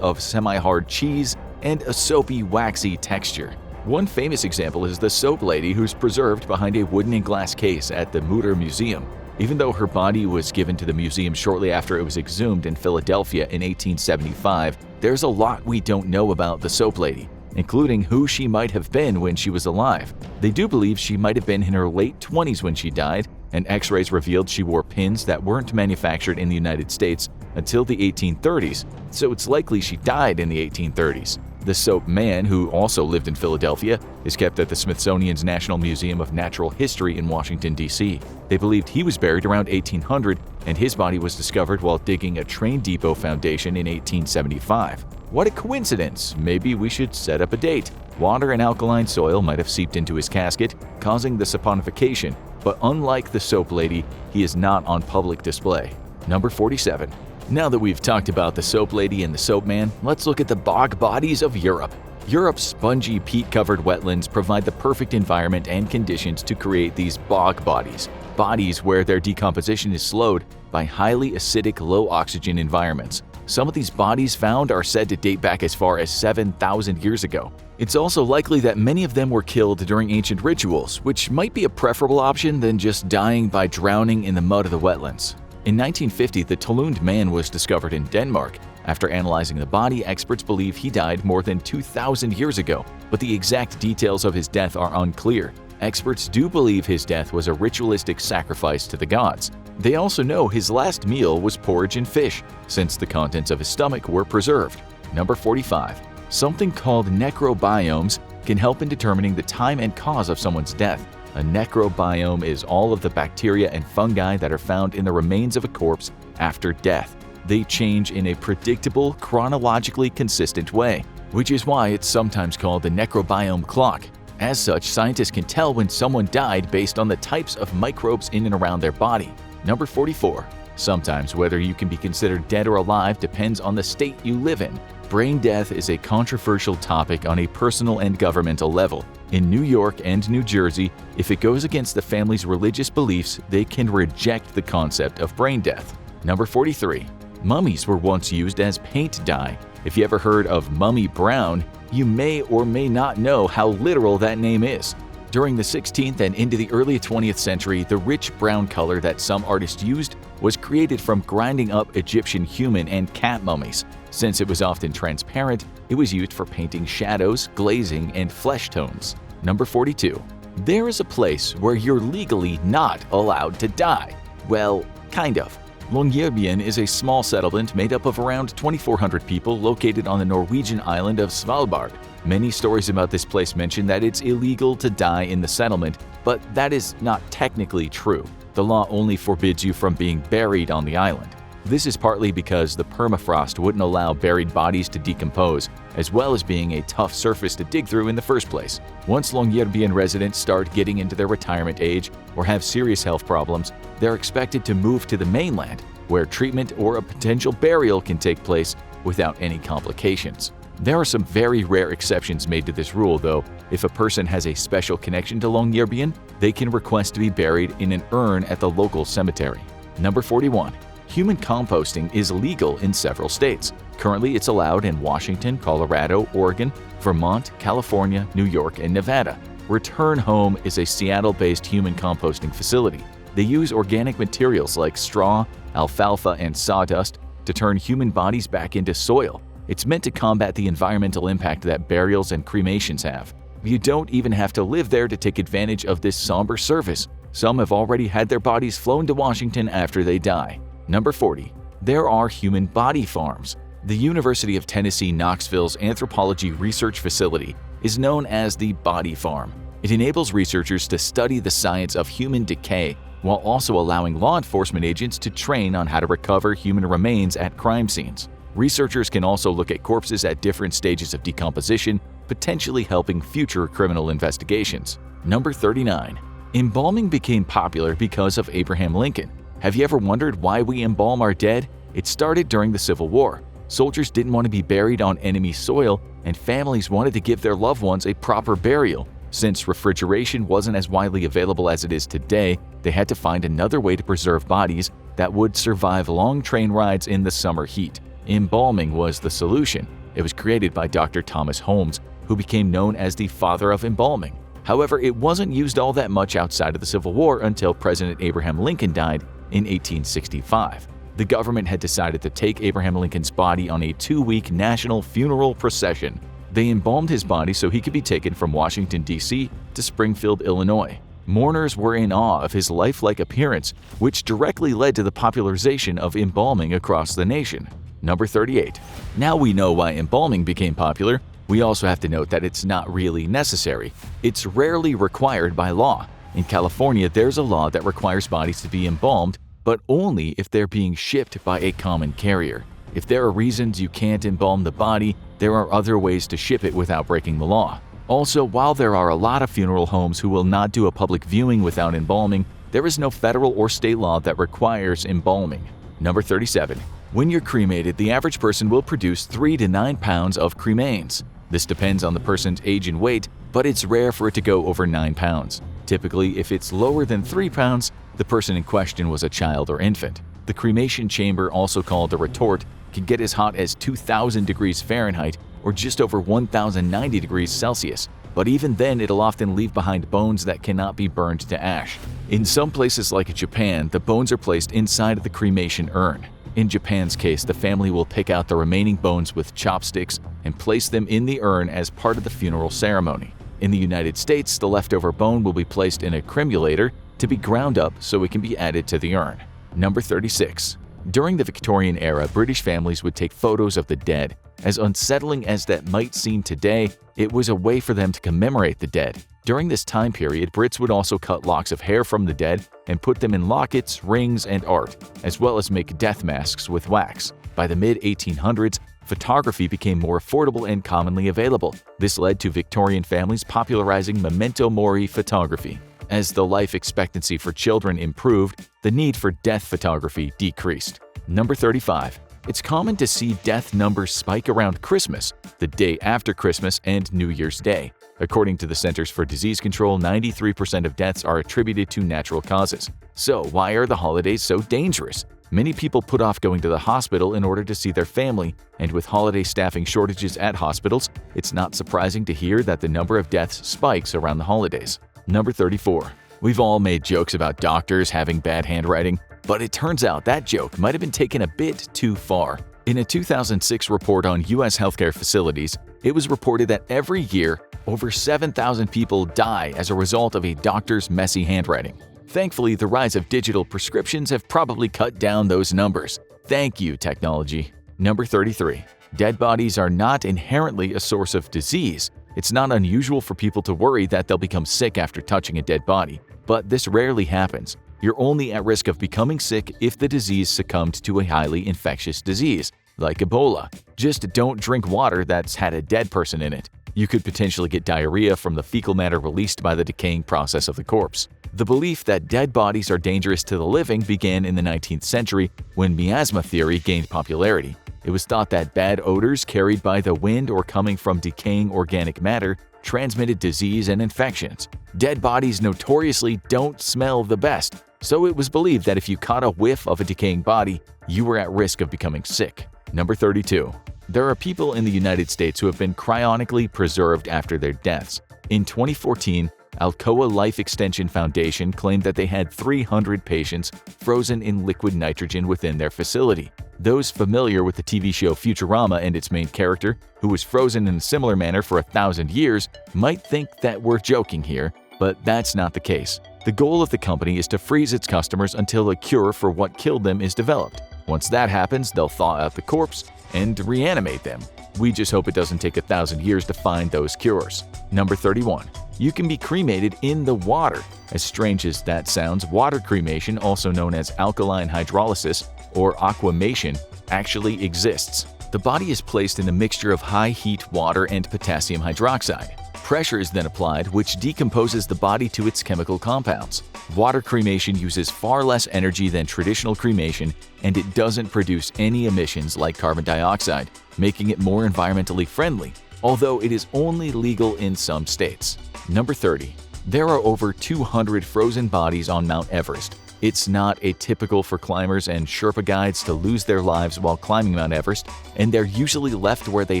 of semi-hard cheese and a soapy, waxy texture. One famous example is the soap lady who's preserved behind a wooden and glass case at the Mutter Museum. Even though her body was given to the museum shortly after it was exhumed in Philadelphia in 1875, there's a lot we don't know about the soap lady, including who she might have been when she was alive. They do believe she might have been in her late 20s when she died, and x-rays revealed she wore pins that weren't manufactured in the United States until the 1830s, so it's likely she died in the 1830s. The Soap Man, who also lived in Philadelphia, is kept at the Smithsonian's National Museum of Natural History in Washington, D.C. They believed he was buried around 1800, and his body was discovered while digging a train depot foundation in 1875. What a coincidence! Maybe we should set up a date. Water and alkaline soil might have seeped into his casket, causing the saponification, but unlike the Soap Lady, he is not on public display. Number 47. Now that we've talked about the Soap Lady and the Soap Man, let's look at the bog bodies of Europe. Europe's spongy, peat-covered wetlands provide the perfect environment and conditions to create these bog bodies, bodies where their decomposition is slowed by highly acidic, low-oxygen environments. Some of these bodies found are said to date back as far as 7,000 years ago. It's also likely that many of them were killed during ancient rituals, which might be a preferable option than just dying by drowning in the mud of the wetlands. In 1950, the Tolund man was discovered in Denmark. After analyzing the body, experts believe he died more than 2,000 years ago, but the exact details of his death are unclear. Experts do believe his death was a ritualistic sacrifice to the gods. They also know his last meal was porridge and fish, since the contents of his stomach were preserved. Number 45. Something called necrobiomes can help in determining the time and cause of someone's death. A necrobiome is all of the bacteria and fungi that are found in the remains of a corpse after death. They change in a predictable, chronologically consistent way, which is why it's sometimes called the necrobiome clock. As such, scientists can tell when someone died based on the types of microbes in and around their body. Number 44. Sometimes whether you can be considered dead or alive depends on the state you live in. Brain death is a controversial topic on a personal and governmental level. In New York and New Jersey, if it goes against the family's religious beliefs, they can reject the concept of brain death. Number 43. Mummies were once used as paint dye. If you ever heard of Mummy Brown, you may or may not know how literal that name is. During the 16th and into the early 20th century, the rich brown color that some artists used was created from grinding up Egyptian human and cat mummies. Since it was often transparent, it was used for painting shadows, glazing, and flesh tones. Number 42. There is a place where you're legally not allowed to die. Well, kind of. Longyearbyen is a small settlement made up of around 2,400 people located on the Norwegian island of Svalbard. Many stories about this place mention that it's illegal to die in the settlement, but that is not technically true. The law only forbids you from being buried on the island. This is partly because the permafrost wouldn't allow buried bodies to decompose, as well as being a tough surface to dig through in the first place. Once Longyearbyen residents start getting into their retirement age or have serious health problems, they're expected to move to the mainland, where treatment or a potential burial can take place without any complications. There are some very rare exceptions made to this rule, though. If a person has a special connection to Longyearbyen, they can request to be buried in an urn at the local cemetery. Number 41. Human composting is legal in several states. Currently, it's allowed in Washington, Colorado, Oregon, Vermont, California, New York, and Nevada. Return Home is a Seattle-based human composting facility. They use organic materials like straw, alfalfa, and sawdust to turn human bodies back into soil. It's meant to combat the environmental impact that burials and cremations have. You don't even have to live there to take advantage of this somber service. Some have already had their bodies flown to Washington after they die. Number 40. There are human body farms. The University of Tennessee Knoxville's Anthropology Research Facility is known as the Body Farm. It enables researchers to study the science of human decay while also allowing law enforcement agents to train on how to recover human remains at crime scenes. Researchers can also look at corpses at different stages of decomposition, potentially helping future criminal investigations. Number 39. Embalming became popular because of Abraham Lincoln. Have you ever wondered why we embalm our dead? It started during the Civil War. Soldiers didn't want to be buried on enemy soil, and families wanted to give their loved ones a proper burial. Since refrigeration wasn't as widely available as it is today, they had to find another way to preserve bodies that would survive long train rides in the summer heat. Embalming was the solution. It was created by Dr. Thomas Holmes, who became known as the father of embalming. However, it wasn't used all that much outside of the Civil War until President Abraham Lincoln died in 1865. The government had decided to take Abraham Lincoln's body on a 2-week national funeral procession. They embalmed his body so he could be taken from Washington, D.C. to Springfield, Illinois. Mourners were in awe of his lifelike appearance, which directly led to the popularization of embalming across the nation. Number 38. Now we know why embalming became popular. We also have to note that it's not really necessary. It's rarely required by law. In California, there's a law that requires bodies to be embalmed, but only if they're being shipped by a common carrier. If there are reasons you can't embalm the body, there are other ways to ship it without breaking the law. Also, while there are a lot of funeral homes who will not do a public viewing without embalming, there is no federal or state law that requires embalming. Number 37. When you're cremated, the average person will produce 3 to 9 pounds of cremains. This depends on the person's age and weight, but it's rare for it to go over 9 pounds. Typically, if it's lower than 3 pounds, the person in question was a child or infant. The cremation chamber, also called a retort, can get as hot as 2,000 degrees Fahrenheit or just over 1,090 degrees Celsius, but even then it'll often leave behind bones that cannot be burned to ash. In some places like Japan, the bones are placed inside of the cremation urn. In Japan's case, the family will pick out the remaining bones with chopsticks and place them in the urn as part of the funeral ceremony. In the United States, the leftover bone will be placed in a cremulator to be ground up so it can be added to the urn. Number 36. During the Victorian era, British families would take photos of the dead. As unsettling as that might seem today, it was a way for them to commemorate the dead. During this time period, Brits would also cut locks of hair from the dead and put them in lockets, rings, and art, as well as make death masks with wax. By the mid-1800s, photography became more affordable and commonly available. This led to Victorian families popularizing memento mori photography. As the life expectancy for children improved, the need for death photography decreased. Number 35. It's common to see death numbers spike around Christmas, the day after Christmas, and New Year's Day. According to the Centers for Disease Control, 93% of deaths are attributed to natural causes. So why are the holidays so dangerous? Many people put off going to the hospital in order to see their family, and with holiday staffing shortages at hospitals, it's not surprising to hear that the number of deaths spikes around the holidays. Number 34. We've all made jokes about doctors having bad handwriting, but it turns out that joke might have been taken a bit too far. In a 2006 report on U.S. healthcare facilities, it was reported that every year, over 7,000 people die as a result of a doctor's messy handwriting. Thankfully, the rise of digital prescriptions have probably cut down those numbers. Thank you, technology. Number 33. Dead bodies are not inherently a source of disease. It's not unusual for people to worry that they'll become sick after touching a dead body, but this rarely happens. You're only at risk of becoming sick if the disease succumbed to a highly infectious disease, like Ebola. Just don't drink water that's had a dead person in it. You could potentially get diarrhea from the fecal matter released by the decaying process of the corpse. The belief that dead bodies are dangerous to the living began in the 19th century when miasma theory gained popularity. It was thought that bad odors carried by the wind or coming from decaying organic matter transmitted disease and infections. Dead bodies notoriously don't smell the best, so it was believed that if you caught a whiff of a decaying body, you were at risk of becoming sick. Number 32. There are people in the United States who have been cryonically preserved after their deaths. In 2014, Alcoa Life Extension Foundation claimed that they had 300 patients frozen in liquid nitrogen within their facility. Those familiar with the TV show Futurama and its main character, who was frozen in a similar manner for 1,000 years, might think that we're joking here, but that's not the case. The goal of the company is to freeze its customers until a cure for what killed them is developed. Once that happens, they'll thaw out the corpse and reanimate them. We just hope it doesn't take 1,000 years to find those cures. Number 31. You can be cremated in the water. As strange as that sounds, water cremation, also known as alkaline hydrolysis or aquamation, actually exists. The body is placed in a mixture of high-heat water and potassium hydroxide. Pressure is then applied, which decomposes the body to its chemical compounds. Water cremation uses far less energy than traditional cremation, and it doesn't produce any emissions like carbon dioxide, making it more environmentally friendly, although it is only legal in some states. Number 30. There are over 200 frozen bodies on Mount Everest. It's not atypical for climbers and Sherpa guides to lose their lives while climbing Mount Everest, and they're usually left where they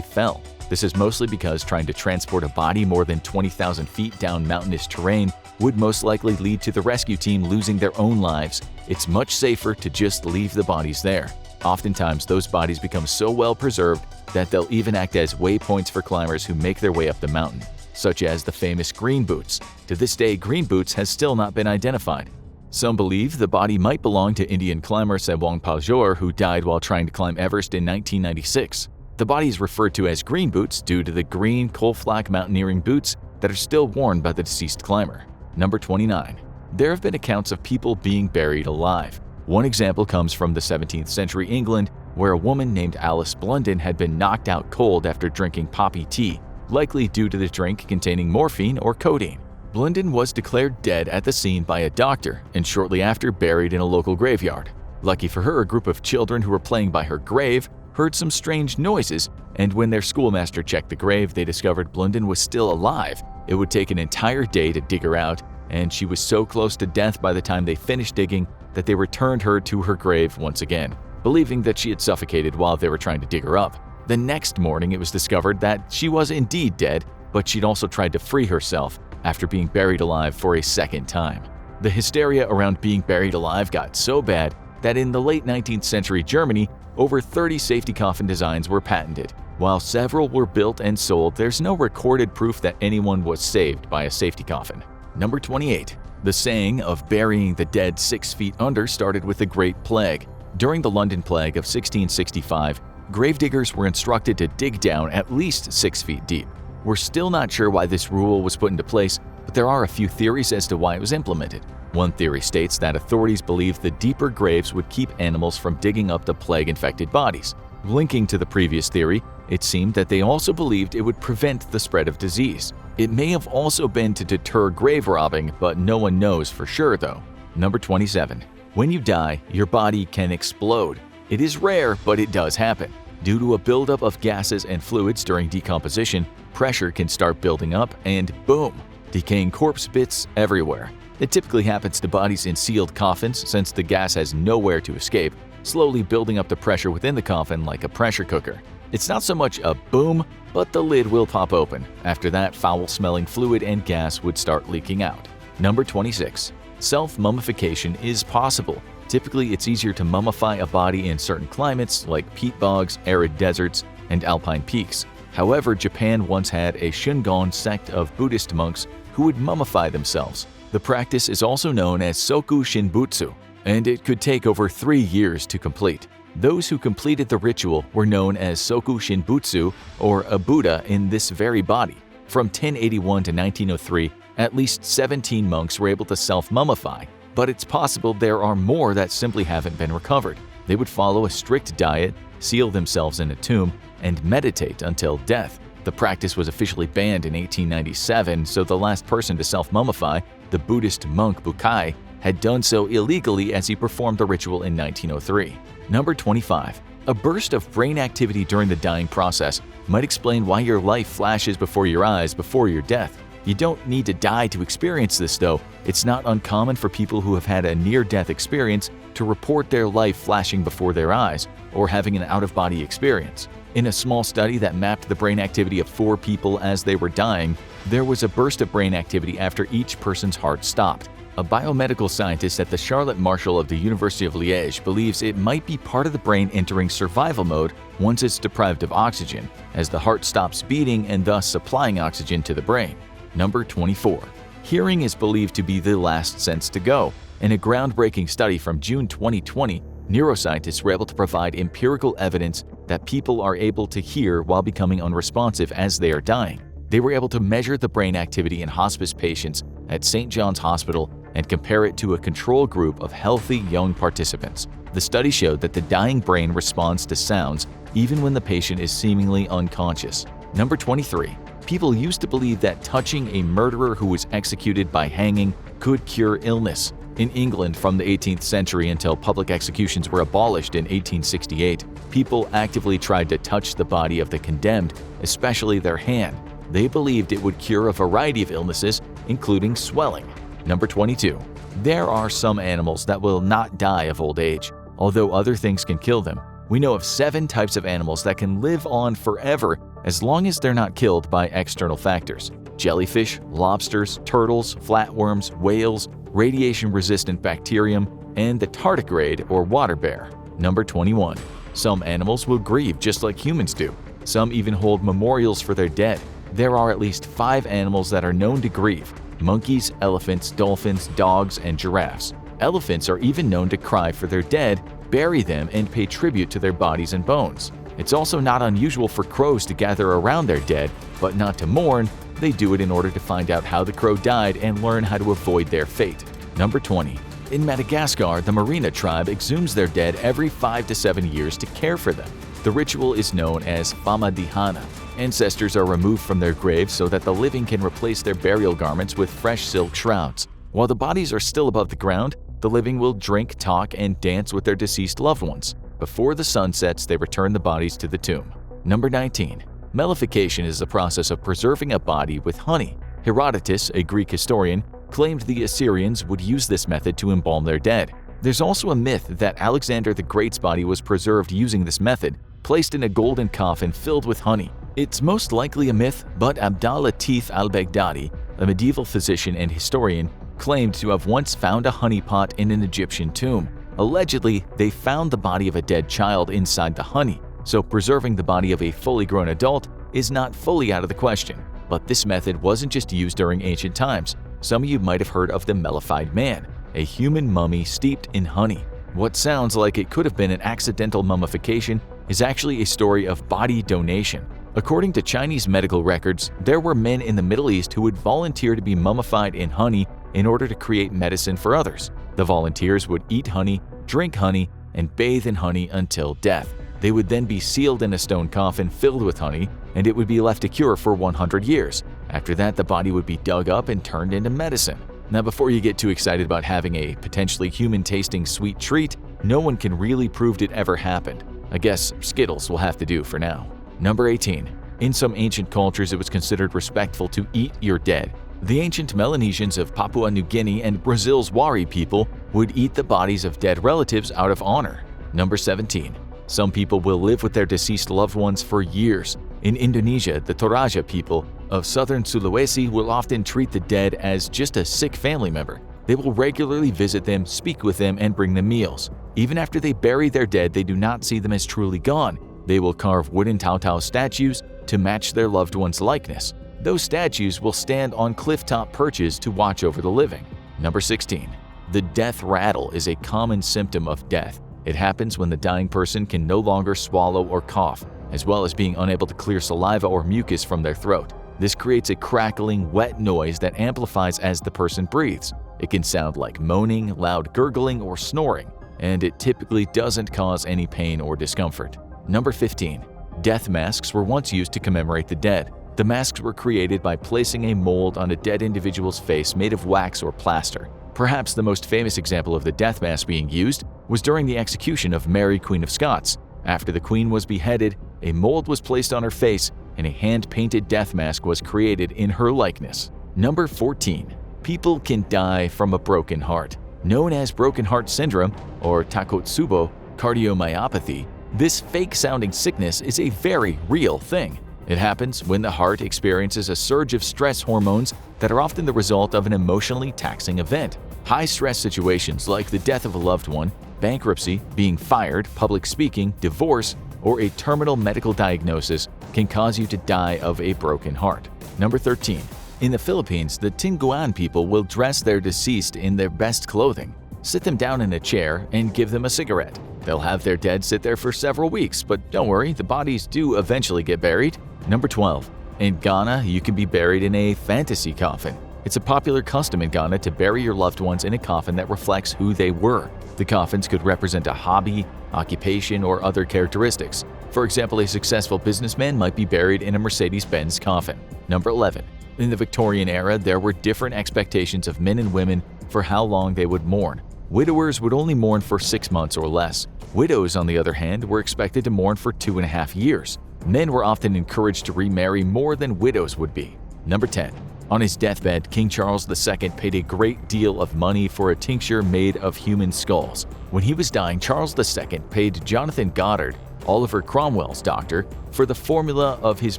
fell. This is mostly because trying to transport a body more than 20,000 feet down mountainous terrain would most likely lead to the rescue team losing their own lives. It's much safer to just leave the bodies there. Oftentimes, those bodies become so well preserved that they'll even act as waypoints for climbers who make their way up the mountain, such as the famous Green Boots. To this day, Green Boots has still not been identified. Some believe the body might belong to Indian climber Sewang Paljor, who died while trying to climb Everest in 1996. The body is referred to as green boots due to the green coal-flak mountaineering boots that are still worn by the deceased climber. Number 29. There have been accounts of people being buried alive. One example comes from the 17th century England, where a woman named Alice Blunden had been knocked out cold after drinking poppy tea, likely due to the drink containing morphine or codeine. Blunden was declared dead at the scene by a doctor and shortly after buried in a local graveyard. Lucky for her, a group of children who were playing by her grave heard some strange noises, and when their schoolmaster checked the grave, they discovered Blunden was still alive. It would take an entire day to dig her out, and she was so close to death by the time they finished digging that they returned her to her grave once again, believing that she had suffocated while they were trying to dig her up. The next morning, it was discovered that she was indeed dead, but she'd also tried to free herself after being buried alive for a second time. The hysteria around being buried alive got so bad that in the late 19th century Germany, over 30 safety coffin designs were patented. While several were built and sold, there's no recorded proof that anyone was saved by a safety coffin. Number 28. The saying of burying the dead 6 feet under started with the Great Plague. During the London Plague of 1665, gravediggers were instructed to dig down at least 6 feet deep. We're still not sure why this rule was put into place, but there are a few theories as to why it was implemented. One theory states that authorities believed the deeper graves would keep animals from digging up the plague-infected bodies. Linking to the previous theory, it seemed that they also believed it would prevent the spread of disease. It may have also been to deter grave robbing, but no one knows for sure though. Number 27. When you die, your body can explode. It is rare, but it does happen. Due to a buildup of gases and fluids during decomposition, pressure can start building up and boom, decaying corpse bits everywhere. It typically happens to bodies in sealed coffins since the gas has nowhere to escape, slowly building up the pressure within the coffin like a pressure cooker. It's not so much a boom, but the lid will pop open. After that, foul-smelling fluid and gas would start leaking out. Number 26. Self-mummification is possible. Typically, it's easier to mummify a body in certain climates like peat bogs, arid deserts, and alpine peaks. However, Japan once had a Shingon sect of Buddhist monks who would mummify themselves. The practice is also known as Soku Shinbutsu, and it could take over 3 years to complete. Those who completed the ritual were known as Soku Shinbutsu, or a Buddha in this very body. From 1081 to 1903, at least 17 monks were able to self-mummify, but it's possible there are more that simply haven't been recovered. They would follow a strict diet, seal themselves in a tomb, and meditate until death. The practice was officially banned in 1897, so the last person to self-mummify, the Buddhist monk Bukai, had done so illegally as he performed the ritual in 1903. Number 25. A burst of brain activity during the dying process might explain why your life flashes before your eyes before your death. You don't need to die to experience this though. It's not uncommon for people who have had a near-death experience to report their life flashing before their eyes or having an out-of-body experience. In a small study that mapped the brain activity of 4 people as they were dying, there was a burst of brain activity after each person's heart stopped. A biomedical scientist at the Charlotte Marshall of the University of Liège believes it might be part of the brain entering survival mode once it's deprived of oxygen, as the heart stops beating and thus supplying oxygen to the brain. Number 24. Hearing is believed to be the last sense to go. In a groundbreaking study from June 2020, neuroscientists were able to provide empirical evidence that people are able to hear while becoming unresponsive as they are dying. They were able to measure the brain activity in hospice patients at St. John's Hospital and compare it to a control group of healthy young participants. The study showed that the dying brain responds to sounds even when the patient is seemingly unconscious. Number 23. People used to believe that touching a murderer who was executed by hanging could cure illness. In England from the 18th century until public executions were abolished in 1868, people actively tried to touch the body of the condemned, especially their hand. They believed it would cure a variety of illnesses, including swelling. Number 22. There are some animals that will not die of old age, although other things can kill them. We know of 7 types of animals that can live on forever as long as they're not killed by external factors: jellyfish, lobsters, turtles, flatworms, whales, radiation-resistant bacterium, and the tardigrade or water bear. Number 21. Some animals will grieve just like humans do. Some even hold memorials for their dead. There are at least 5 animals that are known to grieve: monkeys, elephants, dolphins, dogs, and giraffes. Elephants are even known to cry for their dead, bury them, and pay tribute to their bodies and bones. It's also not unusual for crows to gather around their dead, but not to mourn. They do it in order to find out how the crow died and learn how to avoid their fate. Number 20. In Madagascar, the Marina tribe exhumes their dead every 5 to 7 years to care for them. The ritual is known as Famadihana. Ancestors are removed from their graves so that the living can replace their burial garments with fresh silk shrouds. While the bodies are still above the ground, the living will drink, talk, and dance with their deceased loved ones. Before the sun sets, they return the bodies to the tomb. Number 19. Mellification is the process of preserving a body with honey. Herodotus, a Greek historian, claimed the Assyrians would use this method to embalm their dead. There's also a myth that Alexander the Great's body was preserved using this method, placed in a golden coffin filled with honey. It's most likely a myth, but Abdal-Latif al-Baghdadi, a medieval physician and historian, claimed to have once found a honey pot in an Egyptian tomb. Allegedly, they found the body of a dead child inside the honey, so preserving the body of a fully grown adult is not fully out of the question. But this method wasn't just used during ancient times. Some of you might have heard of the mellified man, a human mummy steeped in honey. What sounds like it could have been an accidental mummification is actually a story of body donation. According to Chinese medical records, there were men in the Middle East who would volunteer to be mummified in honey in order to create medicine for others. The volunteers would eat honey, drink honey, and bathe in honey until death. They would then be sealed in a stone coffin filled with honey, and it would be left to cure for 100 years. After that, the body would be dug up and turned into medicine. Now, before you get too excited about having a potentially human-tasting sweet treat, no one can really prove it ever happened. I guess Skittles will have to do for now. Number 18. In some ancient cultures, it was considered respectful to eat your dead. The ancient Melanesians of Papua New Guinea and Brazil's Wari people would eat the bodies of dead relatives out of honor. Number 17. Some people will live with their deceased loved ones for years. In Indonesia, the Toraja people of southern Sulawesi will often treat the dead as just a sick family member. They will regularly visit them, speak with them, and bring them meals. Even after they bury their dead, they do not see them as truly gone. They will carve wooden tautau statues to match their loved one's likeness. Those statues will stand on cliff-top perches to watch over the living. Number 16. The death rattle is a common symptom of death. It happens when the dying person can no longer swallow or cough, as well as being unable to clear saliva or mucus from their throat. This creates a crackling, wet noise that amplifies as the person breathes. It can sound like moaning, loud gurgling, or snoring, and it typically doesn't cause any pain or discomfort. Number 15. Death masks were once used to commemorate the dead. The masks were created by placing a mold on a dead individual's face made of wax or plaster. Perhaps the most famous example of the death mask being used was during the execution of Mary, Queen of Scots. After the Queen was beheaded, a mold was placed on her face and a hand-painted death mask was created in her likeness. Number 14. People can die from a broken heart. Known as broken heart syndrome or Takotsubo cardiomyopathy, this fake-sounding sickness is a very real thing. It happens when the heart experiences a surge of stress hormones that are often the result of an emotionally taxing event. High-stress situations like the death of a loved one, bankruptcy, being fired, public speaking, divorce, or a terminal medical diagnosis can cause you to die of a broken heart. Number 13. In the Philippines, the Tinguan people will dress their deceased in their best clothing, sit them down in a chair, and give them a cigarette. They'll have their dead sit there for several weeks, but don't worry, the bodies do eventually get buried. Number 12. In Ghana, you can be buried in a fantasy coffin. It's a popular custom in Ghana to bury your loved ones in a coffin that reflects who they were. The coffins could represent a hobby, occupation, or other characteristics. For example, a successful businessman might be buried in a Mercedes-Benz coffin. Number 11. In the Victorian era, there were different expectations of men and women for how long they would mourn. Widowers would only mourn for 6 months or less. Widows, on the other hand, were expected to mourn for 2.5 years. Men were often encouraged to remarry more than widows would be. Number 10. On his deathbed, King Charles II paid a great deal of money for a tincture made of human skulls. When he was dying, Charles II paid Jonathan Goddard, Oliver Cromwell's doctor, for the formula of his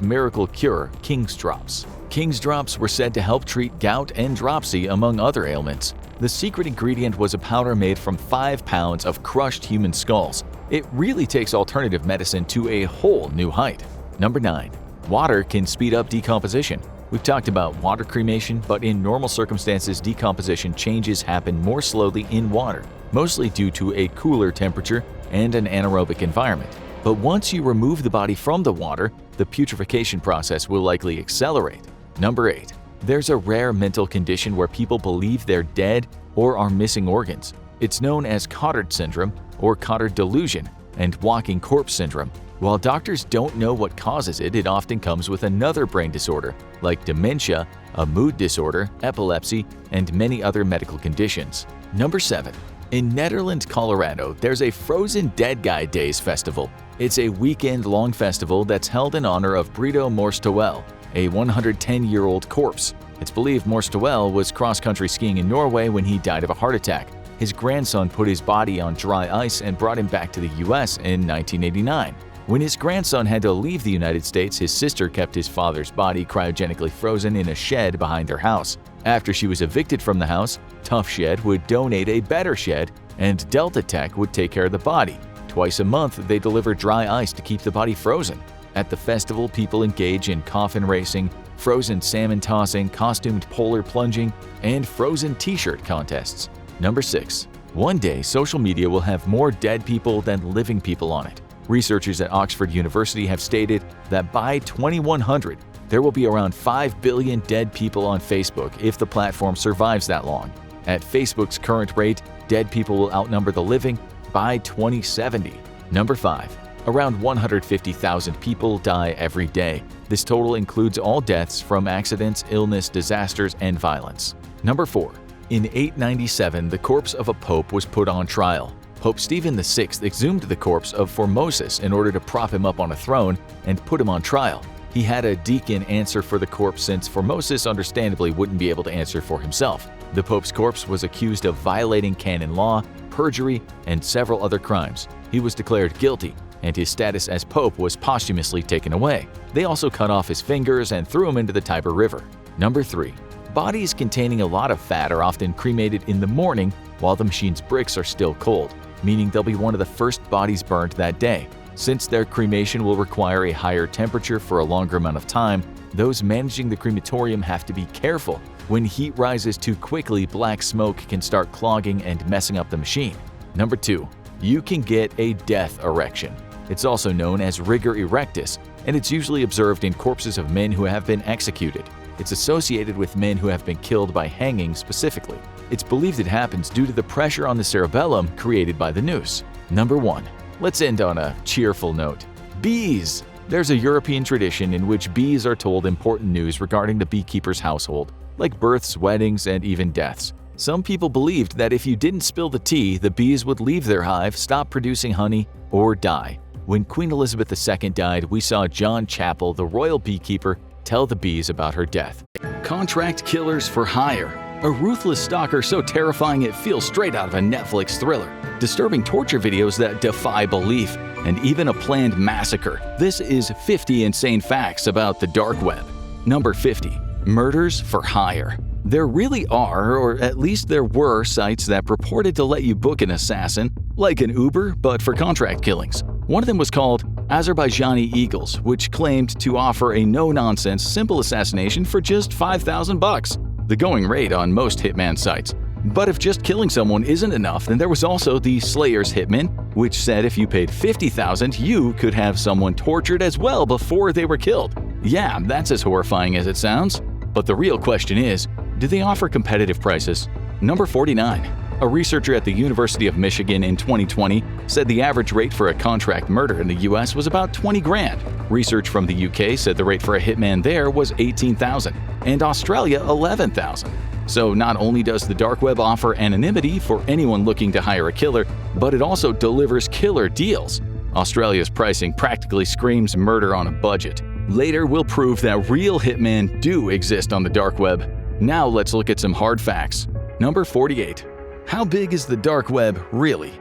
miracle cure, King's Drops. King's Drops were said to help treat gout and dropsy, among other ailments. The secret ingredient was a powder made from 5 pounds of crushed human skulls. It really takes alternative medicine to a whole new height. Number 9. Water can speed up decomposition. We've talked about water cremation, but in normal circumstances, decomposition changes happen more slowly in water, mostly due to a cooler temperature and an anaerobic environment. But once you remove the body from the water, the putrefaction process will likely accelerate. Number 8. There's a rare mental condition where people believe they're dead or are missing organs. It's known as Cotard syndrome or Cotard delusion and walking corpse syndrome. While doctors don't know what causes it, it often comes with another brain disorder like dementia, a mood disorder, epilepsy, and many other medical conditions. Number 7. In Nederland, Colorado, there's a Frozen Dead Guy Days festival. It's a weekend-long festival that's held in honor of Brito Morstowel, a 110-year-old corpse. It's believed Morstowel was cross-country skiing in Norway when he died of a heart attack. His grandson put his body on dry ice and brought him back to the U.S. in 1989. When his grandson had to leave the United States, his sister kept his father's body cryogenically frozen in a shed behind their house. After she was evicted from the house, Tough Shed would donate a better shed, and Delta Tech would take care of the body. Twice a month, they deliver dry ice to keep the body frozen. At the festival, people engage in coffin racing, frozen salmon tossing, costumed polar plunging, and frozen t-shirt contests. Number 6. One day, social media will have more dead people than living people on it. Researchers at Oxford University have stated that by 2100, there will be around 5 billion dead people on Facebook if the platform survives that long. At Facebook's current rate, dead people will outnumber the living by 2070. Number 5. Around 150,000 people die every day. This total includes all deaths from accidents, illness, disasters, and violence. Number 4. In 897, the corpse of a pope was put on trial. Pope Stephen VI exhumed the corpse of Formosus in order to prop him up on a throne and put him on trial. He had a deacon answer for the corpse since Formosus understandably wouldn't be able to answer for himself. The pope's corpse was accused of violating canon law, perjury, and several other crimes. He was declared guilty, and his status as pope was posthumously taken away. They also cut off his fingers and threw him into the Tiber River. Number 3. Bodies containing a lot of fat are often cremated in the morning while the machine's bricks are still cold, meaning they'll be one of the first bodies burned that day. Since their cremation will require a higher temperature for a longer amount of time, those managing the crematorium have to be careful. When heat rises too quickly, black smoke can start clogging and messing up the machine. Number 2. You can get a death erection. It's also known as rigor erectus, and it's usually observed in corpses of men who have been executed. It's associated with men who have been killed by hanging specifically. It's believed it happens due to the pressure on the cerebellum created by the noose. Number 1. Let's end on a cheerful note. Bees! There's a European tradition in which bees are told important news regarding the beekeeper's household, like births, weddings, and even deaths. Some people believed that if you didn't spill the tea, the bees would leave their hive, stop producing honey, or die. When Queen Elizabeth II died, we saw John Chappell, the royal beekeeper, tell the bees about her death. Contract killers for hire. A ruthless stalker so terrifying it feels straight out of a Netflix thriller. Disturbing torture videos that defy belief, and even a planned massacre. This is 50 insane facts about the dark web. Number 50. Murders for hire. There really are, or at least there were, sites that purported to let you book an assassin, like an Uber, but for contract killings. One of them was called Azerbaijani Eagles, which claimed to offer a no-nonsense, simple assassination for just $5,000, the going rate on most hitman sites. But if just killing someone isn't enough, then there was also the Slayer's Hitman, which said if you paid $50,000, you could have someone tortured as well before they were killed. Yeah, that's as horrifying as it sounds. But the real question is, do they offer competitive prices? Number 49. A researcher at the University of Michigan in 2020 said the average rate for a contract murder in the US was about 20 grand. Research from the UK said the rate for a hitman there was 18,000, and Australia 11,000. So not only does the dark web offer anonymity for anyone looking to hire a killer, but it also delivers killer deals. Australia's pricing practically screams murder on a budget. Later, we'll prove that real hitmen do exist on the dark web. Now let's look at some hard facts. Number 48. How big is the dark web really?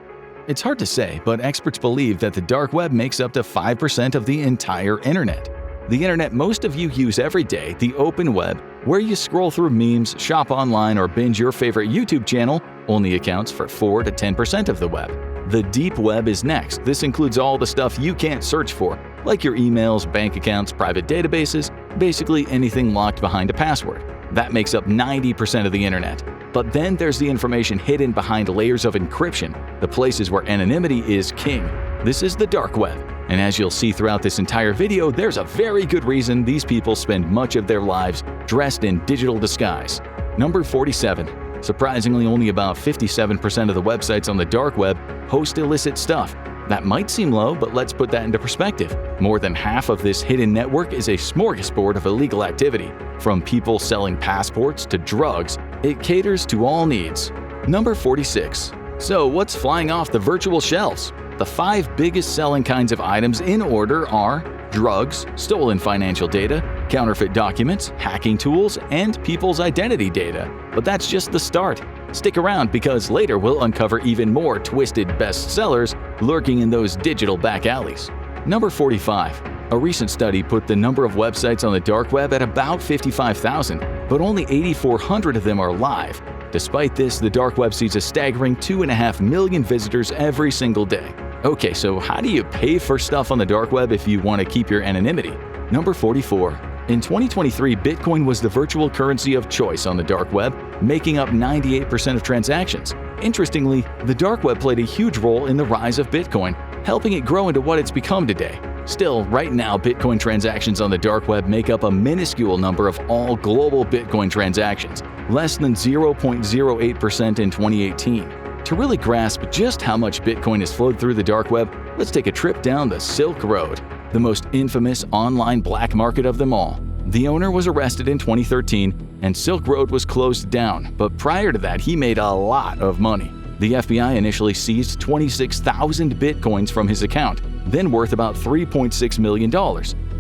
It's hard to say, but experts believe that the dark web makes up to 5% of the entire internet. The internet most of you use every day, the open web, where you scroll through memes, shop online, or binge your favorite YouTube channel, only accounts for 4 to 10% of the web. The deep web is next. This includes all the stuff you can't search for, like your emails, bank accounts, private databases, basically anything locked behind a password. That makes up 90% of the internet. But then there's the information hidden behind layers of encryption, the places where anonymity is king. This is the dark web, And as you'll see throughout this entire video, there's a very good reason these people spend much of their lives dressed in digital disguise. Number 47. Surprisingly, only about 57% of the websites on the dark web host illicit stuff. That might seem low, but let's put that into perspective. More than half of this hidden network is a smorgasbord of illegal activity. From people selling passports to drugs, it caters to all needs. Number 46. So what's flying off the virtual shelves? The 5 biggest selling kinds of items in order are drugs, stolen financial data, counterfeit documents, hacking tools, and people's identity data. But that's just the start. Stick around because later we'll uncover even more twisted bestsellers lurking in those digital back alleys. Number 45. A recent study put the number of websites on the dark web at about 55,000, but only 8,400 of them are live. Despite this, the dark web sees a staggering 2.5 million visitors every single day. Okay, so how do you pay for stuff on the dark web if you want to keep your anonymity? Number 44. In 2023, Bitcoin was the virtual currency of choice on the dark web, making up 98% of transactions. Interestingly, the dark web played a huge role in the rise of Bitcoin, helping it grow into what it's become today. Still, right now, Bitcoin transactions on the dark web make up a minuscule number of all global Bitcoin transactions, less than 0.08% in 2018. To really grasp just how much Bitcoin has flowed through the dark web, let's take a trip down the Silk Road, the most infamous online black market of them all. The owner was arrested in 2013, and Silk Road was closed down, but prior to that, he made a lot of money. The FBI initially seized 26,000 Bitcoins from his account, then worth about $3.6 million.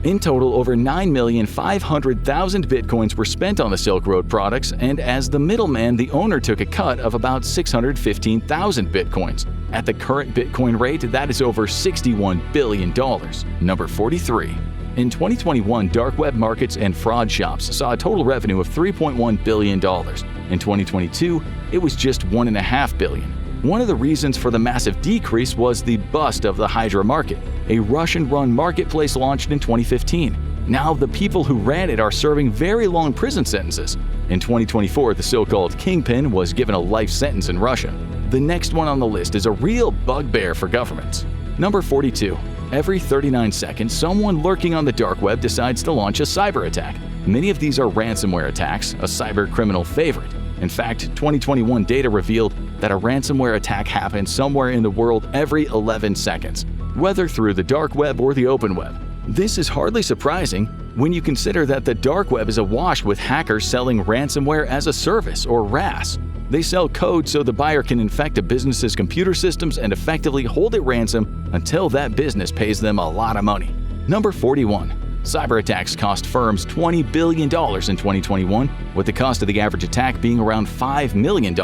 In total, over 9,500,000 Bitcoins were spent on the Silk Road products, and as the middleman, the owner took a cut of about 615,000 Bitcoins. At the current Bitcoin rate, that is over $61 billion. Number 43. In 2021, dark web markets and fraud shops saw a total revenue of $3.1 billion. In 2022, it was just $1.5 billion. One of the reasons for the massive decrease was the bust of the Hydra market, a Russian-run marketplace launched in 2015. Now, the people who ran it are serving very long prison sentences. In 2024, the so-called kingpin was given a life sentence in Russia. The next one on the list is a real bugbear for governments. Number 42. Every 39 seconds, someone lurking on the dark web decides to launch a cyber attack. Many of these are ransomware attacks, a cyber criminal favorite. In fact, 2021 data revealed that a ransomware attack happens somewhere in the world every 11 seconds, whether through the dark web or the open web. This is hardly surprising when you consider that the dark web is awash with hackers selling ransomware as a service, or RAS. They sell code so the buyer can infect a business's computer systems and effectively hold it ransom until that business pays them a lot of money. Number 41. Cyber attacks cost firms $20 billion in 2021, with the cost of the average attack being around $5 million,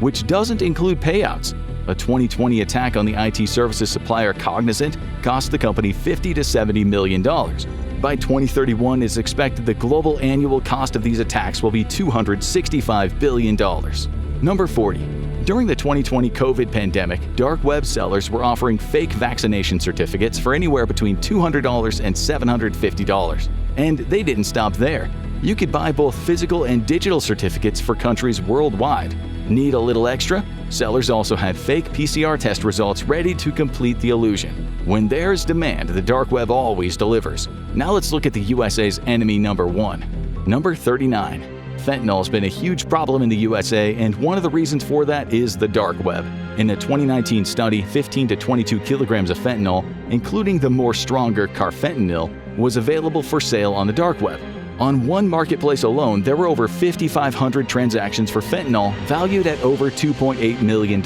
which doesn't include payouts. A 2020 attack on the IT services supplier Cognizant cost the company $50 to $70 million. By 2031, it's expected the global annual cost of these attacks will be $265 billion. Number 40. During the 2020 COVID pandemic, dark web sellers were offering fake vaccination certificates for anywhere between $200 and $750. And they didn't stop there. You could buy both physical and digital certificates for countries worldwide. Need a little extra? Sellers also had fake PCR test results ready to complete the illusion. When there's demand, the dark web always delivers. Now let's look at the USA's enemy number 1. Number 39. Fentanyl's been a huge problem in the USA, and one of the reasons for that is the dark web. In a 2019 study, 15 to 22 kilograms of fentanyl, including the more stronger carfentanil, was available for sale on the dark web. On one marketplace alone, there were over 5,500 transactions for fentanyl valued at over $2.8 million.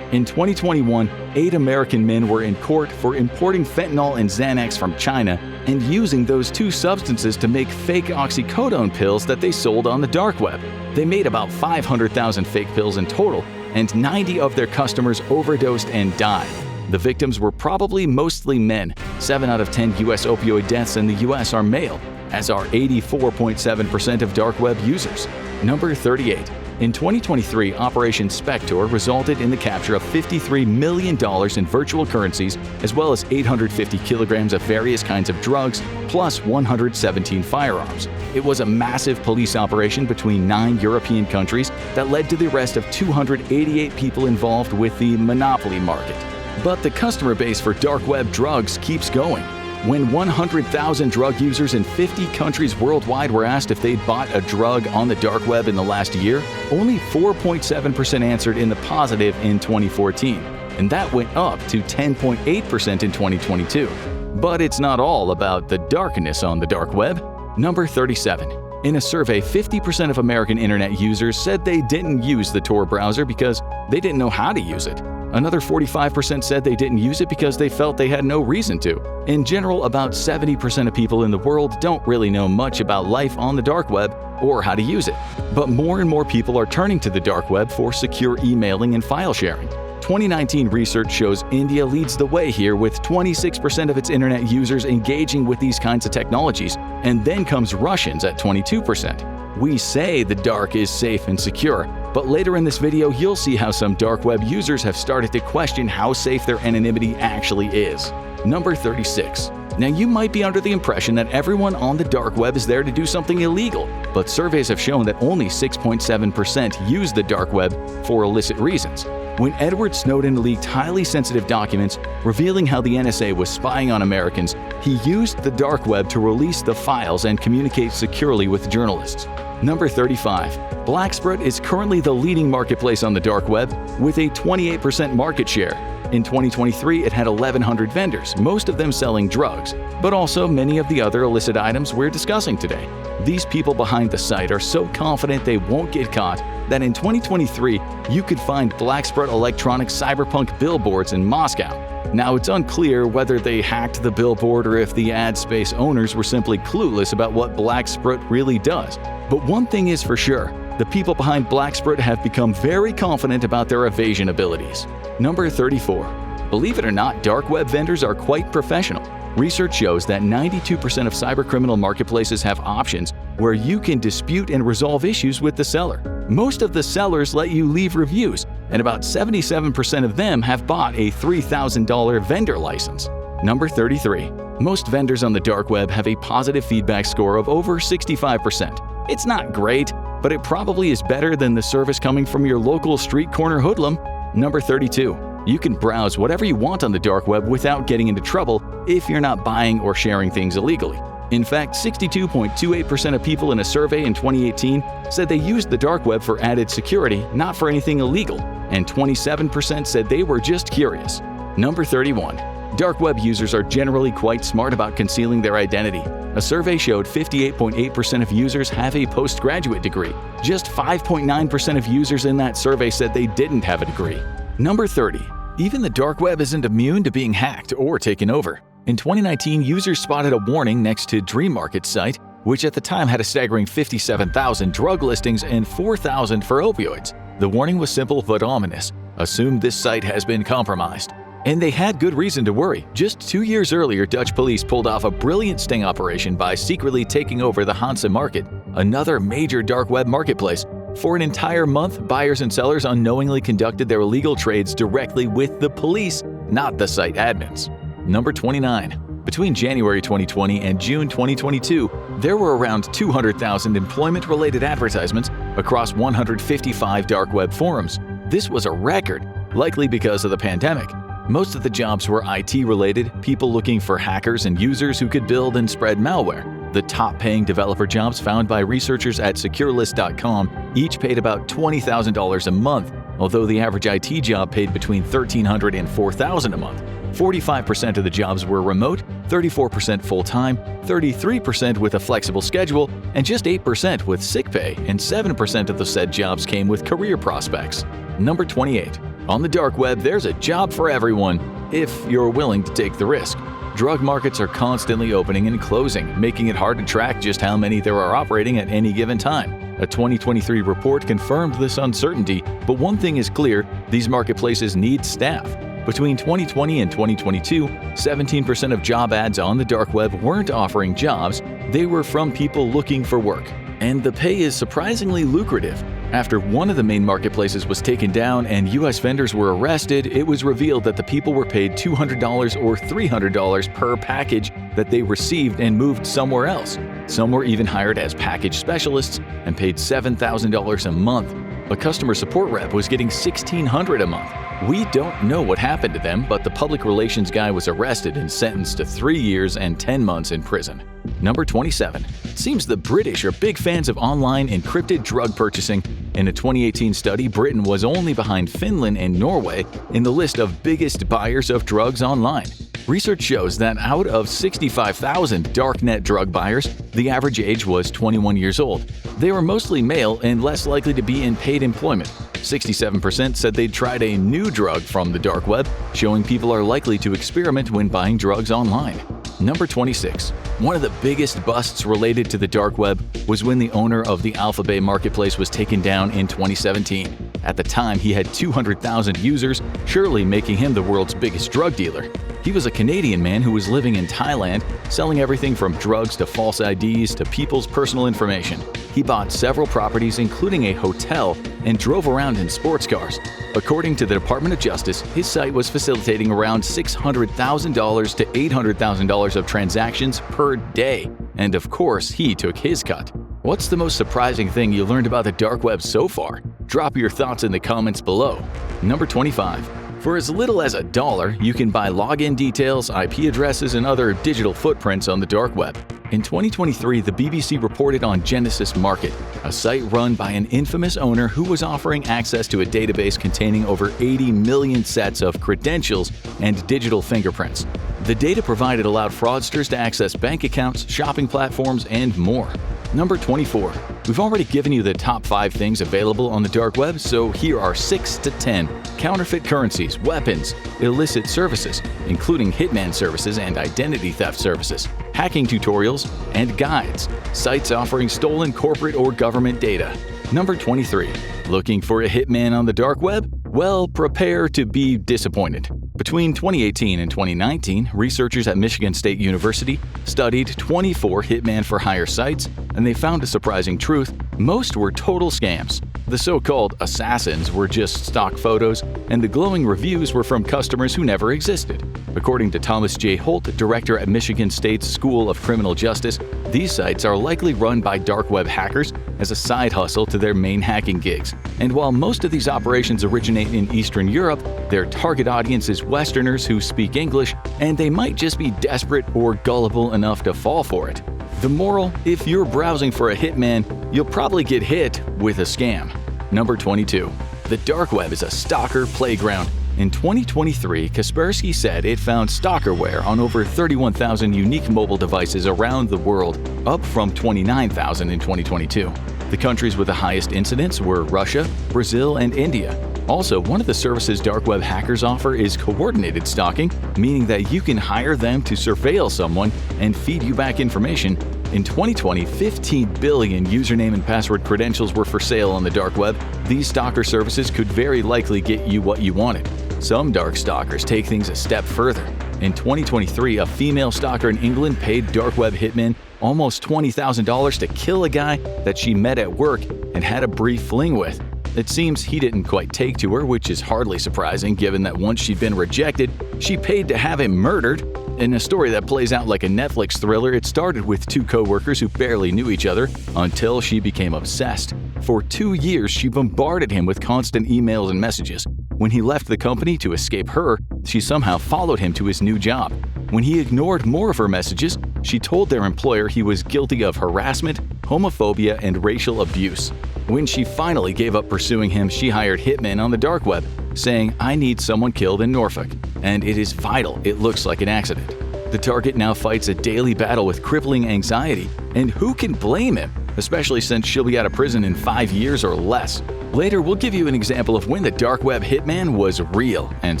In 2021, 8 American men were in court for importing fentanyl and Xanax from China and using those two substances to make fake oxycodone pills that they sold on the dark web. They made about 500,000 fake pills in total, and 90 of their customers overdosed and died. The victims were probably mostly men. 7 out of 10 U.S. opioid deaths in the U.S. are male, as are 84.7% of dark web users. Number 38. In 2023, Operation Spector resulted in the capture of $53 million in virtual currencies, as well as 850 kilograms of various kinds of drugs, plus 117 firearms. It was a massive police operation between 9 European countries that led to the arrest of 288 people involved with the monopoly market. But the customer base for dark web drugs keeps going. When 100,000 drug users in 50 countries worldwide were asked if they'd bought a drug on the dark web in the last year, only 4.7% answered in the positive in 2014, and that went up to 10.8% in 2022. But it's not all about the darkness on the dark web. Number 37. In a survey, 50% of American internet users said they didn't use the Tor browser because they didn't know how to use it. Another 45% said they didn't use it because they felt they had no reason to. In general, about 70% of people in the world don't really know much about life on the dark web or how to use it. But more and more people are turning to the dark web for secure emailing and file sharing. 2019 research shows India leads the way here with 26% of its internet users engaging with these kinds of technologies, and then comes Russians at 22%. We say the dark is safe and secure, but later in this video you'll see how some dark web users have started to question how safe their anonymity actually is. Number 36. Now you might be under the impression that everyone on the dark web is there to do something illegal, but surveys have shown that only 6.7% use the dark web for illicit reasons. When Edward Snowden leaked highly sensitive documents revealing how the NSA was spying on Americans, he used the dark web to release the files and communicate securely with journalists. Number 35. Blacksprut is currently the leading marketplace on the dark web with a 28% market share. In 2023, it had 1,100 vendors, most of them selling drugs, but also many of the other illicit items we're discussing today. These people behind the site are so confident they won't get caught that in 2023, you could find Blacksprut electronic cyberpunk billboards in Moscow. Now, it's unclear whether they hacked the billboard or if the ad space owners were simply clueless about what Blacksprut really does. But one thing is for sure, the people behind Blacksprut have become very confident about their evasion abilities. Number 34. Believe it or not, dark web vendors are quite professional. Research shows that 92% of cybercriminal marketplaces have options where you can dispute and resolve issues with the seller. Most of the sellers let you leave reviews, and about 77% of them have bought a $3,000 vendor license. Number 33. Most vendors on the dark web have a positive feedback score of over 65%. It's not great, but it probably is better than the service coming from your local street corner hoodlum. Number 32. You can browse whatever you want on the dark web without getting into trouble if you're not buying or sharing things illegally. In fact, 62.28% of people in a survey in 2018 said they used the dark web for added security, not for anything illegal, and 27% said they were just curious. Number 31. Dark web users are generally quite smart about concealing their identity. A survey showed 58.8% of users have a postgraduate degree. Just 5.9% of users in that survey said they didn't have a degree. Number 30. Even the dark web isn't immune to being hacked or taken over. In 2019, users spotted a warning next to Dream Market's site, which at the time had a staggering 57,000 drug listings and 4,000 for opioids. The warning was simple but ominous. Assume this site has been compromised. And they had good reason to worry. Just 2 years earlier, Dutch police pulled off a brilliant sting operation by secretly taking over the Hansa Market, another major dark web marketplace. For an entire month, buyers and sellers unknowingly conducted their illegal trades directly with the police, not the site admins. Number 29. Between January 2020 and June 2022, there were around 200,000 employment-related advertisements across 155 dark web forums. This was a record, likely because of the pandemic. Most of the jobs were IT-related, people looking for hackers and users who could build and spread malware. The top-paying developer jobs found by researchers at SecureList.com each paid about $20,000 a month, although the average IT job paid between $1,300 and $4,000 a month. 45% of the jobs were remote, 34% full-time, 33% with a flexible schedule, and just 8% with sick pay, and 7% of the said jobs came with career prospects. Number 28. On the dark web, there's a job for everyone, if you're willing to take the risk. Drug markets are constantly opening and closing, making it hard to track just how many there are operating at any given time. A 2023 report confirmed this uncertainty, but one thing is clear, these marketplaces need staff. Between 2020 and 2022, 17% of job ads on the dark web weren't offering jobs, they were from people looking for work. And the pay is surprisingly lucrative. After one of the main marketplaces was taken down and US vendors were arrested, it was revealed that the people were paid $200 or $300 per package that they received and moved somewhere else. Some were even hired as package specialists and paid $7,000 a month. A customer support rep was getting $1,600 a month. We don't know what happened to them, but the public relations guy was arrested and sentenced to 3 years and 10 months in prison. Number 27. It seems the British are big fans of online encrypted drug purchasing. In a 2018 study, Britain was only behind Finland and Norway in the list of biggest buyers of drugs online. Research shows that out of 65,000 darknet drug buyers, the average age was 21 years old. They were mostly male and less likely to be in paid employment. 67% said they'd tried a new drug from the dark web, showing people are likely to experiment when buying drugs online. Number 26. One of the biggest busts related to the dark web was when the owner of the Alphabet marketplace was taken down in 2017. At the time, he had 200,000 users, surely making him the world's biggest drug dealer. He was a Canadian man who was living in Thailand, selling everything from drugs to false IDs to people's personal information. He bought several properties, including a hotel, and drove around in sports cars. According to the Department of Justice, his site was facilitating around $600,000 to $800,000 of transactions per day. And of course, he took his cut. What's the most surprising thing you learned about the dark web so far? Drop your thoughts in the comments below. Number 25. For as little as $1, you can buy login details, IP addresses, and other digital footprints on the dark web. In 2023, the BBC reported on Genesis Market, a site run by an infamous owner who was offering access to a database containing over 80 million sets of credentials and digital fingerprints. The data provided allowed fraudsters to access bank accounts, shopping platforms, and more. Number 24. We've already given you the top 5 things available on the dark web, so here are 6 to 10. Counterfeit currencies, weapons, illicit services, including hitman services and identity theft services, hacking tutorials, and guides, sites offering stolen corporate or government data. Number 23. Looking for a hitman on the dark web? Well, prepare to be disappointed. Between 2018 and 2019, researchers at Michigan State University studied 24 hitman-for-hire sites, and they found a surprising truth: most were total scams. The so-called assassins were just stock photos, and the glowing reviews were from customers who never existed. According to Thomas J. Holt, director at Michigan State's School of Criminal Justice, these sites are likely run by dark web hackers as a side hustle to their main hacking gigs. And while most of these operations originate in Eastern Europe, their target audience is Westerners who speak English, and they might just be desperate or gullible enough to fall for it. The moral: if you're browsing for a hitman, you'll probably get hit with a scam. Number 22. The dark web is a stalker playground. In 2023, Kaspersky said it found stalkerware on over 31,000 unique mobile devices around the world, up from 29,000 in 2022. The countries with the highest incidence were Russia, Brazil, and India. Also, one of the services dark web hackers offer is coordinated stalking, meaning that you can hire them to surveil someone and feed you back information. In 2020, 15 billion username and password credentials were for sale on the dark web. These stalker services could very likely get you what you wanted. Some dark stalkers take things a step further. In 2023, a female stalker in England paid dark web hitmen almost $20,000 to kill a guy that she met at work and had a brief fling with. It seems he didn't quite take to her, which is hardly surprising given that once she'd been rejected, she paid to have him murdered. In a story that plays out like a Netflix thriller, it started with 2 co-workers who barely knew each other until she became obsessed. For 2 years, she bombarded him with constant emails and messages. When he left the company to escape her, she somehow followed him to his new job. When he ignored more of her messages, she told their employer he was guilty of harassment, homophobia, and racial abuse. When she finally gave up pursuing him, she hired hitmen on the dark web, saying, "I need someone killed in Norfolk, and it is vital it looks like an accident." The target now fights a daily battle with crippling anxiety, and who can blame him, especially since she'll be out of prison in 5 years or less. Later, we'll give you an example of when the dark web hitman was real and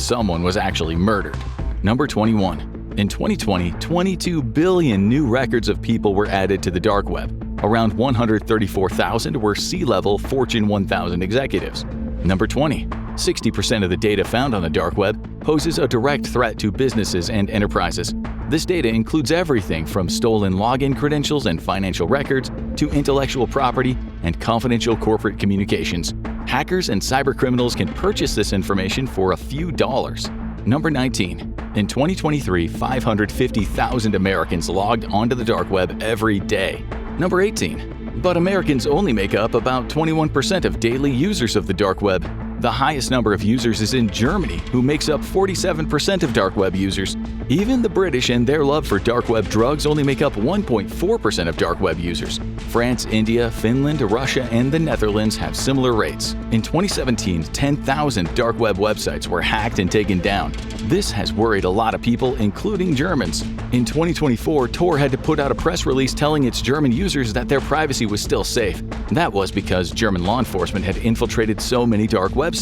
someone was actually murdered. Number 21. In 2020, 22 billion new records of people were added to the dark web. Around 134,000 were C-level Fortune 1000 executives. Number 20. 60% of the data found on the dark web poses a direct threat to businesses and enterprises. This data includes everything from stolen login credentials and financial records to intellectual property and confidential corporate communications. Hackers and cybercriminals can purchase this information for a few dollars. Number 19. In 2023, 550,000 Americans logged onto the dark web every day. Number 18. But Americans only make up about 21% of daily users of the dark web. The highest number of users is in Germany, who makes up 47% of dark web users. Even the British and their love for dark web drugs only make up 1.4% of dark web users. France, India, Finland, Russia, and the Netherlands have similar rates. In 2017, 10,000 dark web websites were hacked and taken down. This has worried a lot of people, including Germans. In 2024, Tor had to put out a press release telling its German users that their privacy was still safe. That was because German law enforcement had infiltrated so many dark websites,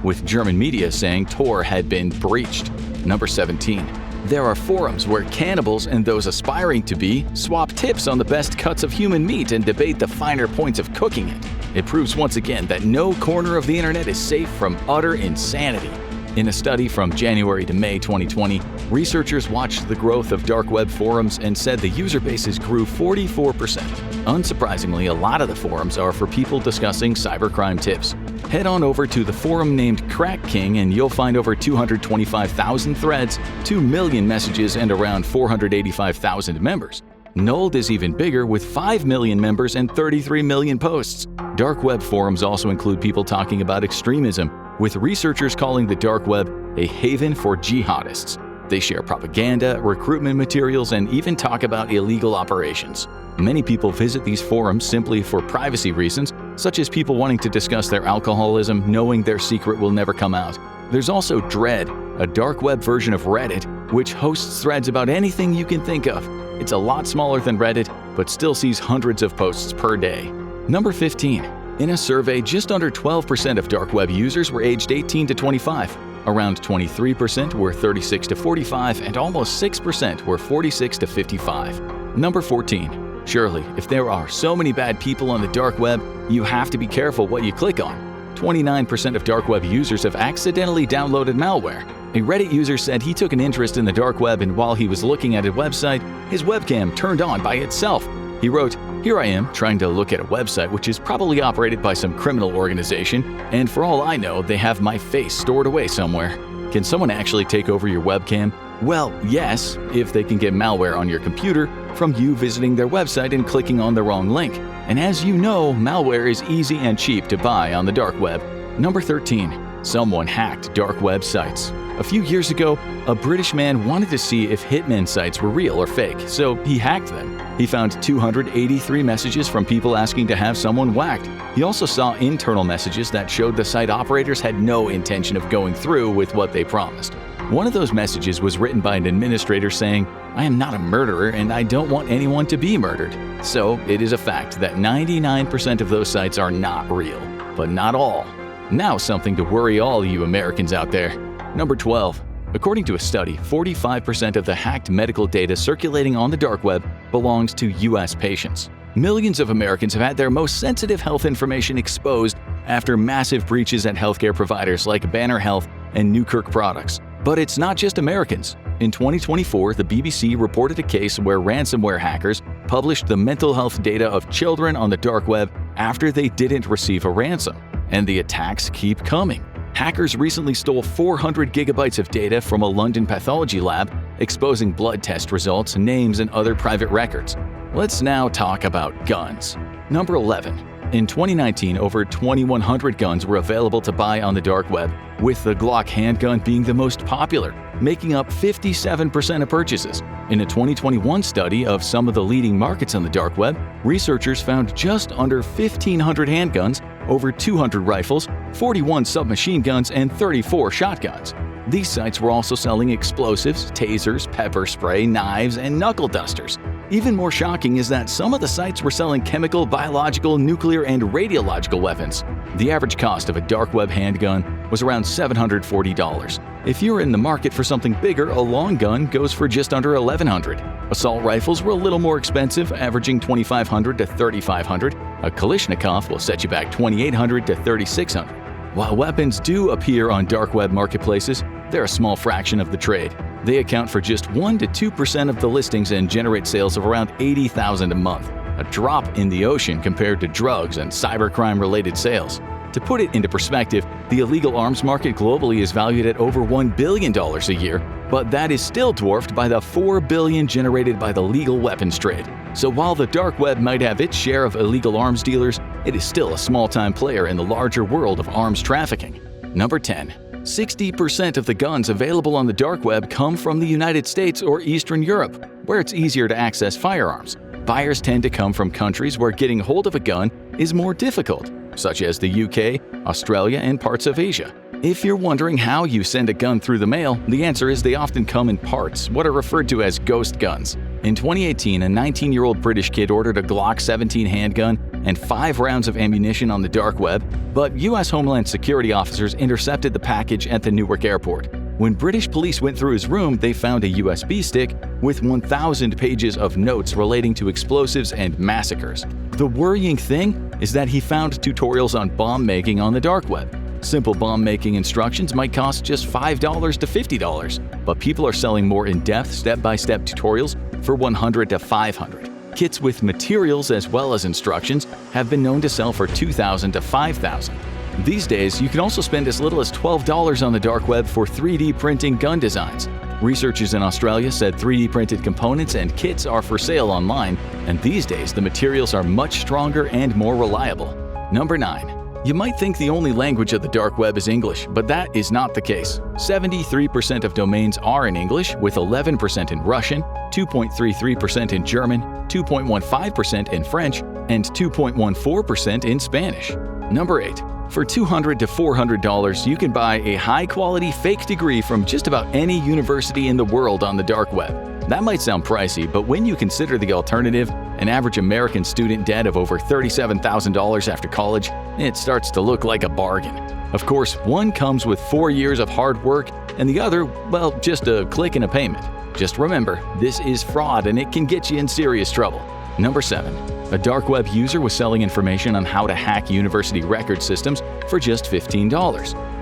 with German media saying Tor had been breached. Number 17. There are forums where cannibals and those aspiring to be swap tips on the best cuts of human meat and debate the finer points of cooking it. It proves once again that no corner of the internet is safe from utter insanity. In a study from January to May 2020, researchers watched the growth of dark web forums and said the user bases grew 44%. Unsurprisingly, a lot of the forums are for people discussing cybercrime tips. Head on over to the forum named Crack King and you'll find over 225,000 threads, 2 million messages, and around 485,000 members. Nulled is even bigger with 5 million members and 33 million posts. Dark web forums also include people talking about extremism, with researchers calling the dark web a haven for jihadists. They share propaganda, recruitment materials, and even talk about illegal operations. Many people visit these forums simply for privacy reasons, such as people wanting to discuss their alcoholism knowing their secret will never come out. There's also Dread, a dark web version of Reddit, which hosts threads about anything you can think of. It's a lot smaller than Reddit, but still sees hundreds of posts per day. Number 15. In a survey, just under 12% of dark web users were aged 18 to 25. Around 23% were 36 to 45, and almost 6% were 46 to 55. Number 14. Surely, if there are so many bad people on the dark web, you have to be careful what you click on. 29% of dark web users have accidentally downloaded malware. A Reddit user said he took an interest in the dark web, and while he was looking at a website, his webcam turned on by itself. He wrote, "Here I am, trying to look at a website which is probably operated by some criminal organization, and for all I know, they have my face stored away somewhere. Can someone actually take over your webcam? Well, yes, if they can get malware on your computer from you visiting their website and clicking on the wrong link. And as you know, malware is easy and cheap to buy on the dark web." Number 13. Someone hacked dark web sites. A few years ago, a British man wanted to see if hitman sites were real or fake, so he hacked them. He found 283 messages from people asking to have someone whacked. He also saw internal messages that showed the site operators had no intention of going through with what they promised. One of those messages was written by an administrator saying, "I am not a murderer and I don't want anyone to be murdered." So it is a fact that 99% of those sites are not real, but not all. Now something to worry all you Americans out there. Number 12. According to a study, 45% of the hacked medical data circulating on the dark web belongs to U.S. patients. Millions of Americans have had their most sensitive health information exposed after massive breaches at healthcare providers like Banner Health and Newkirk Products. But it's not just Americans. In 2024, the BBC reported a case where ransomware hackers published the mental health data of children on the dark web after they didn't receive a ransom. And the attacks keep coming. Hackers recently stole 400 gigabytes of data from a London pathology lab, exposing blood test results, names, and other private records. Let's now talk about guns. Number 11. In 2019, over 2,100 guns were available to buy on the dark web, with the Glock handgun being the most popular, making up 57% of purchases. In a 2021 study of some of the leading markets on the dark web, researchers found just under 1,500 handguns, over 200 rifles, 41 submachine guns, and 34 shotguns. These sites were also selling explosives, tasers, pepper spray, knives, and knuckle dusters. Even more shocking is that some of the sites were selling chemical, biological, nuclear, and radiological weapons. The average cost of a dark web handgun was around $740. If you're in the market for something bigger, a long gun goes for just under $1,100. Assault rifles were a little more expensive, averaging $2,500 to $3,500. A Kalashnikov will set you back $2,800 to $3,600. While weapons do appear on dark web marketplaces, they're a small fraction of the trade. They account for just 1 to 2% of the listings and generate sales of around $80,000 a month, a drop in the ocean compared to drugs and cybercrime-related sales. To put it into perspective, the illegal arms market globally is valued at over $1 billion a year, but that is still dwarfed by the $4 billion generated by the legal weapons trade. So while the dark web might have its share of illegal arms dealers, it is still a small-time player in the larger world of arms trafficking. Number 10. 60% of the guns available on the dark web come from the United States or Eastern Europe, where it's easier to access firearms. Buyers tend to come from countries where getting hold of a gun is more difficult, such as the UK, Australia, and parts of Asia. If you're wondering how you send a gun through the mail, the answer is they often come in parts, what are referred to as ghost guns. In 2018, a 19-year-old British kid ordered a Glock 17 handgun and 5 rounds of ammunition on the dark web, but U.S. Homeland Security officers intercepted the package at the Newark airport. When British police went through his room, they found a USB stick with 1,000 pages of notes relating to explosives and massacres. The worrying thing is that he found tutorials on bomb making on the dark web. Simple bomb-making instructions might cost just $5 to $50, but people are selling more in-depth, step-by-step tutorials for $100 to $500. Kits with materials as well as instructions have been known to sell for $2,000 to $5,000. These days, you can also spend as little as $12 on the dark web for 3D printing gun designs. Researchers in Australia said 3D printed components and kits are for sale online, and these days the materials are much stronger and more reliable. Number 9. You might think the only language of the dark web is English, but that is not the case. 73% of domains are in English, with 11% in Russian, 2.33% in German, 2.15% in French, and 2.14% in Spanish. Number 8. For $200 to $400, you can buy a high-quality fake degree from just about any university in the world on the dark web. That might sound pricey, but when you consider the alternative, an average American student debt of over $37,000 after college, it starts to look like a bargain. Of course, one comes with 4 years of hard work, and the other, well, just a click and a payment. Just remember, this is fraud and it can get you in serious trouble. Number 7. A dark web user was selling information on how to hack university record systems for just $15.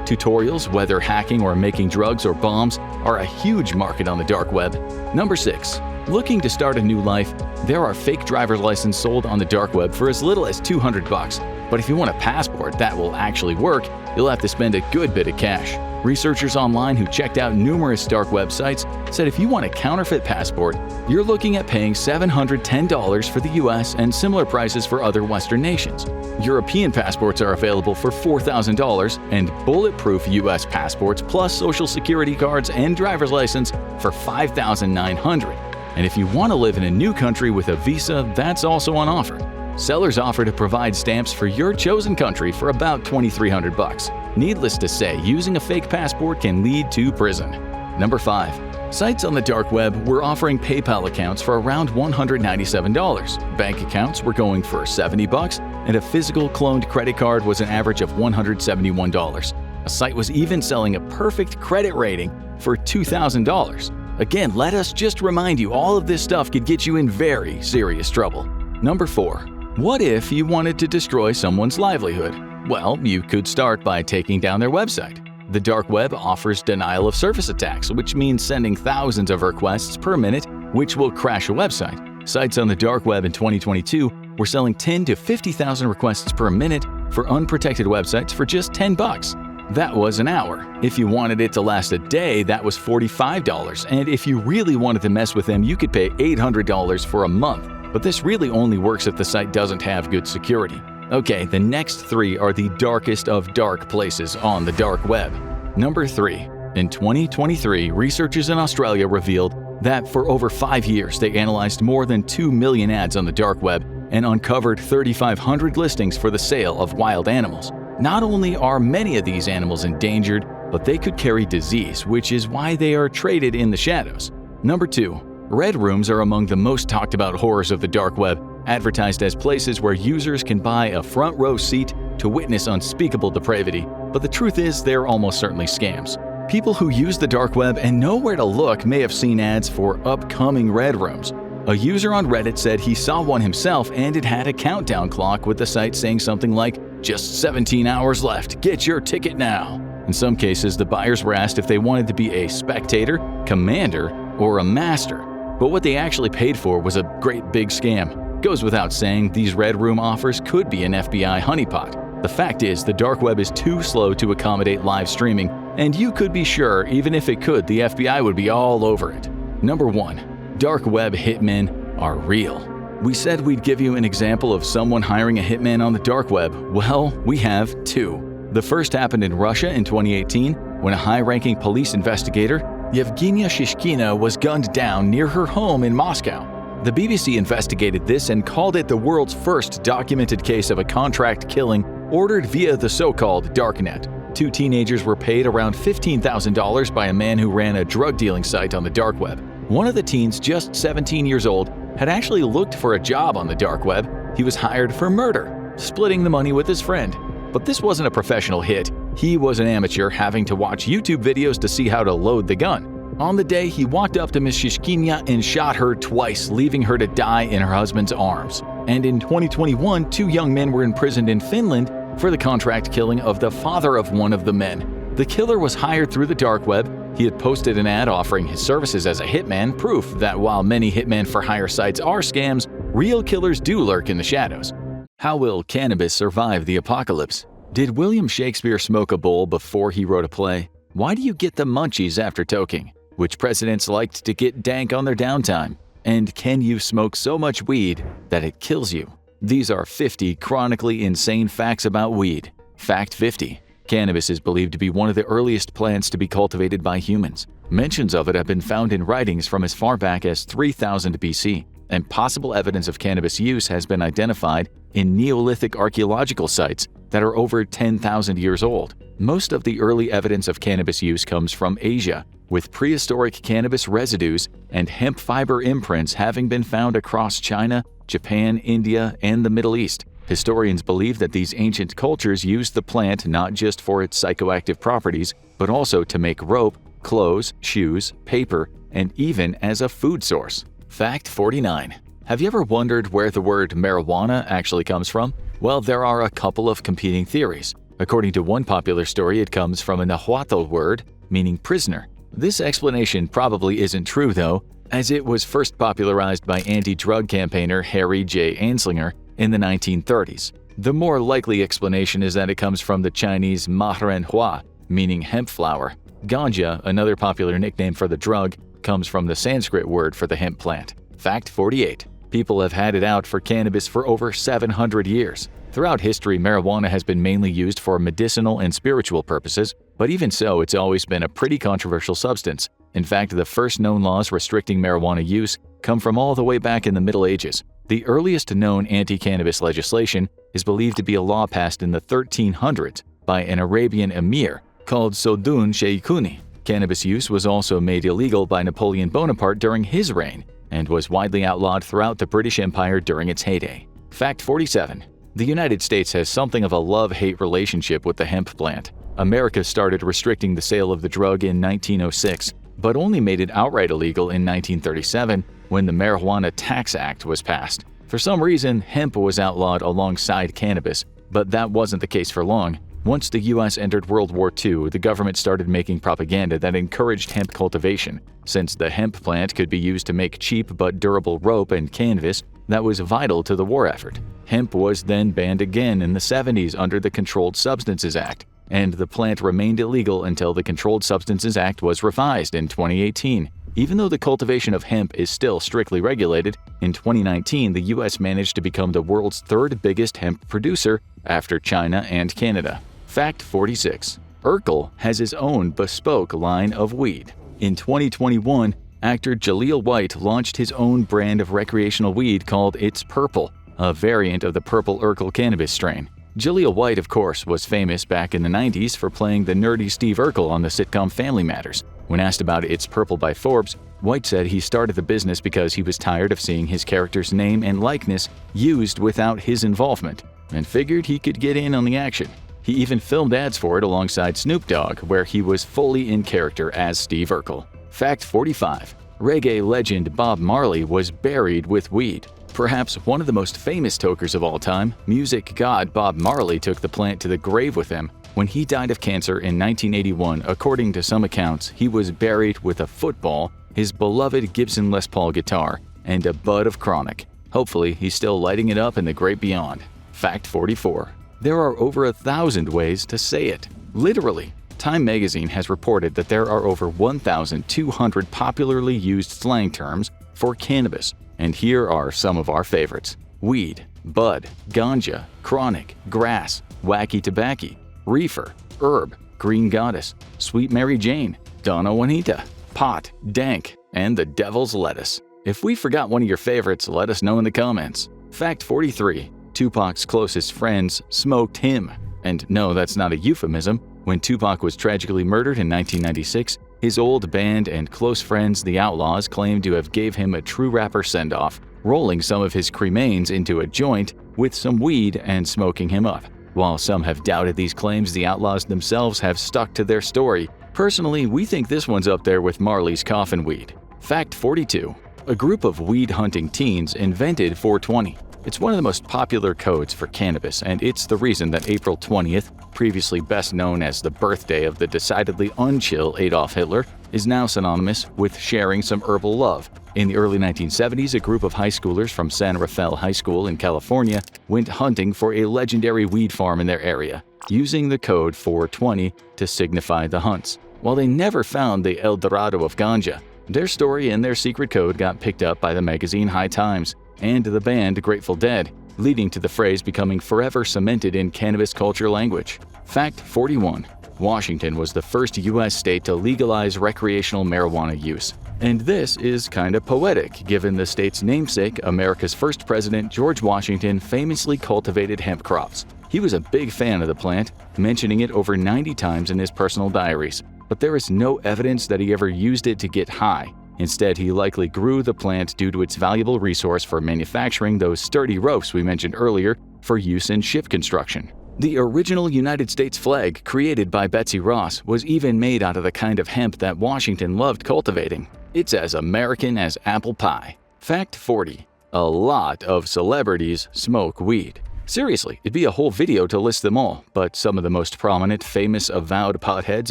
Tutorials, whether hacking or making drugs or bombs, are a huge market on the dark web. Number 6. Looking to start a new life, there are fake driver's licenses sold on the dark web for as little as $200. But if you want a passport that will actually work, you'll have to spend a good bit of cash. Researchers online who checked out numerous dark websites said if you want a counterfeit passport, you're looking at paying $710 for the US and similar prices for other Western nations. European passports are available for $4,000 and bulletproof US passports plus social security cards and driver's license for $5,900. And if you want to live in a new country with a visa, that's also on offer. Sellers offer to provide stamps for your chosen country for about $2,300. Needless to say, using a fake passport can lead to prison. Number 5. Sites on the dark web were offering PayPal accounts for around $197. Bank accounts were going for $70, and a physical cloned credit card was an average of $171. A site was even selling a perfect credit rating for $2,000. Again, let us just remind you, all of this stuff could get you in very serious trouble. Number 4. What if you wanted to destroy someone's livelihood? Well, you could start by taking down their website. The dark web offers denial of service attacks, which means sending thousands of requests per minute, which will crash a website. Sites on the dark web in 2022 were selling 10 to 50,000 requests per minute for unprotected websites for just $10. That was an hour. If you wanted it to last a day, that was $45. And if you really wanted to mess with them, you could pay $800 for a month. But this really only works if the site doesn't have good security. Okay, the next 3 are the darkest of dark places on the dark web. Number 3. In 2023, researchers in Australia revealed that for over 5 years they analyzed more than 2 million ads on the dark web and uncovered 3,500 listings for the sale of wild animals. Not only are many of these animals endangered, but they could carry disease, which is why they are traded in the shadows. Number 2. Red rooms are among the most talked about horrors of the dark web, advertised as places where users can buy a front row seat to witness unspeakable depravity. But the truth is, they're almost certainly scams. People who use the dark web and know where to look may have seen ads for upcoming red rooms. A user on Reddit said he saw one himself and it had a countdown clock with the site saying something like, "Just 17 hours left, get your ticket now." In some cases, the buyers were asked if they wanted to be a spectator, commander, or a master. But what they actually paid for was a great big scam. Goes without saying, these red room offers could be an FBI honeypot. The fact is, the dark web is too slow to accommodate live streaming, and you could be sure, even if it could, the FBI would be all over it. Number 1. Dark web hitmen are real. We said we'd give you an example of someone hiring a hitman on the dark web. Well, we have 2. The first happened in Russia in 2018 when a high-ranking police investigator, Yevgenia Shishkina, was gunned down near her home in Moscow. The BBC investigated this and called it the world's first documented case of a contract killing ordered via the so-called darknet. 2 teenagers were paid around $15,000 by a man who ran a drug-dealing site on the dark web. One of the teens, just 17 years old, had actually looked for a job on the dark web. He was hired for murder, splitting the money with his friend. But this wasn't a professional hit. He was an amateur having to watch YouTube videos to see how to load the gun. On the day, he walked up to Ms. Shishkina and shot her twice, leaving her to die in her husband's arms. And in 2021, 2 young men were imprisoned in Finland for the contract killing of the father of one of the men. The killer was hired through the dark web. He had posted an ad offering his services as a hitman, proof that while many hitman for hire sites are scams, real killers do lurk in the shadows. How will cannabis survive the apocalypse? Did William Shakespeare smoke a bowl before he wrote a play? Why do you get the munchies after toking? Which presidents liked to get dank on their downtime? And can you smoke so much weed that it kills you? These are 50 chronically insane facts about weed. Fact 50. Cannabis is believed to be one of the earliest plants to be cultivated by humans. Mentions of it have been found in writings from as far back as 3000 BC, and possible evidence of cannabis use has been identified in Neolithic archaeological sites that are over 10,000 years old. Most of the early evidence of cannabis use comes from Asia, with prehistoric cannabis residues and hemp fiber imprints having been found across China, Japan, India, and the Middle East. Historians believe that these ancient cultures used the plant not just for its psychoactive properties, but also to make rope, clothes, shoes, paper, and even as a food source. Fact 49. Have you ever wondered where the word marijuana actually comes from? Well, there are a couple of competing theories. According to one popular story, it comes from a Nahuatl word meaning prisoner. This explanation probably isn't true though, as it was first popularized by anti-drug campaigner Harry J. Anslinger in the 1930s. The more likely explanation is that it comes from the Chinese mahrenhua, meaning hemp flower. Ganja, another popular nickname for the drug, comes from the Sanskrit word for the hemp plant. Fact 48. People have had it out for cannabis for over 700 years. Throughout history, marijuana has been mainly used for medicinal and spiritual purposes, but even so, it's always been a pretty controversial substance. In fact, the first known laws restricting marijuana use come from all the way back in the Middle Ages. The earliest known anti-cannabis legislation is believed to be a law passed in the 1300s by an Arabian emir called Sodun Sheikuni. Cannabis use was also made illegal by Napoleon Bonaparte during his reign and was widely outlawed throughout the British Empire during its heyday. Fact 47. The United States has something of a love-hate relationship with the hemp plant. America started restricting the sale of the drug in 1906, but only made it outright illegal in 1937 when the Marijuana Tax Act was passed. For some reason, hemp was outlawed alongside cannabis, but that wasn't the case for long. Once the U.S. entered World War II, the government started making propaganda that encouraged hemp cultivation. Since the hemp plant could be used to make cheap but durable rope and canvas, that was vital to the war effort. Hemp was then banned again in the 70s under the Controlled Substances Act, and the plant remained illegal until the Controlled Substances Act was revised in 2018. Even though the cultivation of hemp is still strictly regulated, in 2019 the U.S. managed to become the world's third biggest hemp producer after China and Canada. Fact 46. Urkel has his own bespoke line of weed. In 2021, actor Jaleel White launched his own brand of recreational weed called It's Purple, a variant of the Purple Urkel cannabis strain. Jaleel White, of course, was famous back in the 90s for playing the nerdy Steve Urkel on the sitcom Family Matters. When asked about It's Purple by Forbes, White said he started the business because he was tired of seeing his character's name and likeness used without his involvement, and figured he could get in on the action. He even filmed ads for it alongside Snoop Dogg, where he was fully in character as Steve Urkel. Fact 45. Reggae legend Bob Marley was buried with weed. Perhaps one of the most famous tokers of all time, music god Bob Marley took the plant to the grave with him. When he died of cancer in 1981, according to some accounts, he was buried with a football, his beloved Gibson Les Paul guitar, and a bud of chronic. Hopefully, he's still lighting it up in the great beyond. Fact 44. There are over 1,000 ways to say it. Literally. Time magazine has reported that there are over 1,200 popularly used slang terms for cannabis, and here are some of our favorites: weed, bud, ganja, chronic, grass, wacky tobacco, reefer, herb, green goddess, sweet Mary Jane, Donna Juanita, pot, dank, and the devil's lettuce. If we forgot one of your favorites, let us know in the comments. Fact 43. Tupac's closest friends smoked him. And no, that's not a euphemism. When Tupac was tragically murdered in 1996, his old band and close friends, the Outlaws, claimed to have gave him a true rapper send-off, rolling some of his cremains into a joint with some weed and smoking him up. While some have doubted these claims, the Outlaws themselves have stuck to their story. Personally, we think this one's up there with Marley's coffin weed. Fact 42. A group of weed-hunting teens invented 420. It's one of the most popular codes for cannabis, and it's the reason that April 20th, previously best known as the birthday of the decidedly unchill Adolf Hitler, is now synonymous with sharing some herbal love. In the early 1970s, a group of high schoolers from San Rafael High School in California went hunting for a legendary weed farm in their area, using the code 420 to signify the hunts. While they never found the El Dorado of ganja, their story and their secret code got picked up by the magazine High Times and the band Grateful Dead, leading to the phrase becoming forever cemented in cannabis culture language. Fact 41. Washington was the first U.S. state to legalize recreational marijuana use. And this is kinda poetic, given the state's namesake, America's first president, George Washington, famously cultivated hemp crops. He was a big fan of the plant, mentioning it over 90 times in his personal diaries. But there is no evidence that he ever used it to get high. Instead, he likely grew the plant due to its valuable resource for manufacturing those sturdy ropes we mentioned earlier for use in ship construction. The original United States flag, created by Betsy Ross, was even made out of the kind of hemp that Washington loved cultivating. It's as American as apple pie. Fact 40. A lot of celebrities smoke weed. Seriously, it'd be a whole video to list them all, but some of the most prominent, famous, avowed potheads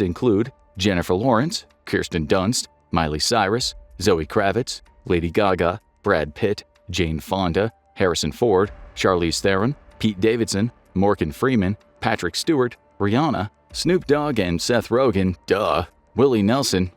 include Jennifer Lawrence, Kirsten Dunst, Miley Cyrus, Zoe Kravitz, Lady Gaga, Brad Pitt, Jane Fonda, Harrison Ford, Charlize Theron, Pete Davidson, Morgan Freeman, Patrick Stewart, Rihanna, Snoop Dogg and Seth Rogen, Willie Nelson,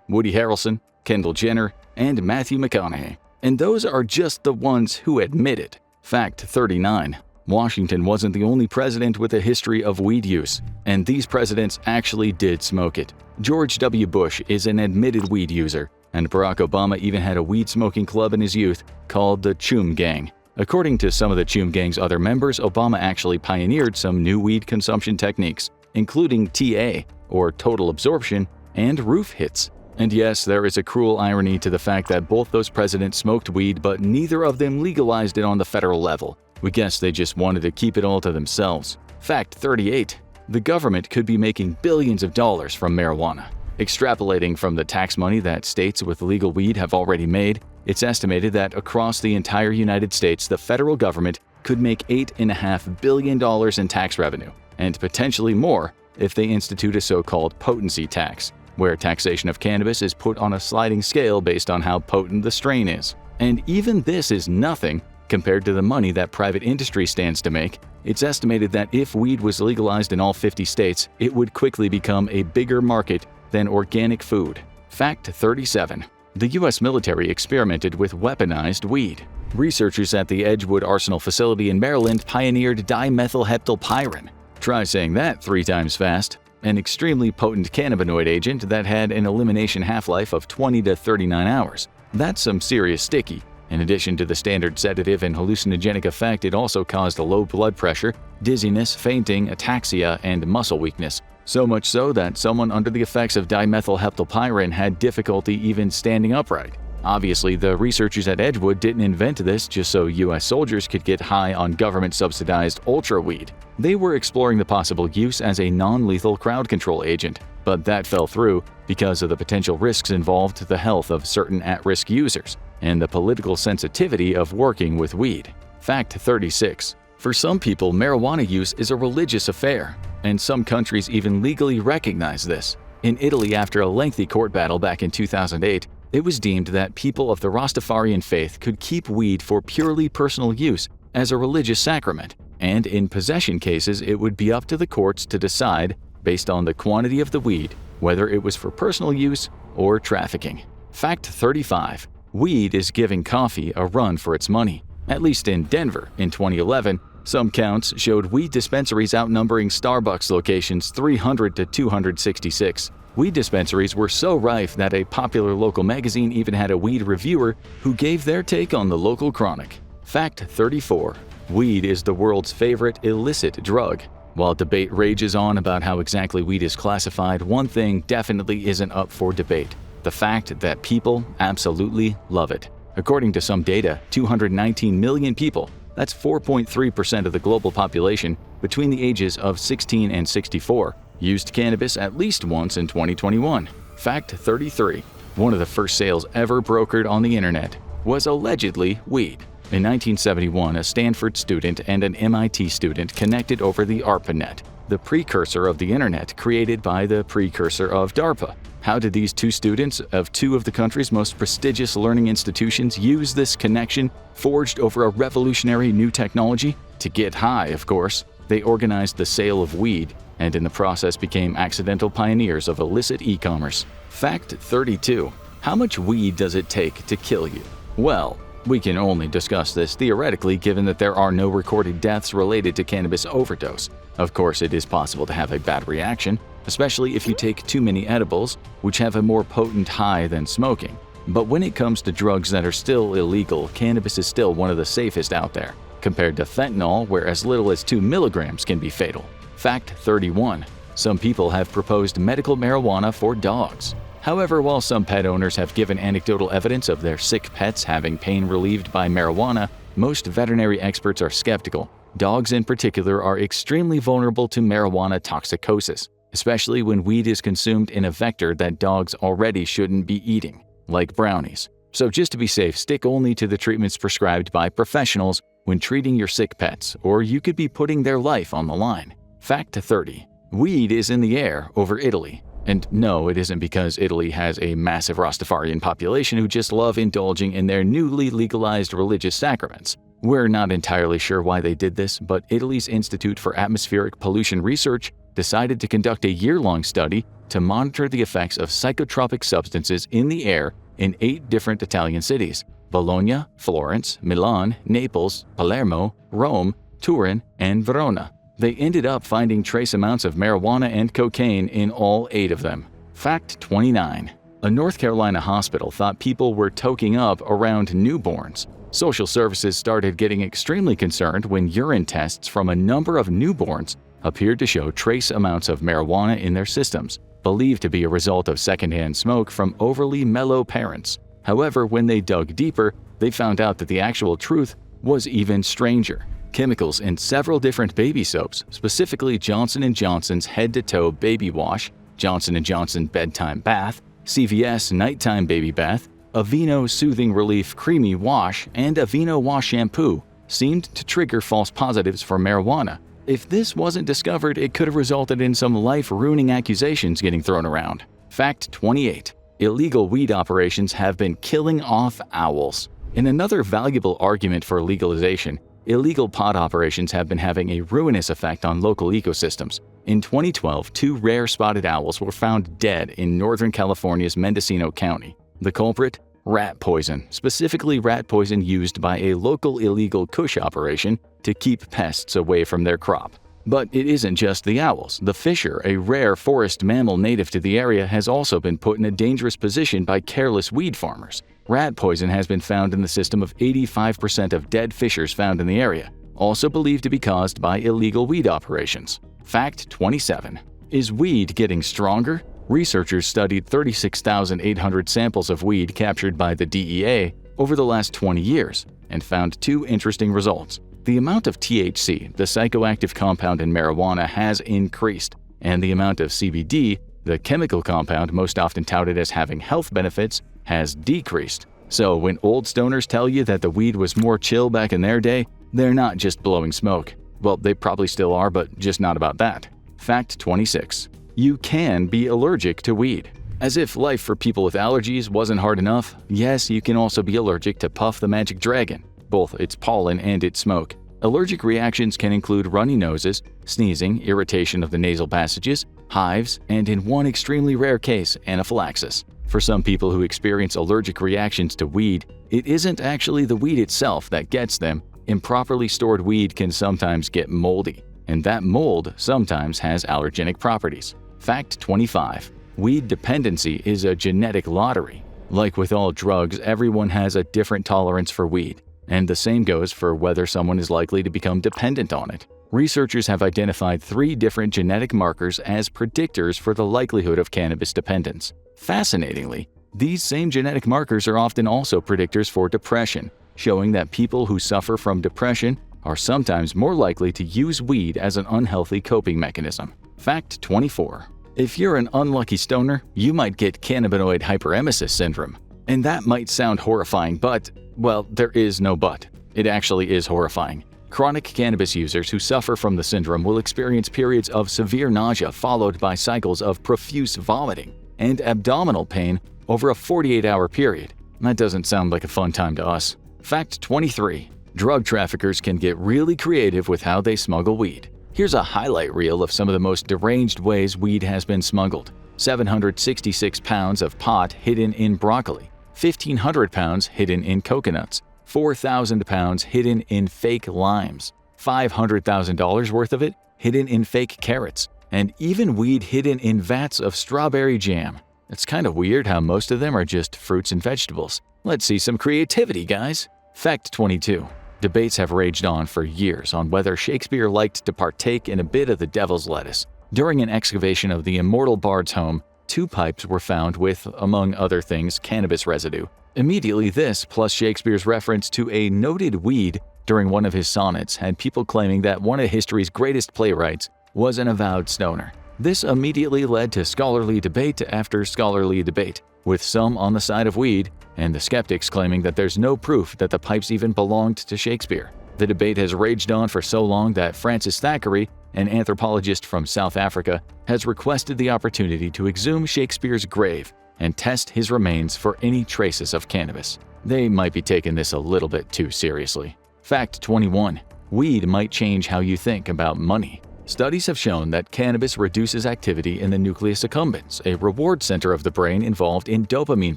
Woody Harrelson, Kendall Jenner, and Matthew McConaughey. And those are just the ones who admit it. Fact 39. Washington wasn't the only president with a history of weed use, and these presidents actually did smoke it. George W. Bush is an admitted weed user, and Barack Obama even had a weed-smoking club in his youth called the Choom Gang. According to some of the Choom Gang's other members, Obama actually pioneered some new weed consumption techniques, including TA, or total absorption, and roof hits. And yes, there is a cruel irony to the fact that both those presidents smoked weed, but neither of them legalized it on the federal level. We guess they just wanted to keep it all to themselves. Fact 38. The government could be making billions of dollars from marijuana. Extrapolating from the tax money that states with legal weed have already made, it's estimated that across the entire United States, the federal government could make $8.5 billion in tax revenue, and potentially more if they institute a so-called potency tax, where taxation of cannabis is put on a sliding scale based on how potent the strain is. And even this is nothing compared to the money that private industry stands to make. It's estimated that if weed was legalized in all 50 states, it would quickly become a bigger market than organic food. Fact 37. The U.S. military experimented with weaponized weed. Researchers at the Edgewood Arsenal facility in Maryland pioneered dimethylheptylpyrin. Try saying that 3 times fast. An extremely potent cannabinoid agent that had an elimination half-life of 20 to 39 hours. That's some serious sticky. In addition to the standard sedative and hallucinogenic effect, it also caused low blood pressure, dizziness, fainting, ataxia, and muscle weakness. So much so that someone under the effects of dimethylheptylpyrin had difficulty even standing upright. Obviously, the researchers at Edgewood didn't invent this just so U.S. soldiers could get high on government-subsidized ultra weed. They were exploring the possible use as a non-lethal crowd control agent, but that fell through because of the potential risks involved to the health of certain at-risk users and the political sensitivity of working with weed. Fact 36. For some people, marijuana use is a religious affair, and some countries even legally recognize this. In Italy, after a lengthy court battle back in 2008, it was deemed that people of the Rastafarian faith could keep weed for purely personal use as a religious sacrament. and in possession cases it would be up to the courts to decide, based on the quantity of the weed, whether it was for personal use or trafficking. Fact 35. Weed is giving coffee a run for its money. At least in Denver in 2011, some counts showed weed dispensaries outnumbering Starbucks locations 300 to 266. Weed dispensaries were so rife that a popular local magazine even had a weed reviewer who gave their take on the local chronic. Fact 34. Weed is the world's favorite illicit drug. While debate rages on about how exactly weed is classified, one thing definitely isn't up for debate: the fact that people absolutely love it. According to some data, 219 million people, that's 4.3% of the global population between the ages of 16 and 64, used cannabis at least once in 2021. Fact 33. One of the first sales ever brokered on the internet was allegedly weed. In 1971, a Stanford student and an MIT student connected over the ARPANET, the precursor of the internet created by the precursor of DARPA. How did these two students of two of the country's most prestigious learning institutions use this connection forged over a revolutionary new technology? To get high, of course. They organized the sale of weed and in the process became accidental pioneers of illicit e-commerce. Fact 32. How much weed does it take to kill you? Well, we can only discuss this theoretically given that there are no recorded deaths related to cannabis overdose. Of course, it is possible to have a bad reaction, especially if you take too many edibles, which have a more potent high than smoking. But when it comes to drugs that are still illegal, cannabis is still one of the safest out there, compared to fentanyl, where as little as 2 milligrams can be fatal. Fact 31. Some people have proposed medical marijuana for dogs. However, while some pet owners have given anecdotal evidence of their sick pets having pain relieved by marijuana, most veterinary experts are skeptical. Dogs in particular are extremely vulnerable to marijuana toxicosis, especially when weed is consumed in a vector that dogs already shouldn't be eating, like brownies. So just to be safe, stick only to the treatments prescribed by professionals when treating your sick pets, or you could be putting their life on the line. Fact 30. Weed is in the air over Italy. And no, it isn't because Italy has a massive Rastafarian population who just love indulging in their newly legalized religious sacraments. We're not entirely sure why they did this, but Italy's Institute for Atmospheric Pollution Research decided to conduct a year-long study to monitor the effects of psychotropic substances in the air in 8 different Italian cities: Bologna, Florence, Milan, Naples, Palermo, Rome, Turin, and Verona. They ended up finding trace amounts of marijuana and cocaine in all 8 of them. Fact 29. A North Carolina hospital thought people were toking up around newborns. Social services started getting extremely concerned when urine tests from a number of newborns appeared to show trace amounts of marijuana in their systems, believed to be a result of secondhand smoke from overly mellow parents. However, when they dug deeper, they found out that the actual truth was even stranger. Chemicals in several different baby soaps, specifically Johnson & Johnson's head-to-toe baby wash, Johnson & Johnson bedtime bath, CVS nighttime baby bath, Aveeno soothing relief creamy wash, and Aveeno wash shampoo, seemed to trigger false positives for marijuana. If this wasn't discovered, it could have resulted in some life-ruining accusations getting thrown around. Fact 28. Illegal weed operations have been killing off owls. In another valuable argument for legalization, illegal pot operations have been having a ruinous effect on local ecosystems. In 2012, 2 rare spotted owls were found dead in Northern California's Mendocino County. The culprit? Rat poison, specifically rat poison used by a local illegal Kush operation to keep pests away from their crop. But it isn't just the owls. The fisher, a rare forest mammal native to the area, has also been put in a dangerous position by careless weed farmers. Rat poison has been found in the system of 85% of dead fishers found in the area, also believed to be caused by illegal weed operations. Fact 27. Is weed getting stronger? Researchers studied 36,800 samples of weed captured by the DEA over the last 20 years and found 2 interesting results. The amount of THC, the psychoactive compound in marijuana, has increased, and the amount of CBD, the chemical compound most often touted as having health benefits, has decreased. So when old stoners tell you that the weed was more chill back in their day, they're not just blowing smoke. Well, they probably still are, but just not about that. Fact 26. You can be allergic to weed. As if life for people with allergies wasn't hard enough, yes, you can also be allergic to Puff the Magic Dragon, both its pollen and its smoke. Allergic reactions can include runny noses, sneezing, irritation of the nasal passages, hives, and in one extremely rare case, anaphylaxis. For some people who experience allergic reactions to weed, it isn't actually the weed itself that gets them. Improperly stored weed can sometimes get moldy, and that mold sometimes has allergenic properties. Fact 25. Weed dependency is a genetic lottery. Like with all drugs, everyone has a different tolerance for weed, and the same goes for whether someone is likely to become dependent on it. Researchers have identified 3 different genetic markers as predictors for the likelihood of cannabis dependence. Fascinatingly, these same genetic markers are often also predictors for depression, showing that people who suffer from depression are sometimes more likely to use weed as an unhealthy coping mechanism. Fact 24. If you're an unlucky stoner, you might get cannabinoid hyperemesis syndrome. And that might sound horrifying, but, well, there is no but. It actually is horrifying. Chronic cannabis users who suffer from the syndrome will experience periods of severe nausea followed by cycles of profuse vomiting and abdominal pain over a 48-hour period. That doesn't sound like a fun time to us. Fact 23. Drug traffickers can get really creative with how they smuggle weed. Here's a highlight reel of some of the most deranged ways weed has been smuggled. 766 pounds of pot hidden in broccoli, 1,500 pounds hidden in coconuts, 4,000 pounds hidden in fake limes, $500,000 worth of it hidden in fake carrots, and even weed hidden in vats of strawberry jam. It's kind of weird how most of them are just fruits and vegetables. Let's see some creativity, guys. Fact 22. Debates have raged on for years on whether Shakespeare liked to partake in a bit of the devil's lettuce. During an excavation of the immortal bard's home, 2 pipes were found with, among other things, cannabis residue. Immediately this, plus Shakespeare's reference to a noted weed during one of his sonnets, had people claiming that one of history's greatest playwrights was an avowed stoner. This immediately led to scholarly debate after scholarly debate, with some on the side of weed, and the skeptics claiming that there's no proof that the pipes even belonged to Shakespeare. The debate has raged on for so long that Francis Thackeray, an anthropologist from South Africa, has requested the opportunity to exhume Shakespeare's grave and test his remains for any traces of cannabis. They might be taking this a little bit too seriously. Fact 21. Weed might change how you think about money. Studies have shown that cannabis reduces activity in the nucleus accumbens, a reward center of the brain involved in dopamine